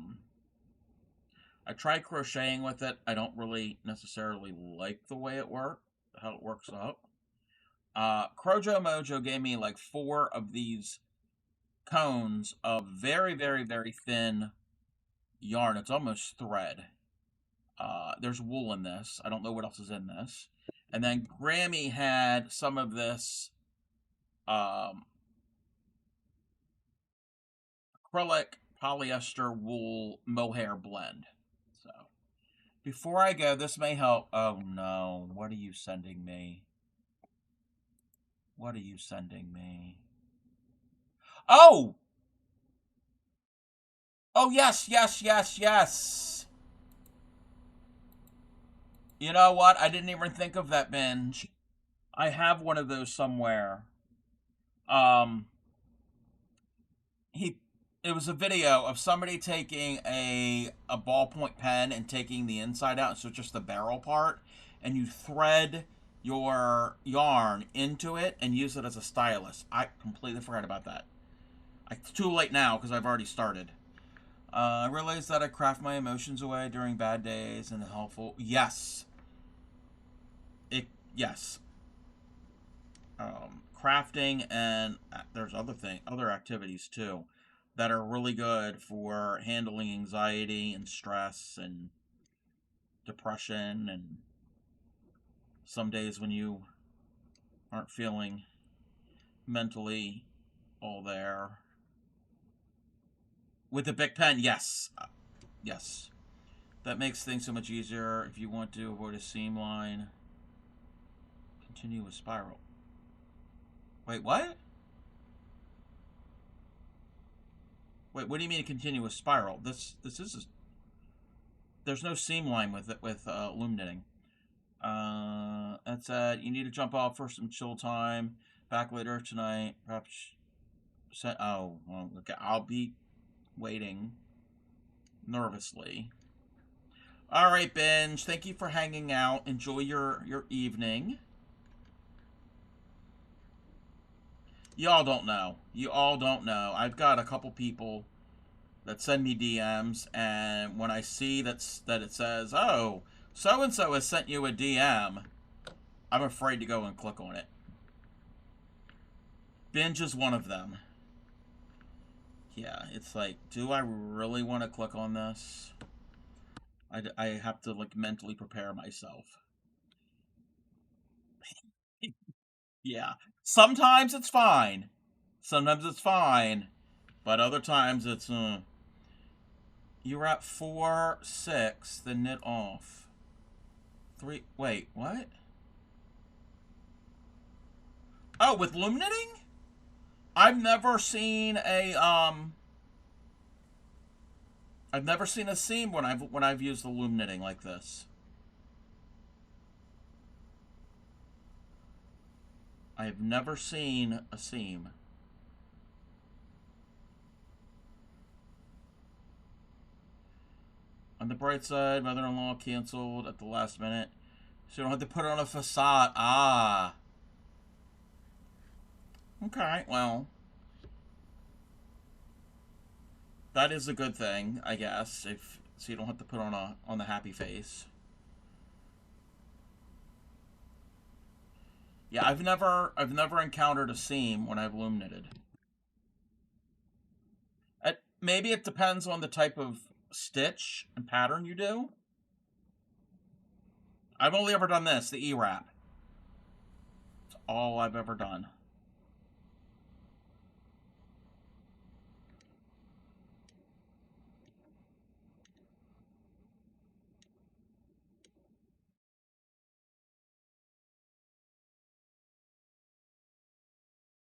tried crocheting with it. I don't really necessarily like the way how it works out. Crojo Mojo gave me like 4 of these cones of very, very, very thin yarn. It's almost thread. There's wool in this. I don't know what else is in this. And then Grammy had some of this acrylic polyester wool mohair blend. So before I go, this may help. Oh no, what are you sending me? What are you sending me? Oh! Oh, yes, yes, yes, yes. You know what? I didn't even think of that binge. I have one of those somewhere. Um, he, it was a video of somebody taking a ballpoint pen and taking the inside out, so just the barrel part, and you thread your yarn into it and use it as a stylus. I completely forgot about that. It's too late now because I've already started. I realized that I craft my emotions away during bad days and helpful. Yes. Yes. Crafting and there's other activities too that are really good for handling anxiety and stress and depression and some days when you aren't feeling mentally all there. With the big pen, yes. Yes. That makes things so much easier if you want to avoid a seam line. Continue with spiral. Wait, what? Wait, what do you mean a continuous spiral? This is there's no seam line with it with loom knitting. That said, you need to jump off for some chill time. Back later tonight, perhaps. Oh, well, okay. I'll be waiting nervously. All right, Binge. Thank you for hanging out. Enjoy your evening. Y'all don't know. You all don't know. I've got a couple people that send me DMs, and when I see that it says, "Oh, so and so has sent you a DM," I'm afraid to go and click on it. Binge is one of them. Yeah, it's like, do I really want to click on this? I have to like mentally prepare myself. Yeah, sometimes it's fine. Sometimes it's fine, but other times it's You're at 4-6, then knit off. 3. Wait, what? Oh, with loom knitting? I've never seen a I've never seen a seam when I've used the loom knitting like this. I have never seen a seam. On the bright side, mother-in-law canceled at the last minute, so you don't have to put it on a facade. Ah. Okay, well, that is a good thing, I guess. So you don't have to put on the happy face. Yeah, I've never encountered a seam when I've loom knitted. Maybe it depends on the type of stitch and pattern you do. I've only ever done this, the E-wrap. It's all I've ever done.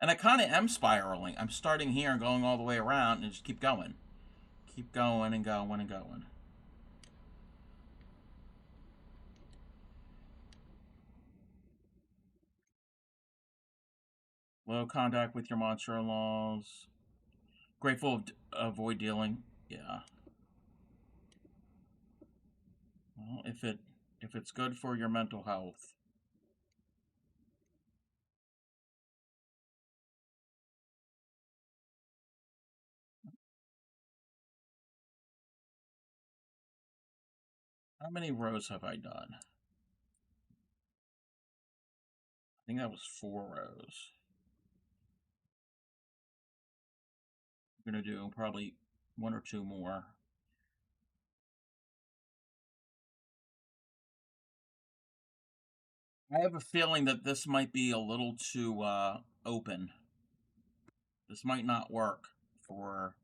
And I kind of am spiraling. I'm starting here and going all the way around and just keep going. Keep going and going and going. Low contact with your monster-in-laws. Grateful to avoid dealing. Yeah. Well, if it's good for your mental health. How many rows have I done? I think that was 4 rows. I'm gonna do probably 1 or 2 more. I have a feeling that this might be a little too open. This might not work for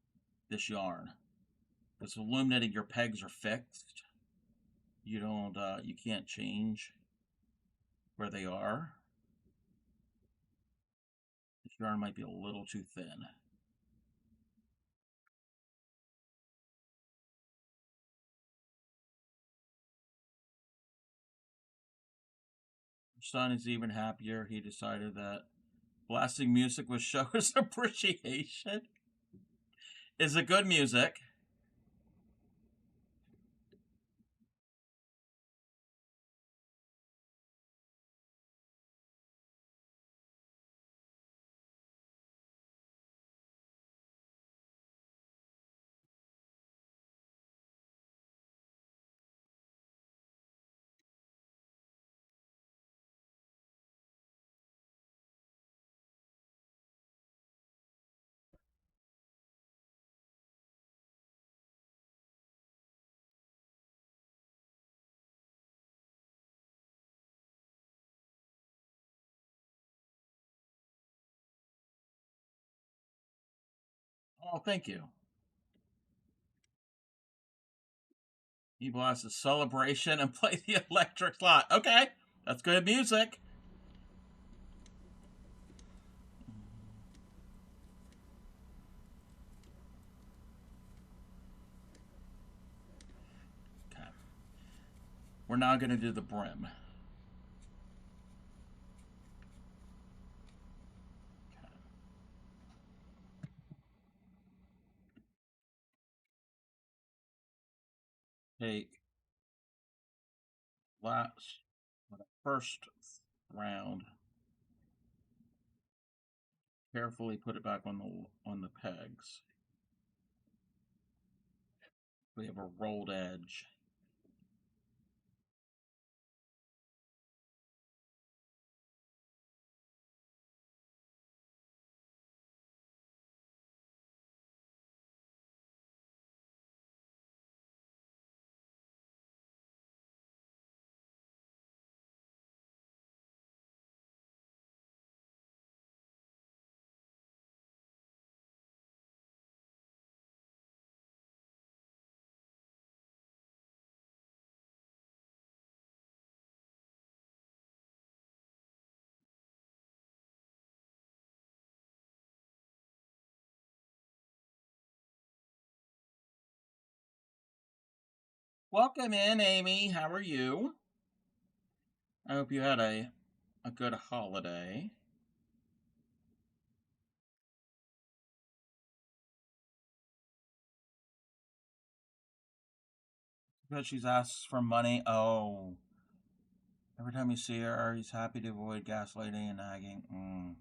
this yarn. Because illuminating, your pegs are fixed. You don't, you can't change where they are. This yarn might be a little too thin. Your son is even happier. He decided that blasting music would show his appreciation. Is it good music? Oh, thank you. He blasts a celebration and play the electric slot. Okay, that's good music. Okay. We're now going to do the brim. Take last first round. Carefully put it back on the pegs. We have a rolled edge. Welcome in, Amy. How are you? I hope you had a good holiday. Because she's asked for money. Oh. Every time you see her, he's happy to avoid gaslighting and nagging.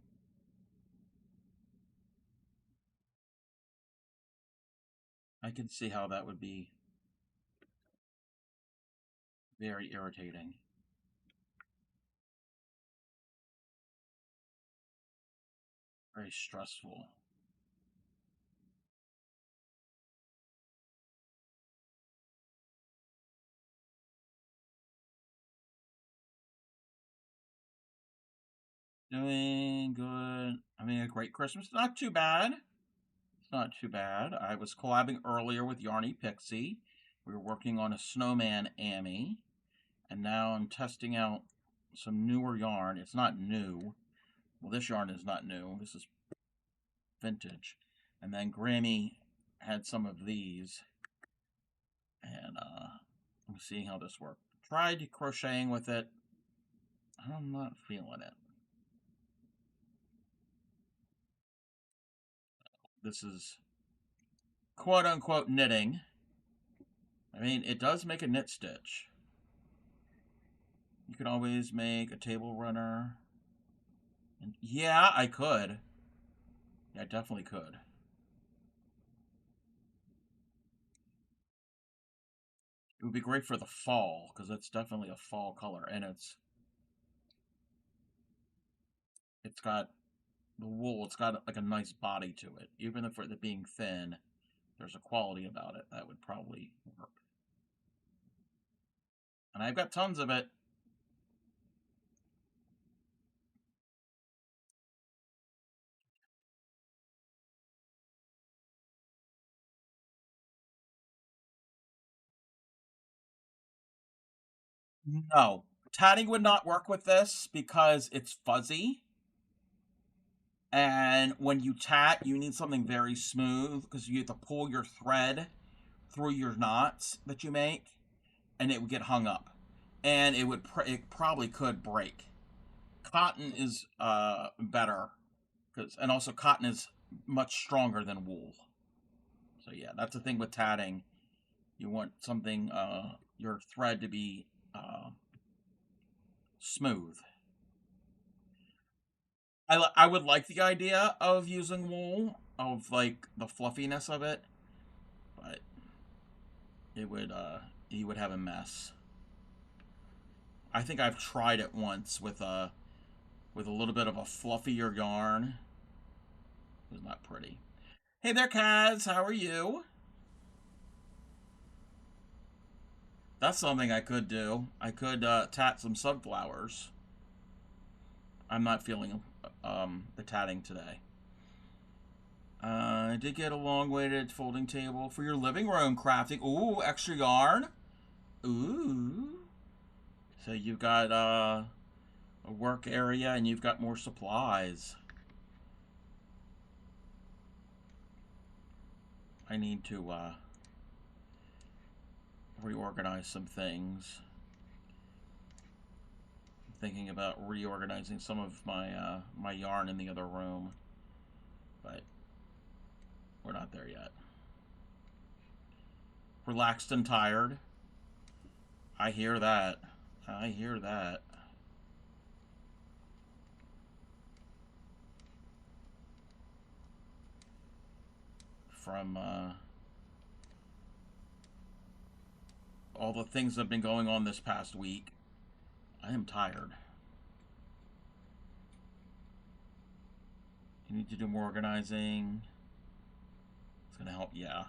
I can see how that would be very irritating. Very stressful. Doing good. Having a great Christmas. Not too bad. It's not too bad. I was collabing earlier with Yarny Pixie. We were working on a Snowman Ami. And now I'm testing out some newer yarn. It's not new. Well, this yarn is not new. This is vintage. And then Grammy had some of these. And I'm seeing how this worked. Tried crocheting with it. I'm not feeling it. This is quote-unquote knitting. I mean, it does make a knit stitch. You can always make a table runner. And yeah, I could. Yeah, I definitely could. It would be great for the fall, because it's definitely a fall color, and it's got the wool, it's got like a nice body to it. Even if it being thin, there's a quality about it that would probably work. And I've got tons of it. No, tatting would not work with this because it's fuzzy. And when you tat, you need something very smooth because you have to pull your thread through your knots that you make, and it would get hung up, and it probably could break. Cotton is better and also cotton is much stronger than wool. So yeah, that's the thing with tatting. You want something your thread to be smooth. I would like the idea of using wool, of like the fluffiness of it, but it would you would have a mess. I think I've tried it once with a little bit of a fluffier yarn. It was not pretty. Hey there, Kaz. How are you? That's something I could do. I could tat some sunflowers. I'm not feeling the tatting today. I did get a long-weighted folding table for your living room crafting. Ooh, extra yarn. Ooh. So you've got a work area and you've got more supplies. I need to reorganize some things. I'm thinking about reorganizing some of my my yarn in the other room, but we're not there yet. Relaxed and tired. I hear that. I hear that. From all the things that have been going on this past week, I am tired. You need to do more organizing. It's gonna help, yeah.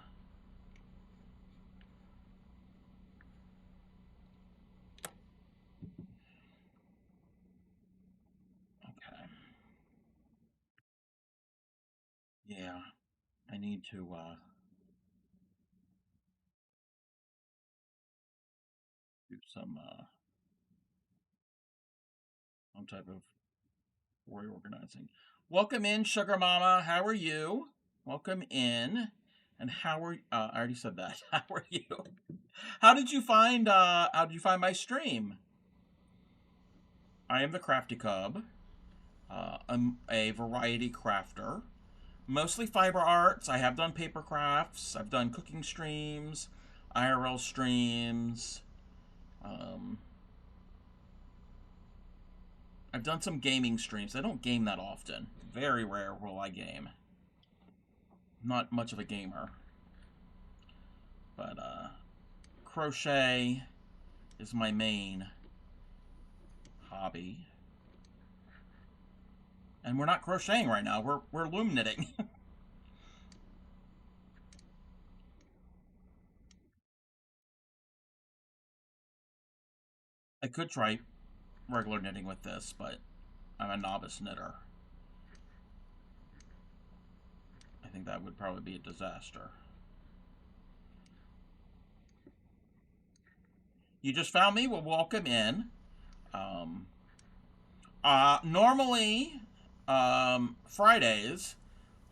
Okay. Yeah, I need to do some type of reorganizing. Welcome in, Sugar Mama. How are you? Welcome in. And how are I already said that. How are you? How did you find my stream? I am the Crafty Cub. I'm a variety crafter. Mostly fiber arts. I have done paper crafts. I've done cooking streams, IRL streams. I've done some gaming streams. I don't game that often. Very rare will I game. Not much of a gamer. But crochet is my main hobby. And we're not crocheting right now. We're loom knitting. I could try regular knitting with this, but I'm a novice knitter. I think that would probably be a disaster. You just found me? Well, welcome in. Normally, Fridays,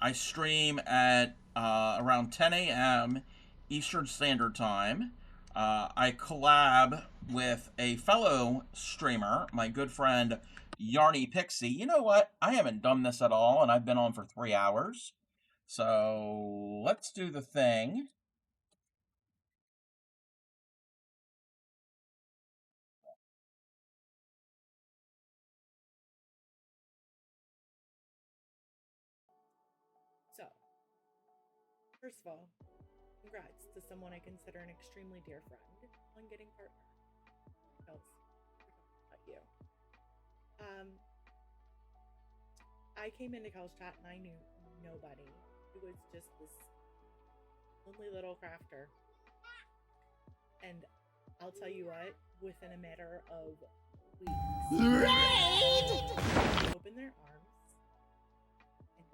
I stream at around 10 a.m. Eastern Standard Time. I collab with a fellow streamer, my good friend Yarny Pixie. You know what? I haven't done this at all, and I've been on for 3 hours. So let's do the thing. So, first of all, congrats to someone I consider an extremely dear friend on getting partner. Else, about you. I came into Kel's chat and I knew nobody. It was just this lonely little crafter. And I'll tell you what, within a matter of weeks, Raid! they opened their arms and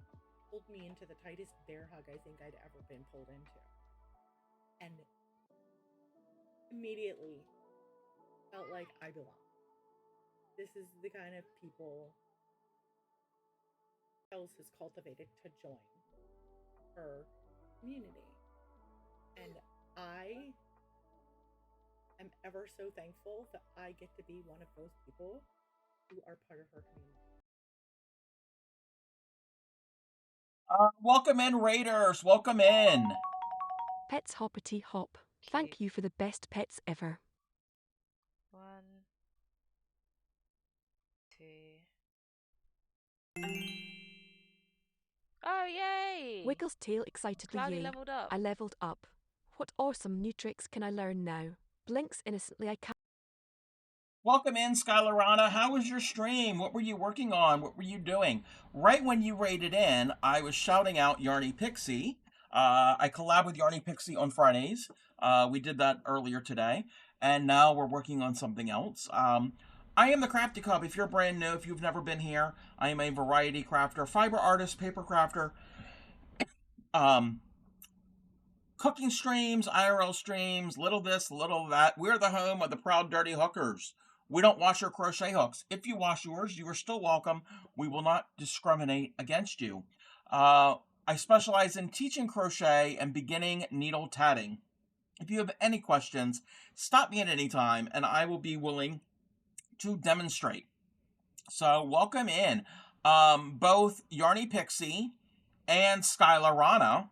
pulled me into the tightest bear hug I think I'd ever been pulled into. And immediately felt like I belong. This is the kind of people Kels has cultivated to join her community. And I am ever so thankful that I get to be one of those people who are part of her community. Welcome in, Raiders. Welcome in. Pets Hoppity Hop. Thank you for the best pets ever. 1, 2. Oh, yay! Wiggles tail excitedly Cloudy yay. leveled up. I leveled up. What awesome new tricks can I learn now? Blinks innocently I can't. Welcome in, Skylarana. How was your stream? What were you working on? What were you doing? Right when you raided in, I was shouting out Yarny Pixie. I collab with Yarny Pixie on Fridays. We did that earlier today. And now we're working on something else. I am the Crafty Cub. If you're brand new, if you've never been here, I am a variety crafter, fiber artist, paper crafter, cooking streams, IRL streams, little this, little that. We're the home of the Proud Dirty Hook-ers. We don't wash our crochet hooks. If you wash yours, you are still welcome. We will not discriminate against you. I specialize in teaching crochet and beginning needle tatting. If you have any questions, stop me at any time and I will be willing to demonstrate. So welcome in. Both Yarny Pixie and Skylarana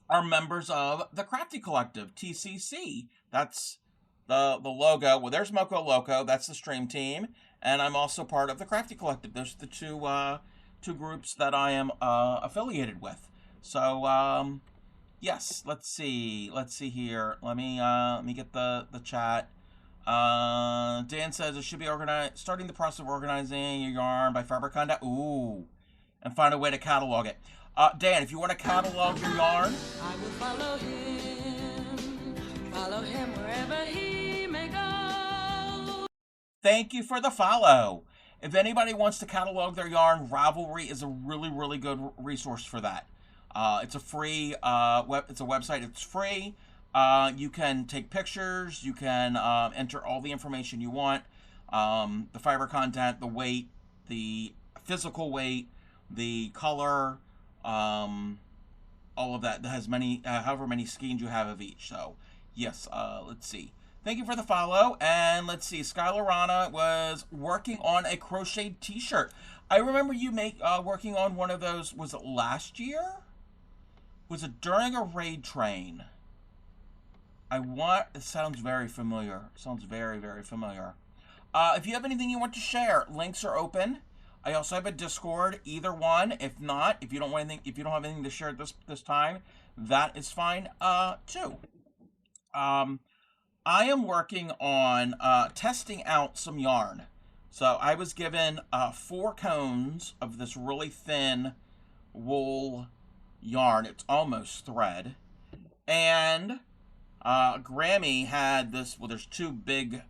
are members of the Crafty Collective, TCC. That's the logo. Well, there's Moco Loco. That's the stream team. And I'm also part of the Crafty Collective. Those are the two groups that I am affiliated with. So, yes, let's see. Let's see here. Let me get the chat. Dan says it should be starting the process of organizing your yarn by fabric contact. Ooh. And find a way to catalog it. Dan, if you want to catalog your yarn, I will follow him wherever he may go. thank you for the follow. If anybody wants to catalog their yarn, Ravelry is a really, really good resource for that. It's a free it's a website. It's free. You can take pictures. You can enter all the information you want. The fiber content, the weight, the physical weight, the color, all of that. That has many, however many skeins you have of each. So, yes, let's see. Thank you for the follow. And let's see, Skylarana was working on a crocheted t-shirt. I remember you working on one of those, was it last year? Was it during a raid train? It sounds very familiar. Sounds very, very familiar. If you have anything you want to share, links are open. I also have a Discord, either one. If not, if you don't have anything to share this time, that is fine too. I am working on testing out some yarn. So I was given 4 cones of this really thin wool yarn. It's almost thread. And Grammy had this, well, there's 2 big,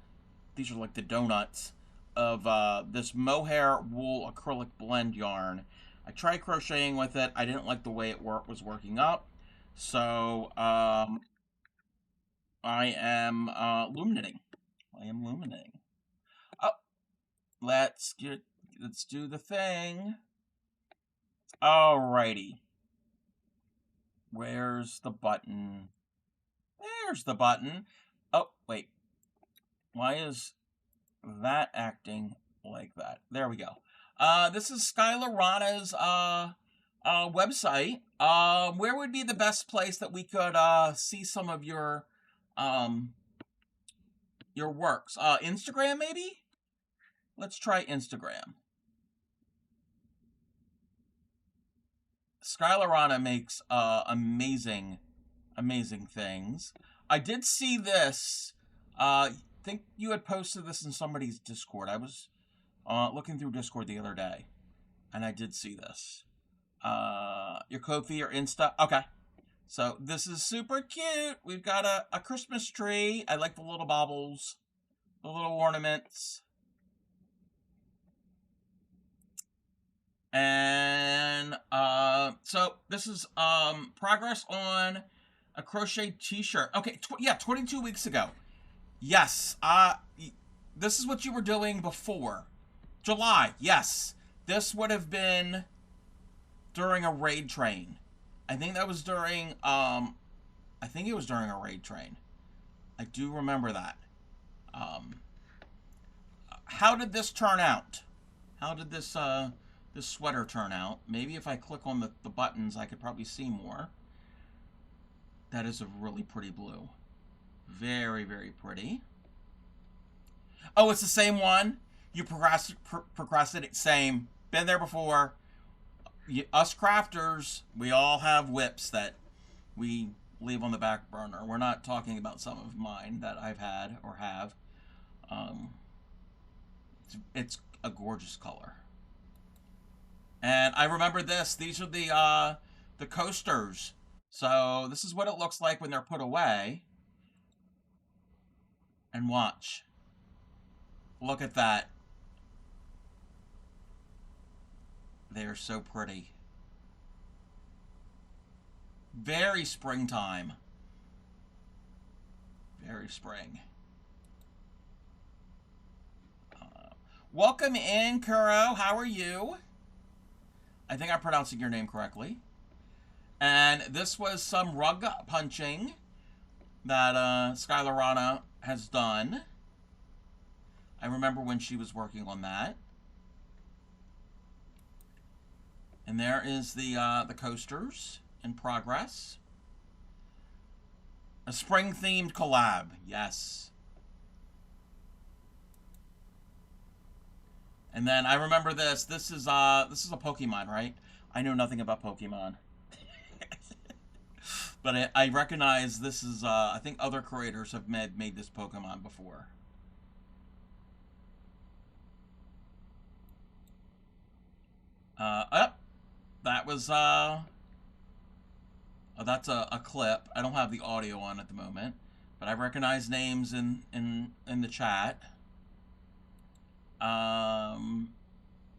these are like the donuts of this mohair wool acrylic blend yarn. I tried crocheting with it. I didn't like the way it was working up. So I am luminating. Oh, let's do the thing. Alrighty. Where's the button? There's the button. Oh, wait. Why is that acting like that? There we go. This is Skylar Rana's website. Where would be the best place that we could see some of your works? Instagram, maybe? Let's try Instagram. Skylar Rana makes amazing things. I did see this. I think you had posted this in somebody's Discord. I was looking through Discord the other day, and I did see this. Your Ko-fi or Insta? Okay. So this is super cute. We've got a Christmas tree. I like the little baubles, the little ornaments. And so this is progress on a crochet t-shirt. Okay, 22 weeks ago. Yes, this is what you were doing before. July, yes. This would have been during a raid train. I think that was during, I think it was during a raid train. I do remember that. How did this turn out? How did this, this sweater turn out? Maybe if I click on the buttons, I could probably see more. That is a really pretty blue. Very, very pretty. Oh, it's the same one? You procrastinate. Same. Been there before. Us crafters, we all have whips that we leave on the back burner. We're not talking about some of mine that I've had or have. It's a gorgeous color. And I remember this. These are the coasters. So this is what it looks like when they're put away. And watch. Look at that. They're so pretty. Very springtime. Very spring. Welcome in, Kuro. How are you? I think I'm pronouncing your name correctly. And this was some rug punching that Skylar Rana has done. I remember when she was working on that. And there is the coasters in progress. A spring-themed collab, yes. And then I remember this. This is a Pokemon, right? I know nothing about Pokemon. But I recognize this is, I think other creators have made this Pokemon before. That was, oh, that's a clip. I don't have the audio on at the moment, but I recognize names in the chat.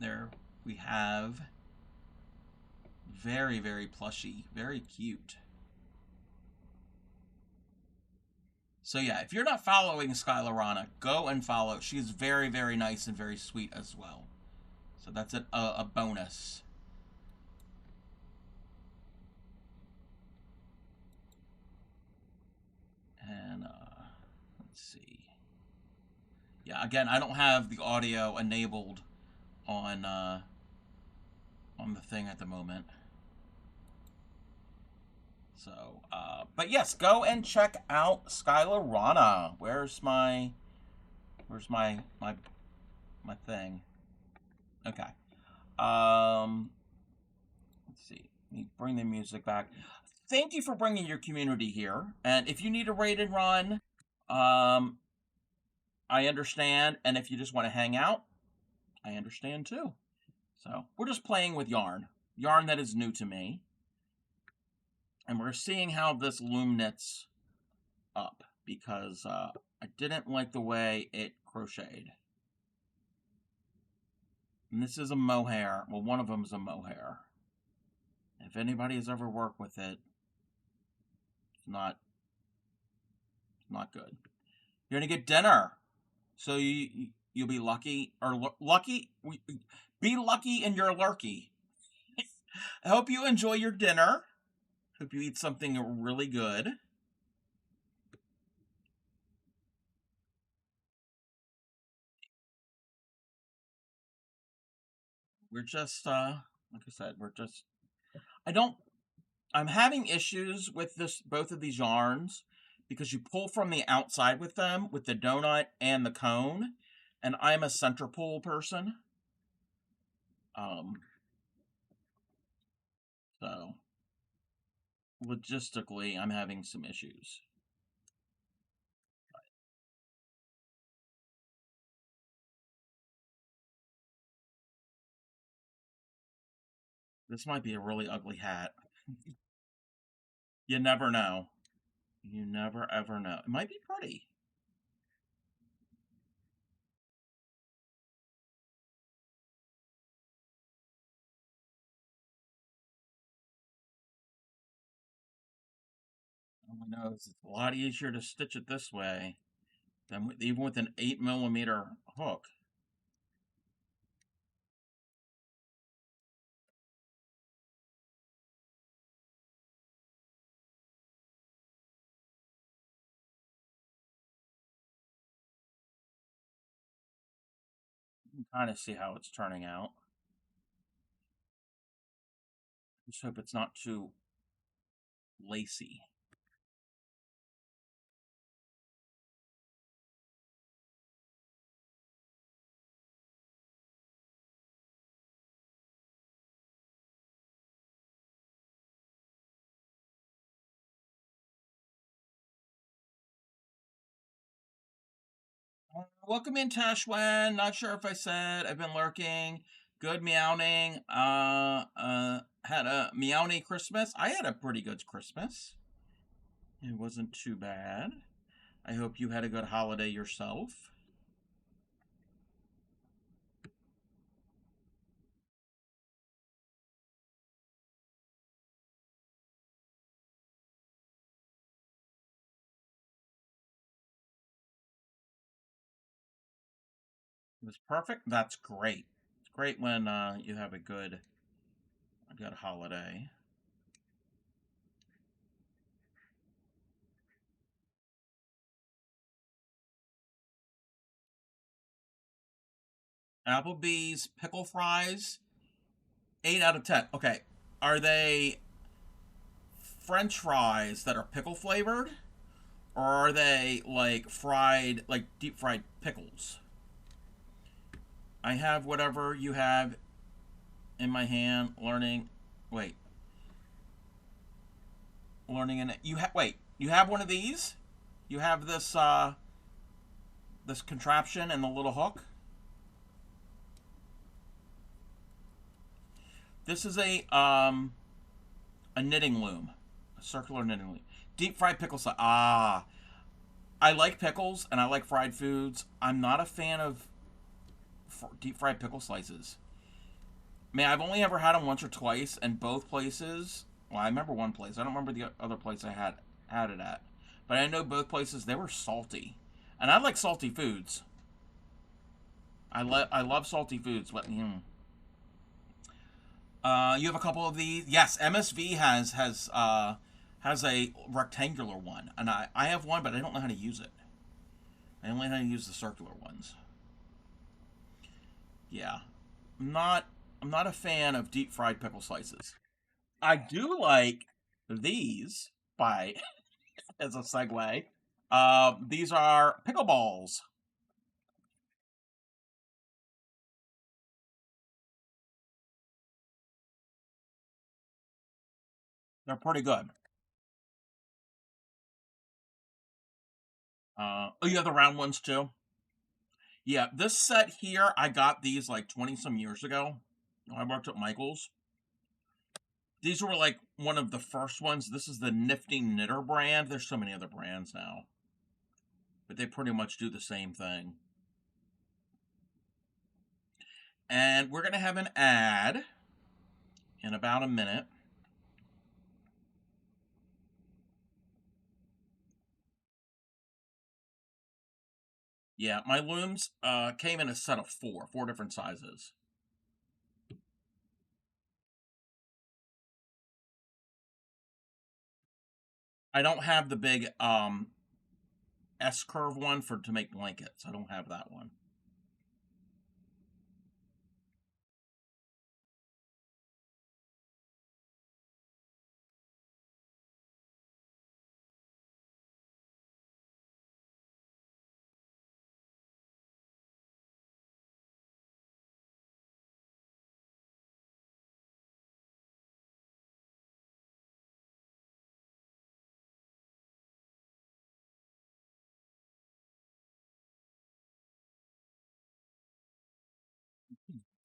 There we have very, very plushy, very cute. So yeah, if you're not following Skylar Rana, go and follow. She's very, very nice and very sweet as well. So that's a bonus. And let's see. Yeah, again, I don't have the audio enabled on the thing at the moment. So, but yes, go and check out Skylar Rana. Where's my thing? Okay. Let's see. Let me bring the music back. Thank you for bringing your community here. And if you need a raid and run, I understand. And if you just want to hang out, I understand too. So we're just playing with yarn that is new to me. And we're seeing how this loom knits up because I didn't like the way it crocheted. And this is a mohair. Well, one of them is a mohair. If anybody has ever worked with it, it's not good. You're gonna get dinner, so you'll be lucky or lucky. Be lucky in your lurky. I hope you enjoy your dinner. Hope you eat something really good. We're just, like I said, I'm having issues with both of these yarns because you pull from the outside with them, with the donut and the cone, and I'm a center pull person. So logistically, I'm having some issues. This might be a really ugly hat. You never know. You never ever know. It might be pretty. All I know is it's a lot easier to stitch it this way than even with an 8mm hook. You can kind of see how it's turning out. Just hope it's not too lacy. Welcome in, Tashwan. Not sure if I said I've been lurking. Good meowing. Had a meowing Christmas. I had a pretty good Christmas. It wasn't too bad. I hope you had a good holiday yourself. It was perfect. That's great. It's great when you have a good holiday. Applebee's pickle fries, 8 out of 10. Okay, are they French fries that are pickle flavored, or are they like fried, like deep fried pickles? I have whatever you have in my hand. Learning in it. You have one of these? You have this contraption and the little hook? This is a knitting loom. A circular knitting loom. Deep fried pickle slice. Ah. I like pickles and I like fried foods. I'm not a fan of deep fried pickle slices. Man, I've only ever had them once or twice, and both places. Well, I remember one place. I don't remember the other place I had it at, but I know both places they were salty, and I like salty foods. I love salty foods, but you have a couple of these. Yes, MSV has a rectangular one, and I have one, but I don't know how to use it. I only know how to use the circular ones. Yeah, I'm not a fan of deep fried pickle slices. I do like these by as a segue. These are pickleballs. They're pretty good. Oh, you have the round ones too. Yeah, this set here, I got these like 20 some years ago. I worked at Michael's. These were like one of the first ones. This is the Nifty Knitter brand. There's so many other brands now, but they pretty much do the same thing. And we're going to have an ad in about a minute. Yeah, my looms came in a set of four different sizes. I don't have the big S curve one for to make blankets. I don't have that one.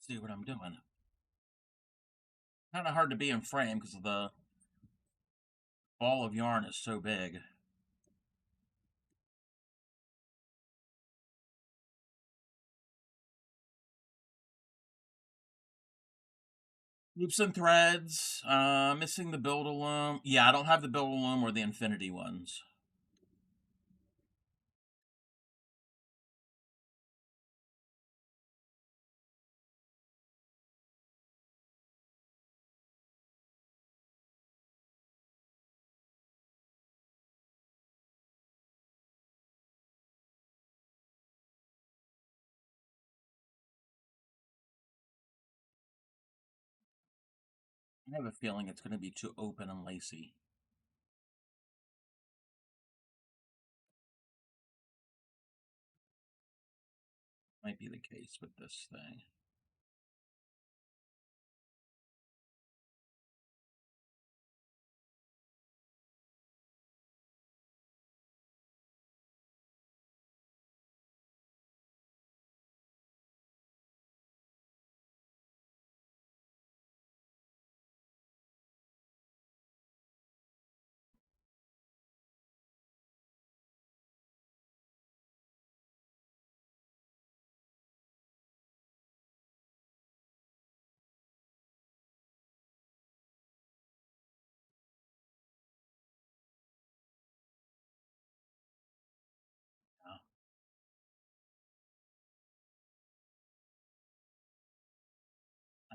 See what I'm doing. Kind of hard to be in frame because the ball of yarn is so big. Loops and threads. Missing the build-a-loom. Yeah, I don't have the build-a-loom or the infinity ones. I have a feeling it's going to be too open and lacy. Might be the case with this thing.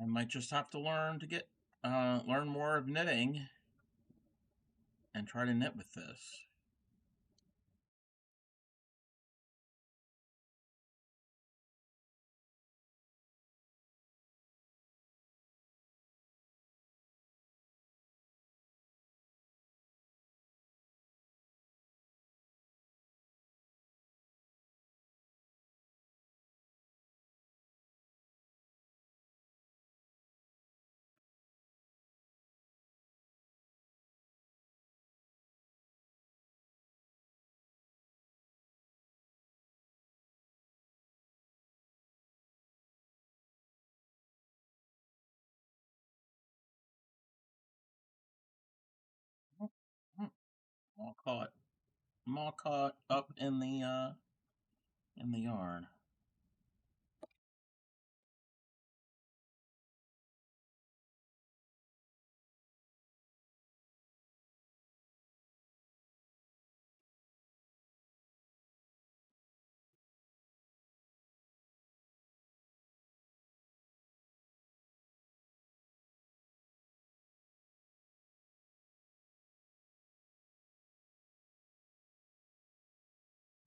I might just have to learn to get learn more of knitting and try to knit with this. I'm all caught up in the yarn.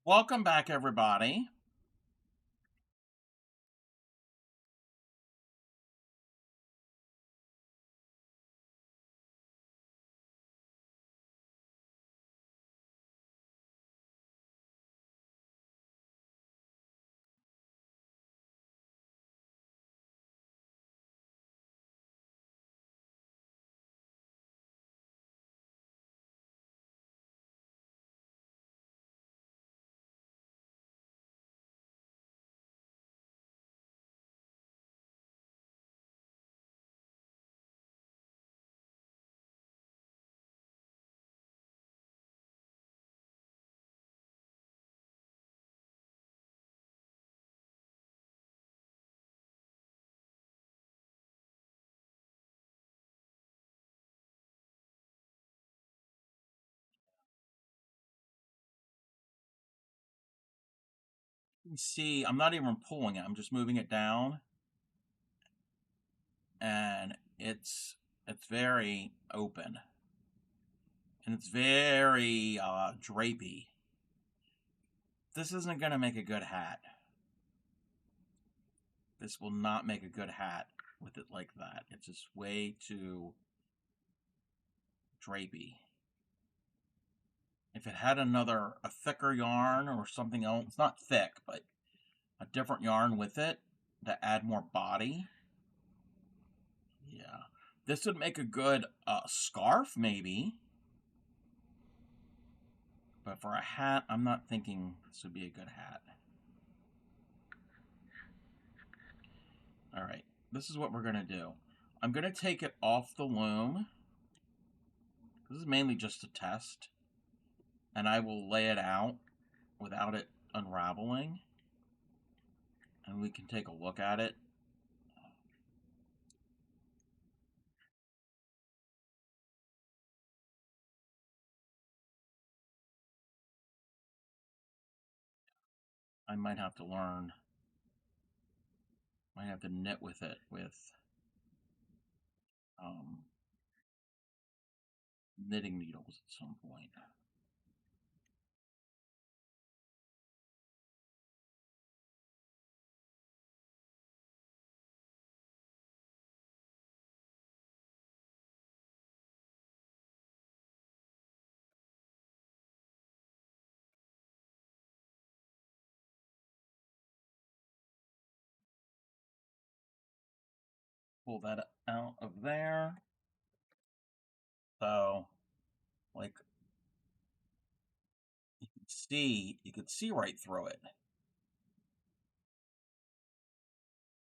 Welcome back, everybody. You can see I'm not even pulling it. I'm just moving it down, and it's very open. And it's very drapey. This isn't going to make a good hat. This will not make a good hat with it like that. It's just way too drapey. If it had a thicker yarn or something else, it's not thick, but a different yarn with it to add more body. Yeah. This would make a good scarf, maybe. But for a hat, I'm not thinking this would be a good hat. All right, this is what we're going to do. I'm going to take it off the loom. This is mainly just a test. And I will lay it out without it unraveling. And we can take a look at it. I might have to learn. Might have to knit with it with knitting needles at some point. Pull that out of there. So, like, you could see right through it.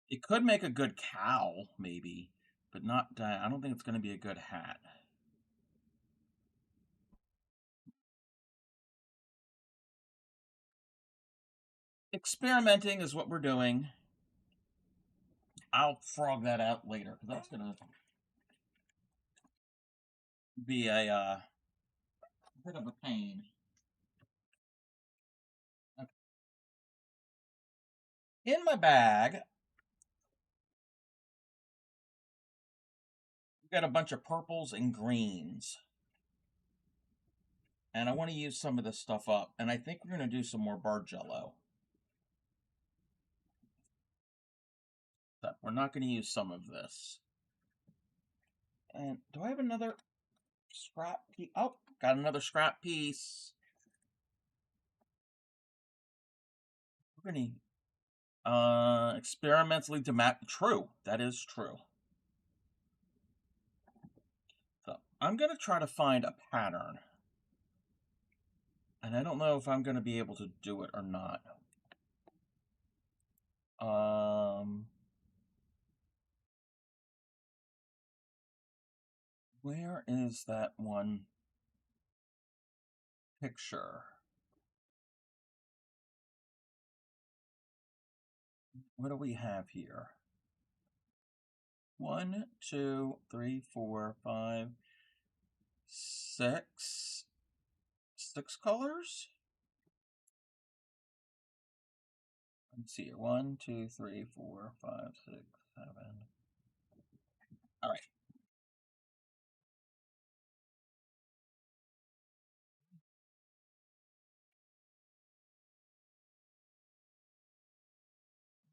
It could make a good cowl, maybe, but not, I don't think it's going to be a good hat. Experimenting is what we're doing. I'll frog that out later, because that's going to be a bit of a pain. Okay. In my bag, we've got a bunch of purples and greens. And I want to use some of this stuff up. And I think we're going to do some more bar jello. But we're not going to use some of this. And do I have another scrap piece? Oh, got another scrap piece. We're going to experimentally true. That is true. So I'm going to try to find a pattern. And I don't know if I'm going to be able to do it or not. Where is that one picture? What do we have here? 1, 2, 3, 4, 5, 6. 6 colors? Let's see here. 1, 2, 3, 4, 5, 6, 7. All right.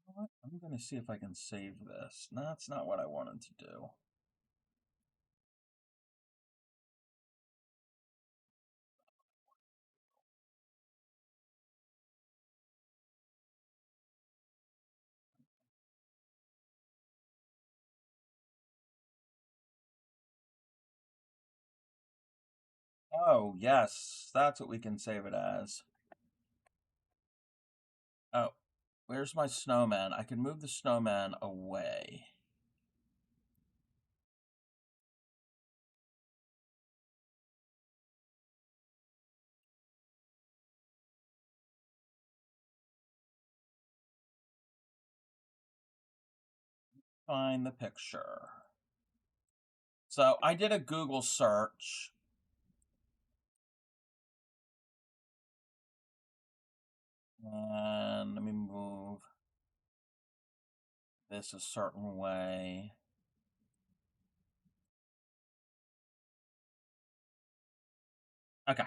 You know what? I'm going to see if I can save this. No, that's not what I wanted to do. Oh, yes. That's what we can save it as. Oh, where's my snowman? I can move the snowman away. Find the picture. So I did a Google search. And let me move this a certain way. Okay.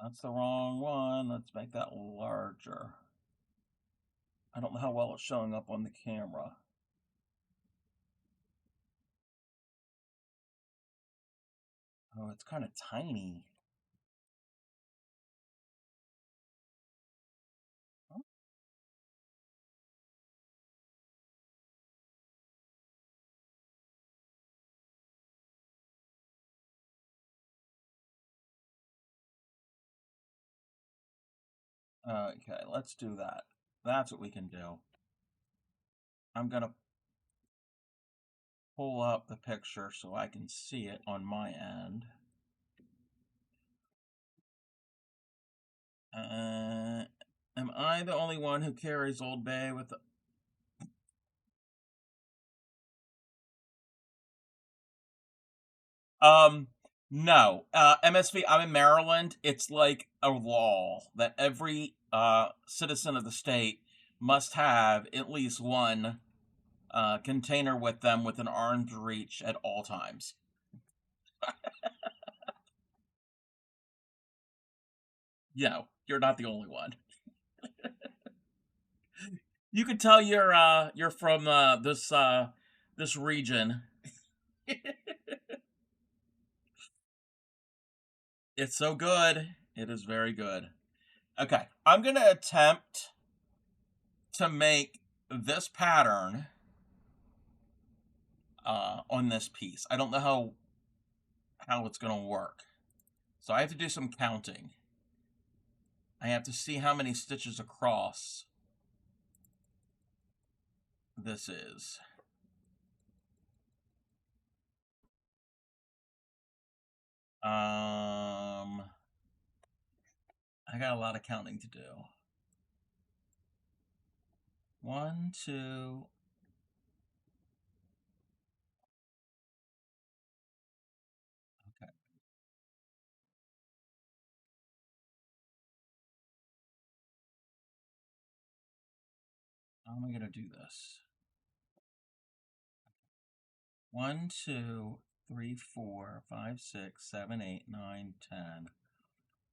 That's the wrong one. Let's make that larger. I don't know how well it's showing up on the camera. Oh, it's kind of tiny. Okay, let's do that. That's what we can do. I'm going to pull up the picture so I can see it on my end. Am I the only one who carries Old Bay with the... No. MSV, I'm in Maryland. It's like a law that every citizen of the state must have at least one container with them with an arm's reach at all times. No, you're not the only one. You could tell you're from this region. It's so good. It is very good. Okay, I'm gonna attempt to make this pattern on this piece. I don't know how it's gonna work, so I have to do some counting. I have to see how many stitches across this is. I got a lot of counting to do. 1, 2. Okay. How am I gonna do this? 1, 2, 3, 4, 5, 6, 7, 8, 9, 10.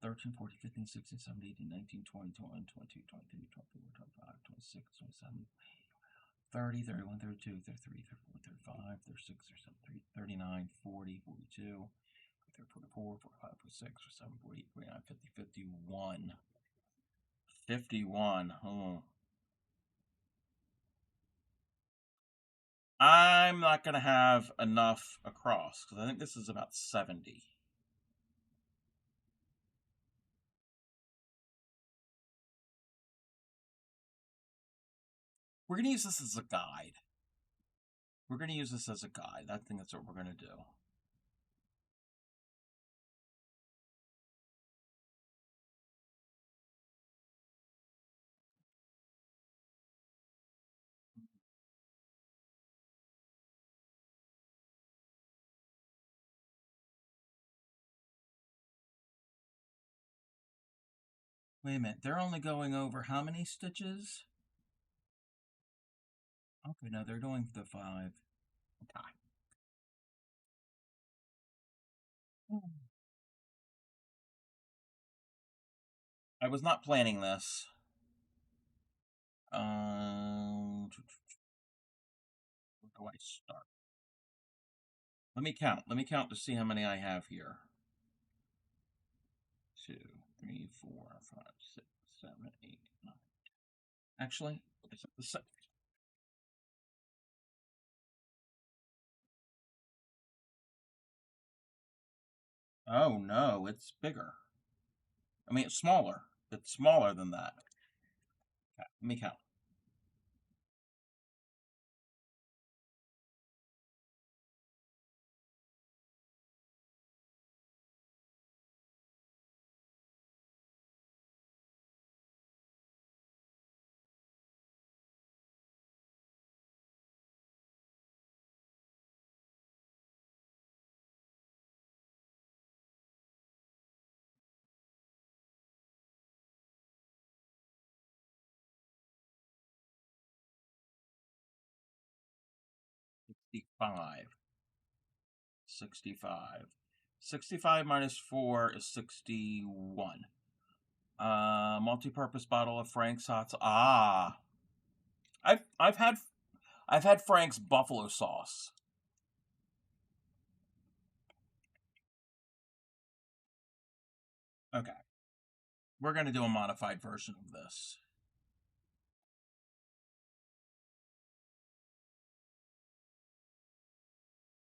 13, 14, 15, 16, 17, 18, 19, 20, 21, 22, 23, 24, 25, 26, 27, 30, 31, 32, 33, 34, 35, 36, 37, 39, 40, 42, 44, 45, 46, 47, 48, 49, 50, 51. 51. Oh. I'm not going to have enough across because I think this is about 70. We're going to use this as a guide. We're going to use this as a guide. I think that's what we're going to do. Wait a minute. They're only going over how many stitches? Okay, no, they're doing the 5. Okay. I was not planning this. Where do I start? Let me count. Let me count to see how many I have here. 2, 3, 4, 5, 6, 7, 8, 9. Actually, is it the same? Oh no, it's bigger. I mean, it's smaller. It's smaller than that. Okay, let me count. Five. 65. 65 minus 4 is 61. Multi-purpose bottle of Frank's hot sauce. Ah. I've had Frank's buffalo sauce. Okay. We're going to do a modified version of this.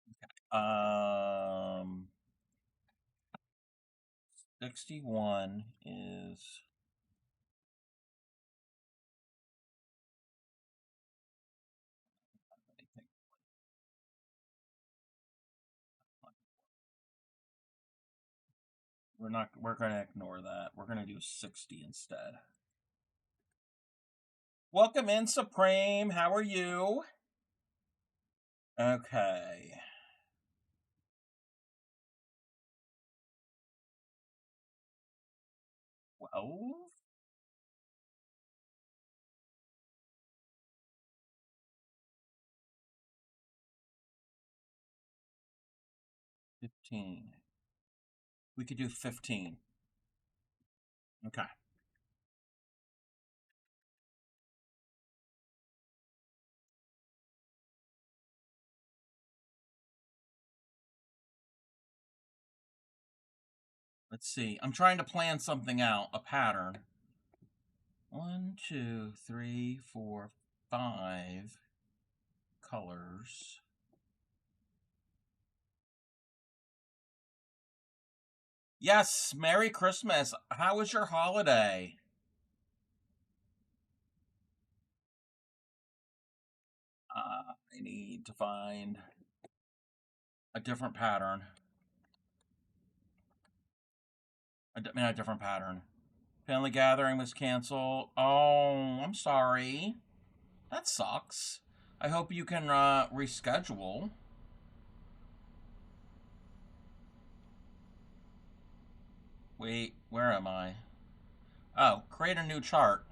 Okay. 61 is we're going to ignore that. We're going to do 60 instead. Welcome in, Supreme. How are you? Okay. Well, 15. We could do 15. Okay. Let's see. I'm trying to plan something out, a pattern. 1, 2, 3, 4, 5 colors. Yes, Merry Christmas. How was your holiday? I need to find a different pattern. A different pattern. Family gathering was canceled. Oh, I'm sorry. That sucks. I hope you can reschedule. Wait, where am I? Oh, create a new chart.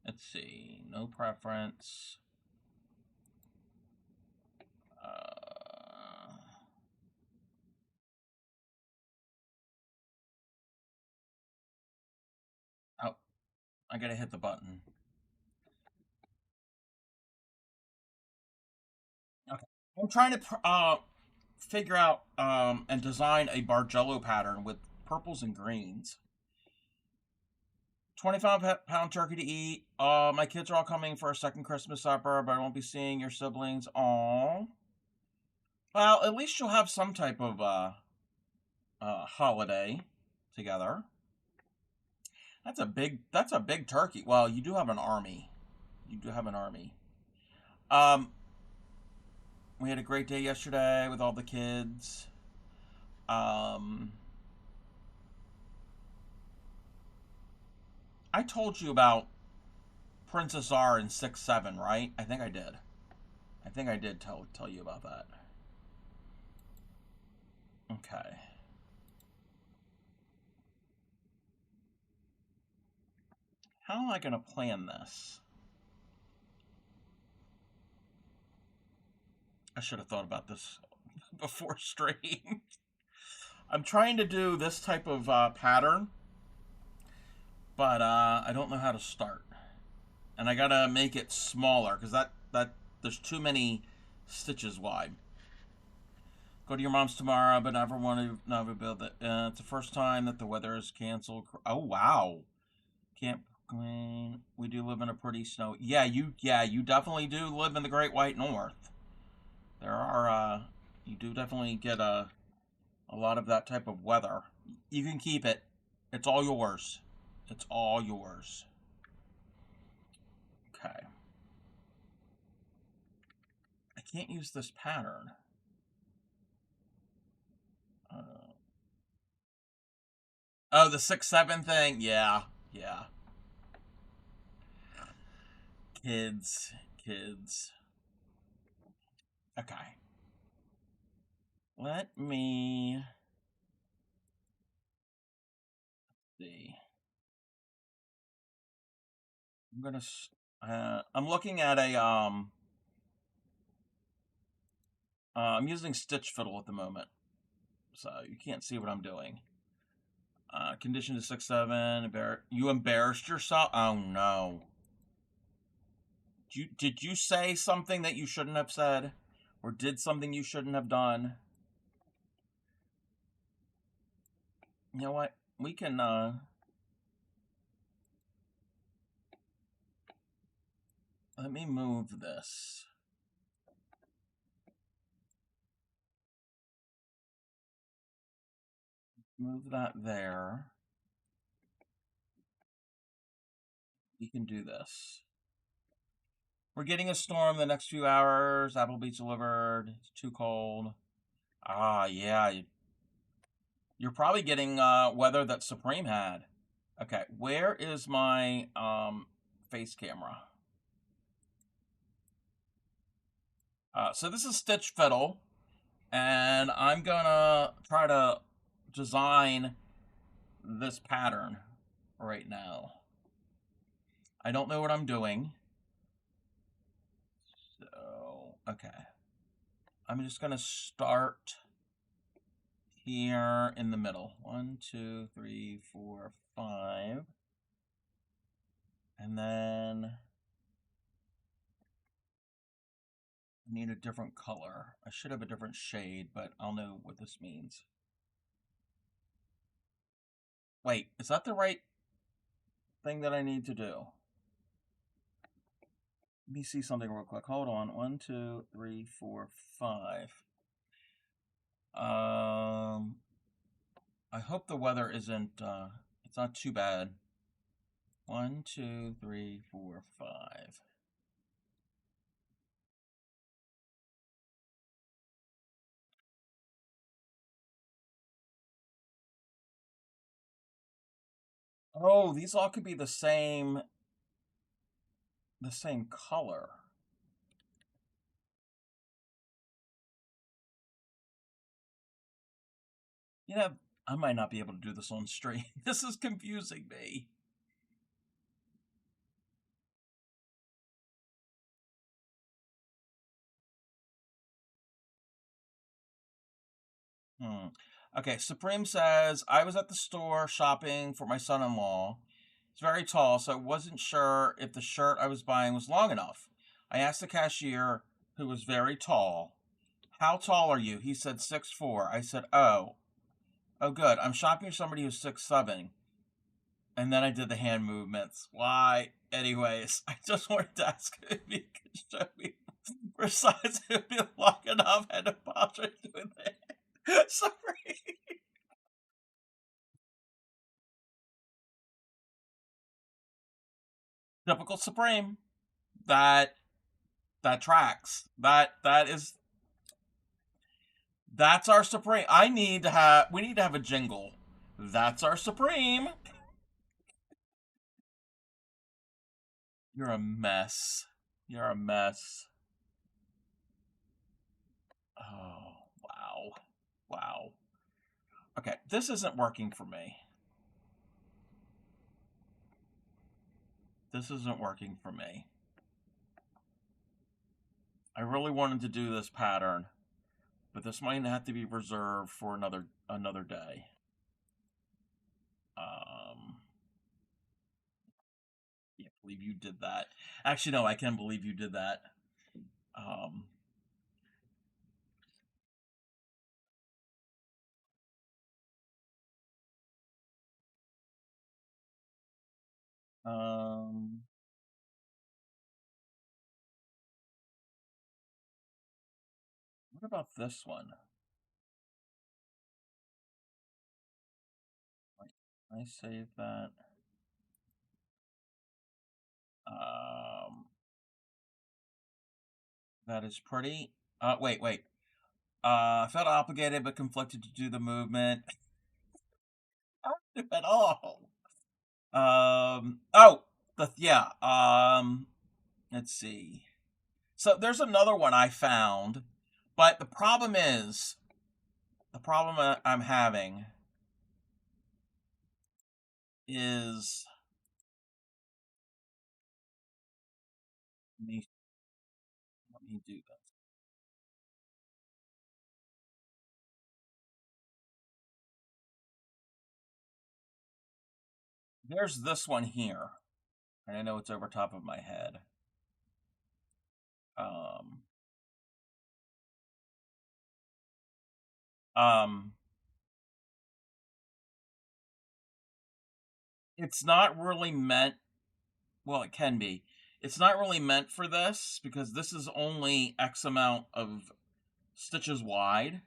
Let's see. No preference. Oh, I gotta hit the button. Okay. I'm trying to figure out and design a Bargello pattern with purples and greens. 25-pound turkey to eat. My kids are all coming for a second Christmas supper, but I won't be seeing your siblings. Aww. Well, at least you'll have some type of holiday together. That's a big turkey. Well, you do have an army. You do have an army. We had a great day yesterday with all the kids. I told you about Princess R in 6-7, right? I think I did. I think I did tell you about that. Okay. How am I going to plan this? I should have thought about this before stream. I'm trying to do this type of pattern, but I don't know how to start. And I gotta make it smaller because that there's too many stitches wide. Go to your mom's tomorrow, but never want to never build it. It's the first time that the weather is canceled. Oh wow, Camp Green. We do live in a pretty snow. Yeah, you definitely do live in the Great White North. There are you do definitely get a lot of that type of weather. You can keep it. It's all yours. It's all yours. Okay. I can't use this pattern. Oh, the 6-7 thing? Yeah. Kids. Okay. Let me see. I'm looking at a I'm using stitch fiddle at the moment, so you can't see what I'm doing. Condition to 6-7. You embarrassed yourself? Oh no. Did you say something that you shouldn't have said? Or did something you shouldn't have done? You know what? We can, let me move this. Move that there. We can do this. We're getting a storm the next few hours. Applebee's delivered. It's too cold. Ah, yeah. You're probably getting weather that Supreme had. Okay, where is my face camera? So this is Stitch Fiddle, and I'm gonna try to design this pattern right now. I don't know what I'm doing. So, okay. I'm just gonna start here in the middle. 1, 2, 3, 4, 5. And then I need a different color. I should have a different shade, but I'll know what this means. Wait, is that the right thing that I need to do? Let me see something real quick. Hold on. 1, 2, 3, 4, 5. I hope the weather isn't, it's not too bad. 1, 2, 3, 4, 5. Oh, these all could be the same color. You know, I might not be able to do this on stream. This is confusing me. Okay, Supreme says, I was at the store shopping for my son-in-law. He's very tall, so I wasn't sure if the shirt I was buying was long enough. I asked the cashier, who was very tall, how tall are you? He said 6'4". I said, oh, good. I'm shopping for somebody who's 6'7". And then I did the hand movements. Why? Anyways, I just wanted to ask if you could show me for size it would be long enough and a bother doing that. Sorry. Typical Supreme. That tracks. That's our Supreme. We need to have a jingle. That's our Supreme. You're a mess. You're a mess. Oh, wow. Wow. Okay, this isn't working for me. This isn't working for me. I really wanted to do this pattern, but this might have to be reserved for another day. Can't believe you did that. Actually, no, I can believe you did that. What about this one? I save that. That is pretty. Wait. Felt obligated but conflicted to do the movement. I don't do it at all. Let's see. So there's another one I found, but the problem I'm having is Let me do this. There's this one here, and I know it's over top of my head. Um, um, it's not really meant. Well, it can be. It's not really meant for this because this is only X amount of stitches wide.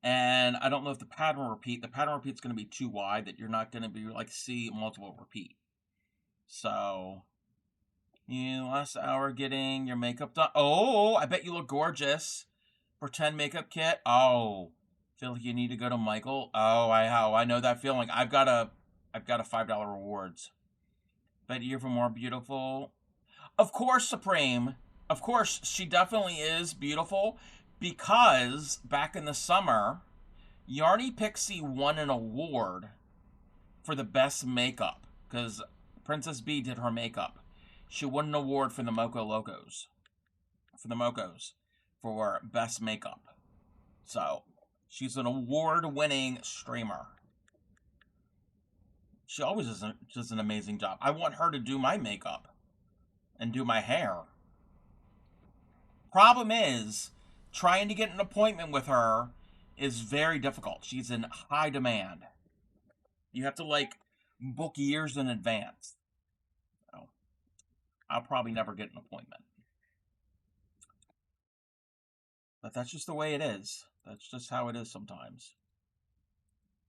And I don't know if the pattern repeat's going to be too wide that you're not going to be like see multiple repeat. So, last hour getting your makeup done. Oh, I bet you look gorgeous. Pretend makeup kit. Oh, feel like you need to go to Michael. Oh, I know that feeling. I've got a $5 rewards. Bet you're more beautiful. Of course, Supreme. Of course, she definitely is beautiful because back in the summer, Yarny Pixie won an award for the best makeup because Princess B did her makeup. She won an award for the Moco Locos. For the Mocos. For best makeup. So, she's an award-winning streamer. She always does an amazing job. I want her to do my makeup and do my hair. Problem is, trying to get an appointment with her is very difficult. She's in high demand. You have to, like, book years in advance. So, I'll probably never get an appointment. But that's just the way it is. That's just how it is sometimes.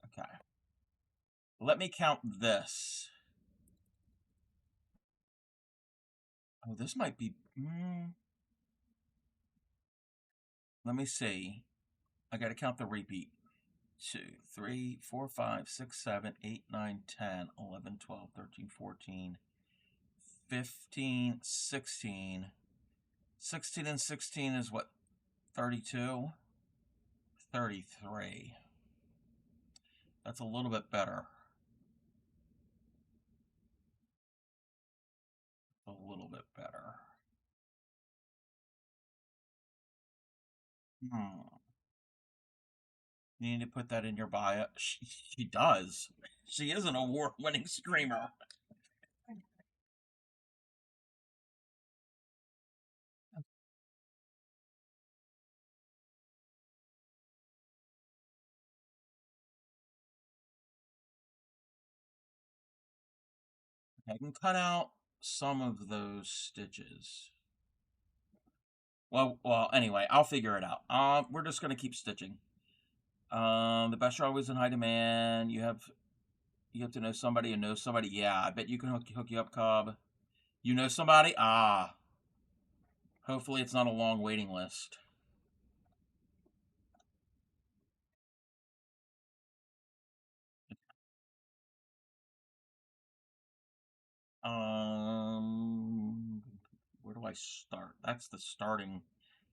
Okay. Let me count this. Oh, this might be... Let me see. I gotta count the repeat. 2, 3, 4, 5, 6, 7, 8, 9, 10, 11, 12, 13, 14, 15, 16. 16 and 16 is what? 32? 33. That's a little bit better. A little bit better. You need to put that in your bio. She does. She is an award-winning screamer. I can cut out some of those stitches. Well, anyway, I'll figure it out. We're just gonna keep stitching. The best are always in high demand. You have to know somebody and know somebody. Yeah, I bet you can hook you up, Cobb. You know somebody? Ah. Hopefully it's not a long waiting list. Where do I start? That's the starting.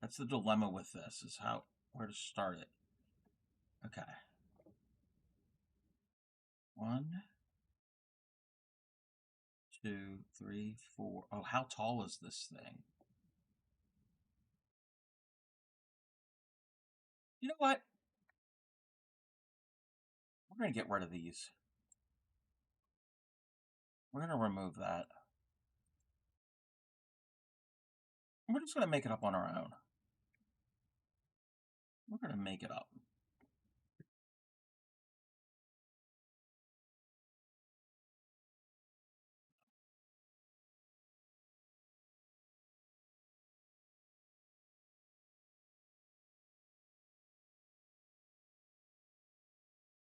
That's the dilemma with this, is where to start it. Okay. 1, 2, 3, 4. Oh, how tall is this thing? You know what? We're going to get rid of these. We're going to remove that. We're just going to make it up on our own. We're going to make it up.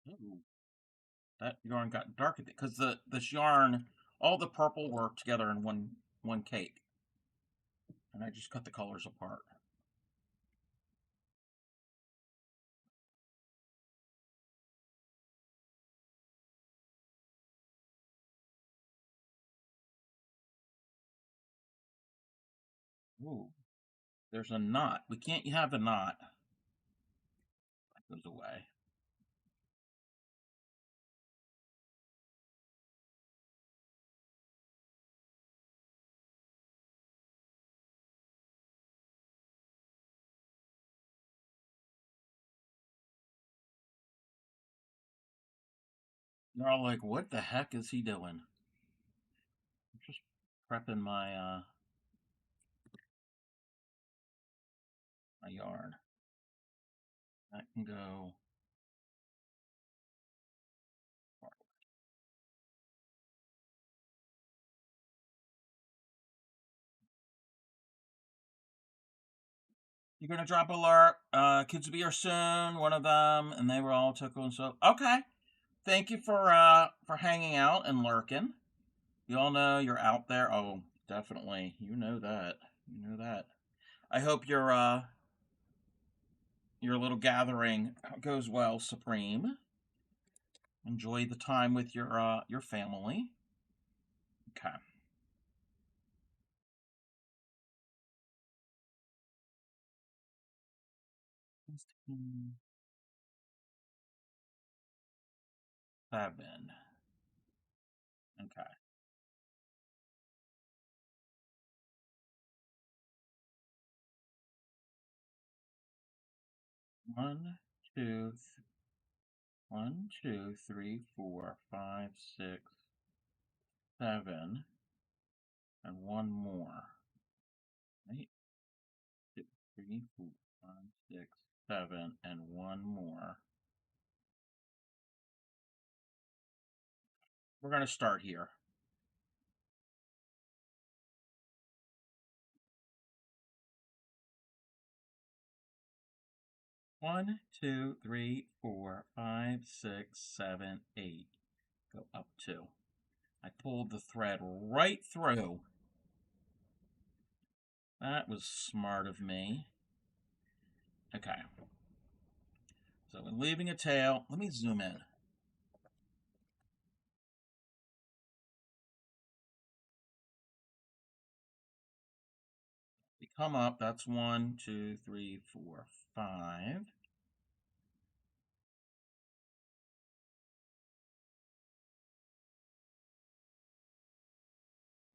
Ooh. That yarn got dark because this yarn, all the purple worked together in one cake. And I just cut the colors apart. Ooh. There's a knot. We can't have a knot. That goes away. They're all like, what the heck is he doing? I'm just prepping my yarn. That can go. You're gonna drop alert. Kids will be here soon. One of them, and they were all tickle and so. Okay. Thank you for hanging out and lurking. You all know you're out there. Oh, definitely. You know that. You know that. I hope your little gathering goes well, Supreme. Enjoy the time with your family. Okay. Seven. Okay. One, two, 3, 4, 5, 6, 7, and one more. Right? 2, 3, 4, 5, 6, 7, and one more. We're gonna start here. One, 2, 3, 4, 5, 6, 7, 8. Go up 2. I pulled the thread right through. That was smart of me. Okay. So when leaving a tail, let me zoom in. We come up, that's 1, 2, 3, 4, 5.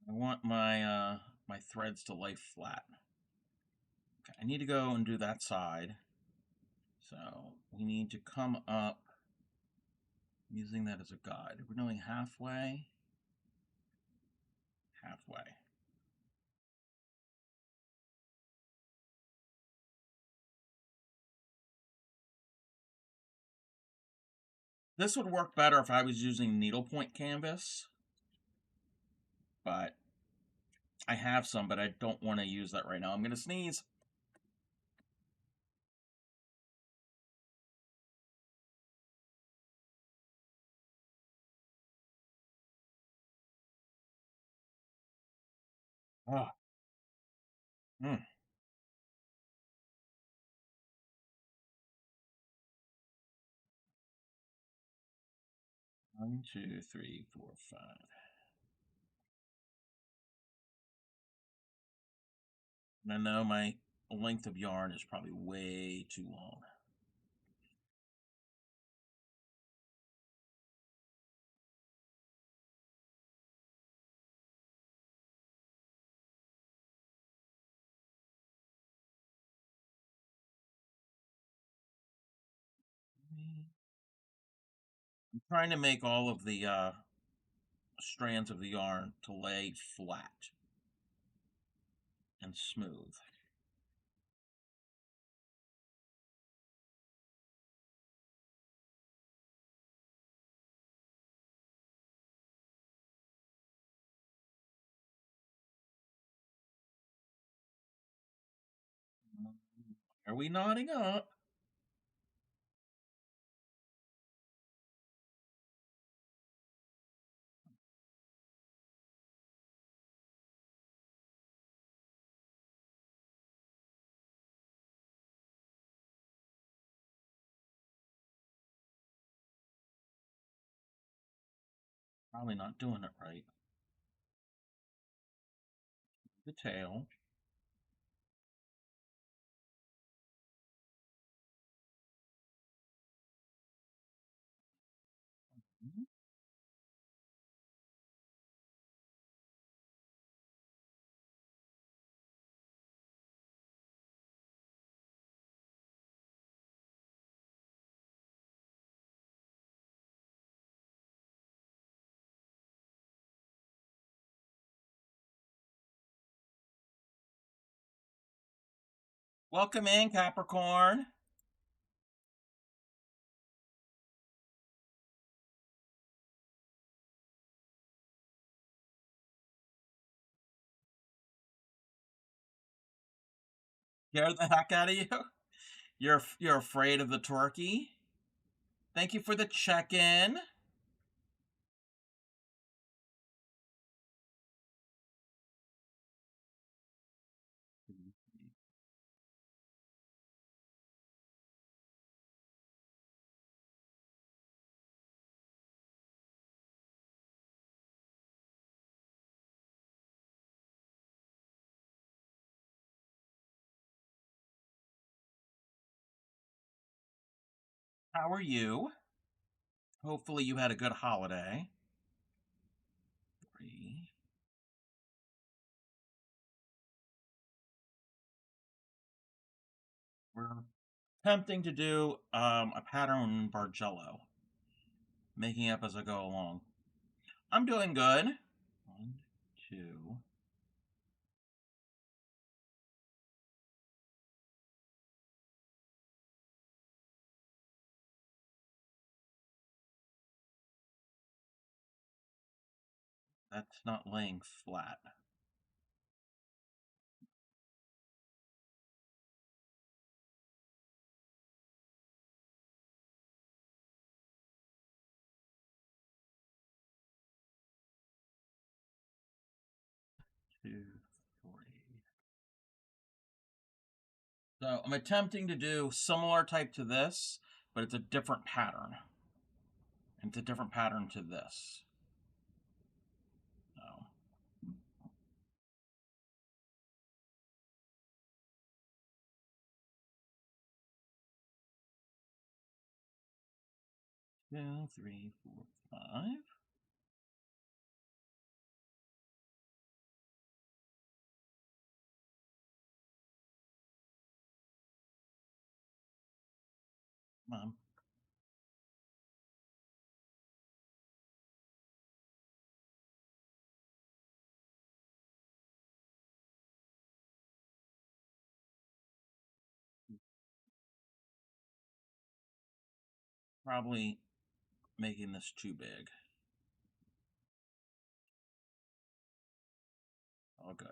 I want my threads to lay flat. Okay, I need to go and do that side. So we need to come up using that as a guide. We're doing halfway. Halfway. This would work better if I was using needlepoint canvas, but I have some, but I don't want to use that right now. I'm going to sneeze. Oh. 1, 2, 3, 4, 5. And I know my length of yarn is probably way too long. I'm trying to make all of the strands of the yarn to lay flat and smooth. Are we knotting up? Probably not doing it right. The tail. Welcome in, Capricorn. Scare the heck out of you? You're afraid of the turkey? Thank you for the check-in. How are you? Hopefully you had a good holiday. 3. We're attempting to do a pattern Bargello. Making up as I go along. I'm doing good. 1, 2. That's not laying flat. Two, 3. So I'm attempting to do similar type to this, but it's a different pattern. And it's a different pattern to this. So. Two, 3, 4, 5. Come on. Probably making this too big. All good.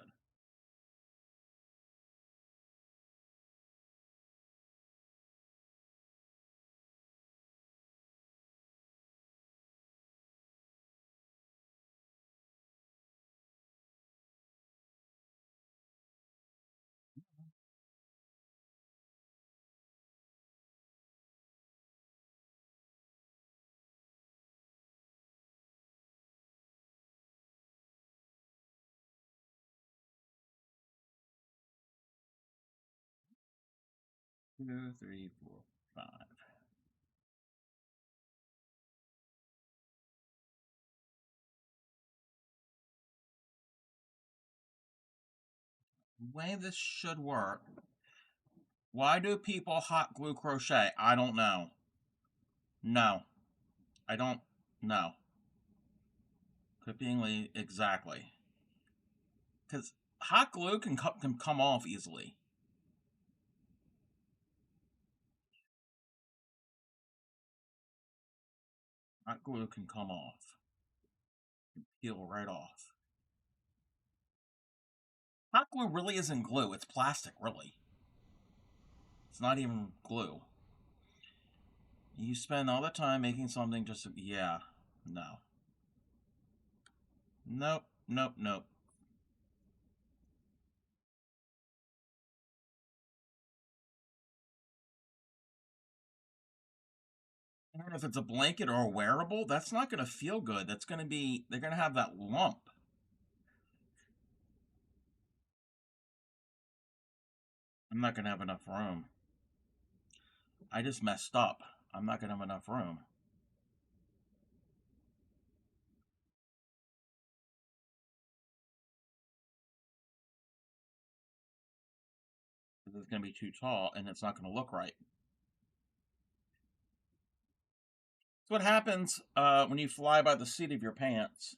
Two, 3, 4, 5. The way this should work. Why do people hot glue crochet? I don't know. No. I don't know. Clippingly, exactly. Because hot glue can come off easily. Hot glue can come off. Peel right off. Hot glue really isn't glue. It's plastic, really. It's not even glue. You spend all the time making something just... Yeah. No. Nope. Nope. Nope. And if it's a blanket or a wearable, that's not going to feel good. That's going to be... They're going to have that lump. I'm not going to have enough room. I just messed up. I'm not going to have enough room. It's going to be too tall, and it's not going to look right. That's what happens when you fly by the seat of your pants.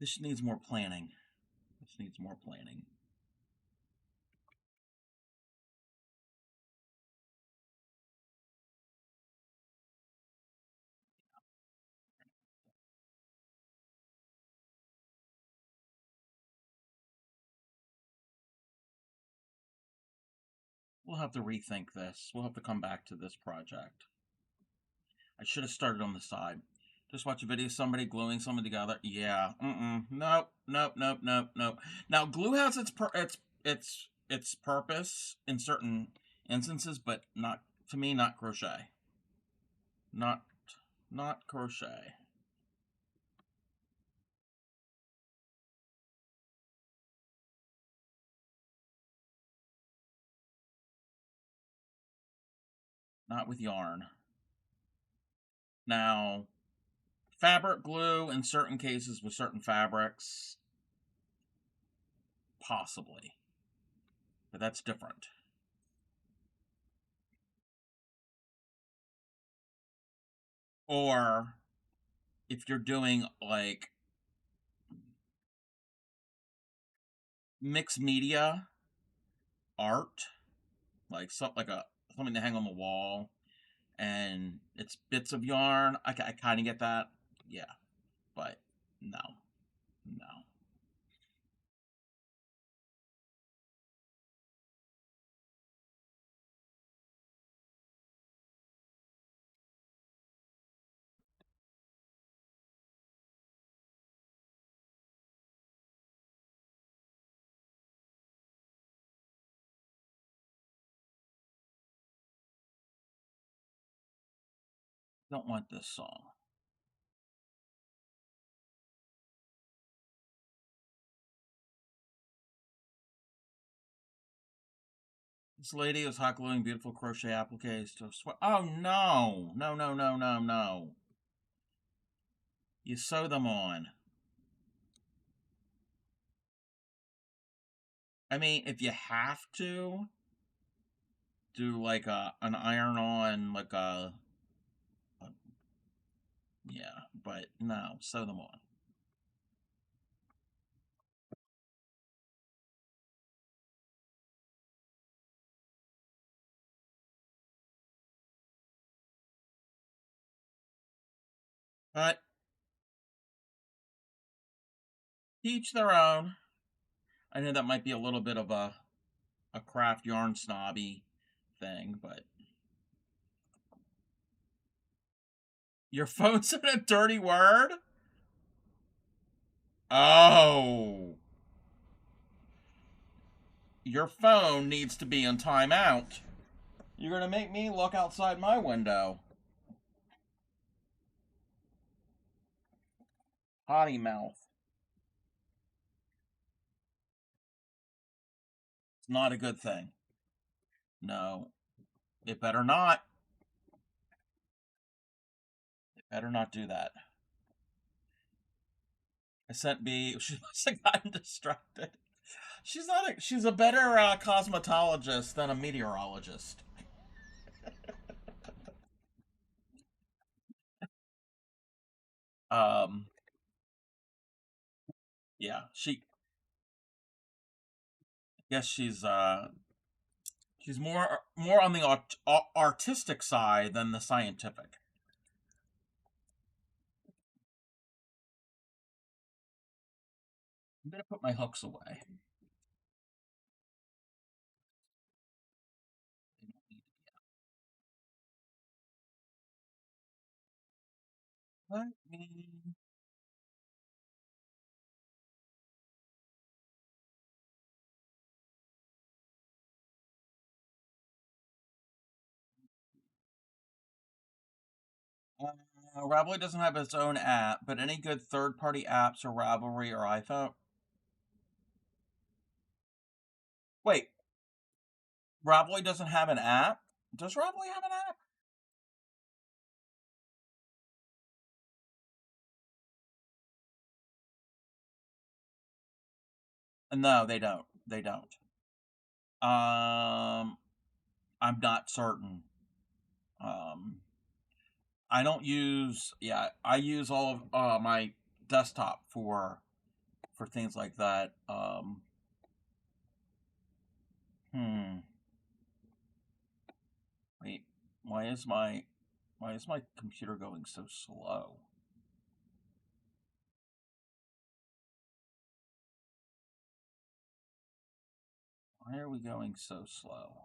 This needs more planning. This needs more planning. We'll have to rethink this. We'll have to come back to this project. I should have started on the side. Just watch a video of somebody gluing something together. Yeah. Nope. Nope. Nope. Nope. Nope. Now, glue has its purpose in certain instances, but not to me. Not crochet. Not crochet. Not with yarn. Now, fabric glue in certain cases with certain fabrics, possibly, but that's different. Or if you're doing like mixed media art, like something to hang on the wall, and it's bits of yarn, I kind of get that, yeah, but no. Don't want this song. This lady is hot gluing beautiful crochet appliques to a sweat. Oh no! No. You sew them on. I mean, if you have to do like an iron-on, like yeah, but no, sew them on. But each their own. I know that might be a little bit of a craft yarn snobby thing, but your phone said a dirty word? Oh. Your phone needs to be in timeout. You're gonna make me look outside my window. Potty mouth. It's not a good thing. No. It better not. It better not do that. I sent B. She must have gotten distracted. She's a better cosmetologist than a meteorologist. Yeah, she's more on the artistic side than the scientific. I'm gonna put my hooks away. Let me. Ravelry doesn't have its own app, but any good third-party apps are Ravelry or iPhone. Wait, Ravelry doesn't have an app? Does Ravelry have an app? No, they don't. They don't. I'm not certain. I don't use. Yeah, I use all of my desktop for for things like that. Wait, why is my computer going so slow? Why are we going so slow?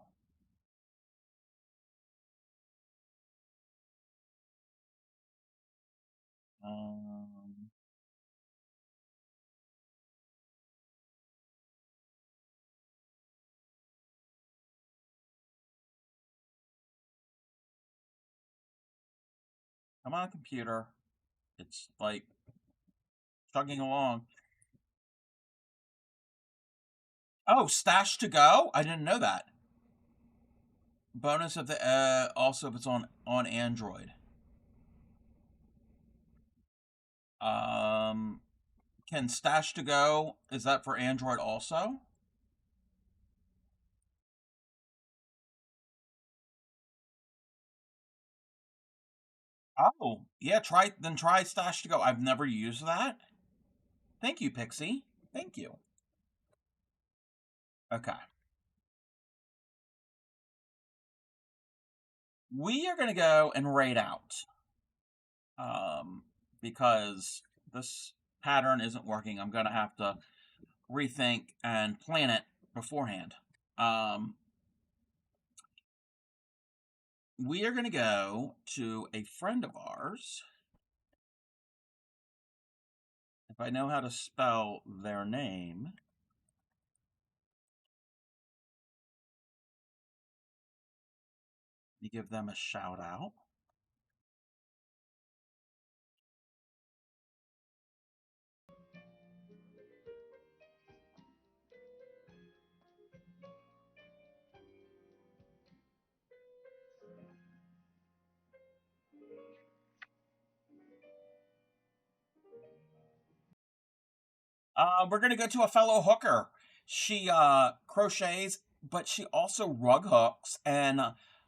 Come on, computer. It's like chugging along. Oh, stash to go? I didn't know that. Bonus of the also if it's on Android. Can stash to go, is that for Android also? Oh, yeah, try stash to go. I've never used that. Thank you, Pixie. Thank you. Okay. We are going to go and raid out. Because this pattern isn't working. I'm going to have to rethink and plan it beforehand. We are going to go to a friend of ours. If I know how to spell their name. Let me give them a shout out. We're going to go to a fellow hooker. She crochets, but she also rug hooks and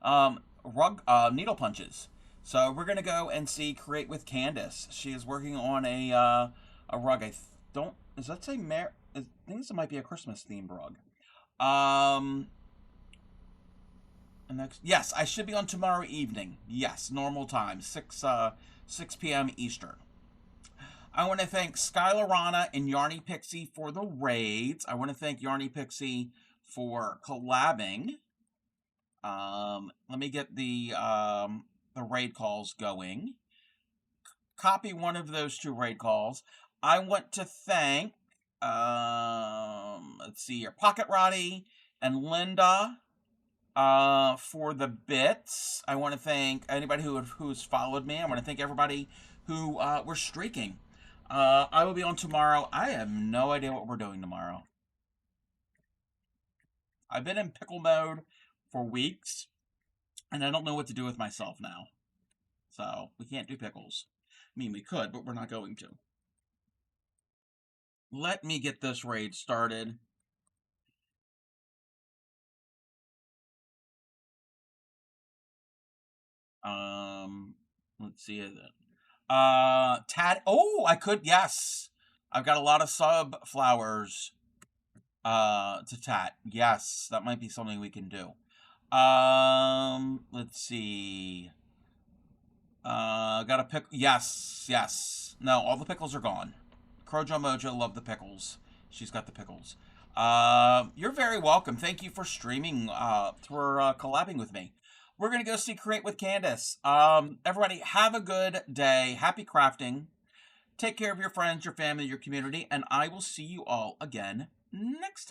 rug needle punches. So we're going to go and see Create with Candace. She is working on a rug. Does that say I think this might be a Christmas themed rug. Yes, I should be on tomorrow evening. Yes, normal time, 6 p.m. Eastern. I want to thank Skylarana and Yarny Pixie for the raids. I want to thank Yarny Pixie for collabing. Let me get the raid calls going. Copy one of those 2 raid calls. I want to thank, let's see here, Pocket Roddy and Linda for the bits. I want to thank anybody who's followed me. I want to thank everybody who were streaking. I will be on tomorrow. I have no idea what we're doing tomorrow. I've been in pickle mode for weeks, and I don't know what to do with myself now. So, we can't do pickles. I mean, we could, but we're not going to. Let me get this raid started. Let's see it. Tad. Oh, I could. Yes, I've got a lot of sub flowers. To Tat. Yes, that might be something we can do. Let's see. Got a pick. Yes. No, all the pickles are gone. Crojo Mojo love the pickles. She's got the pickles. You're very welcome. Thank you for streaming. For collabing with me. We're going to go see Create with Candace. Everybody, have a good day. Happy crafting. Take care of your friends, your family, your community, and I will see you all again next time.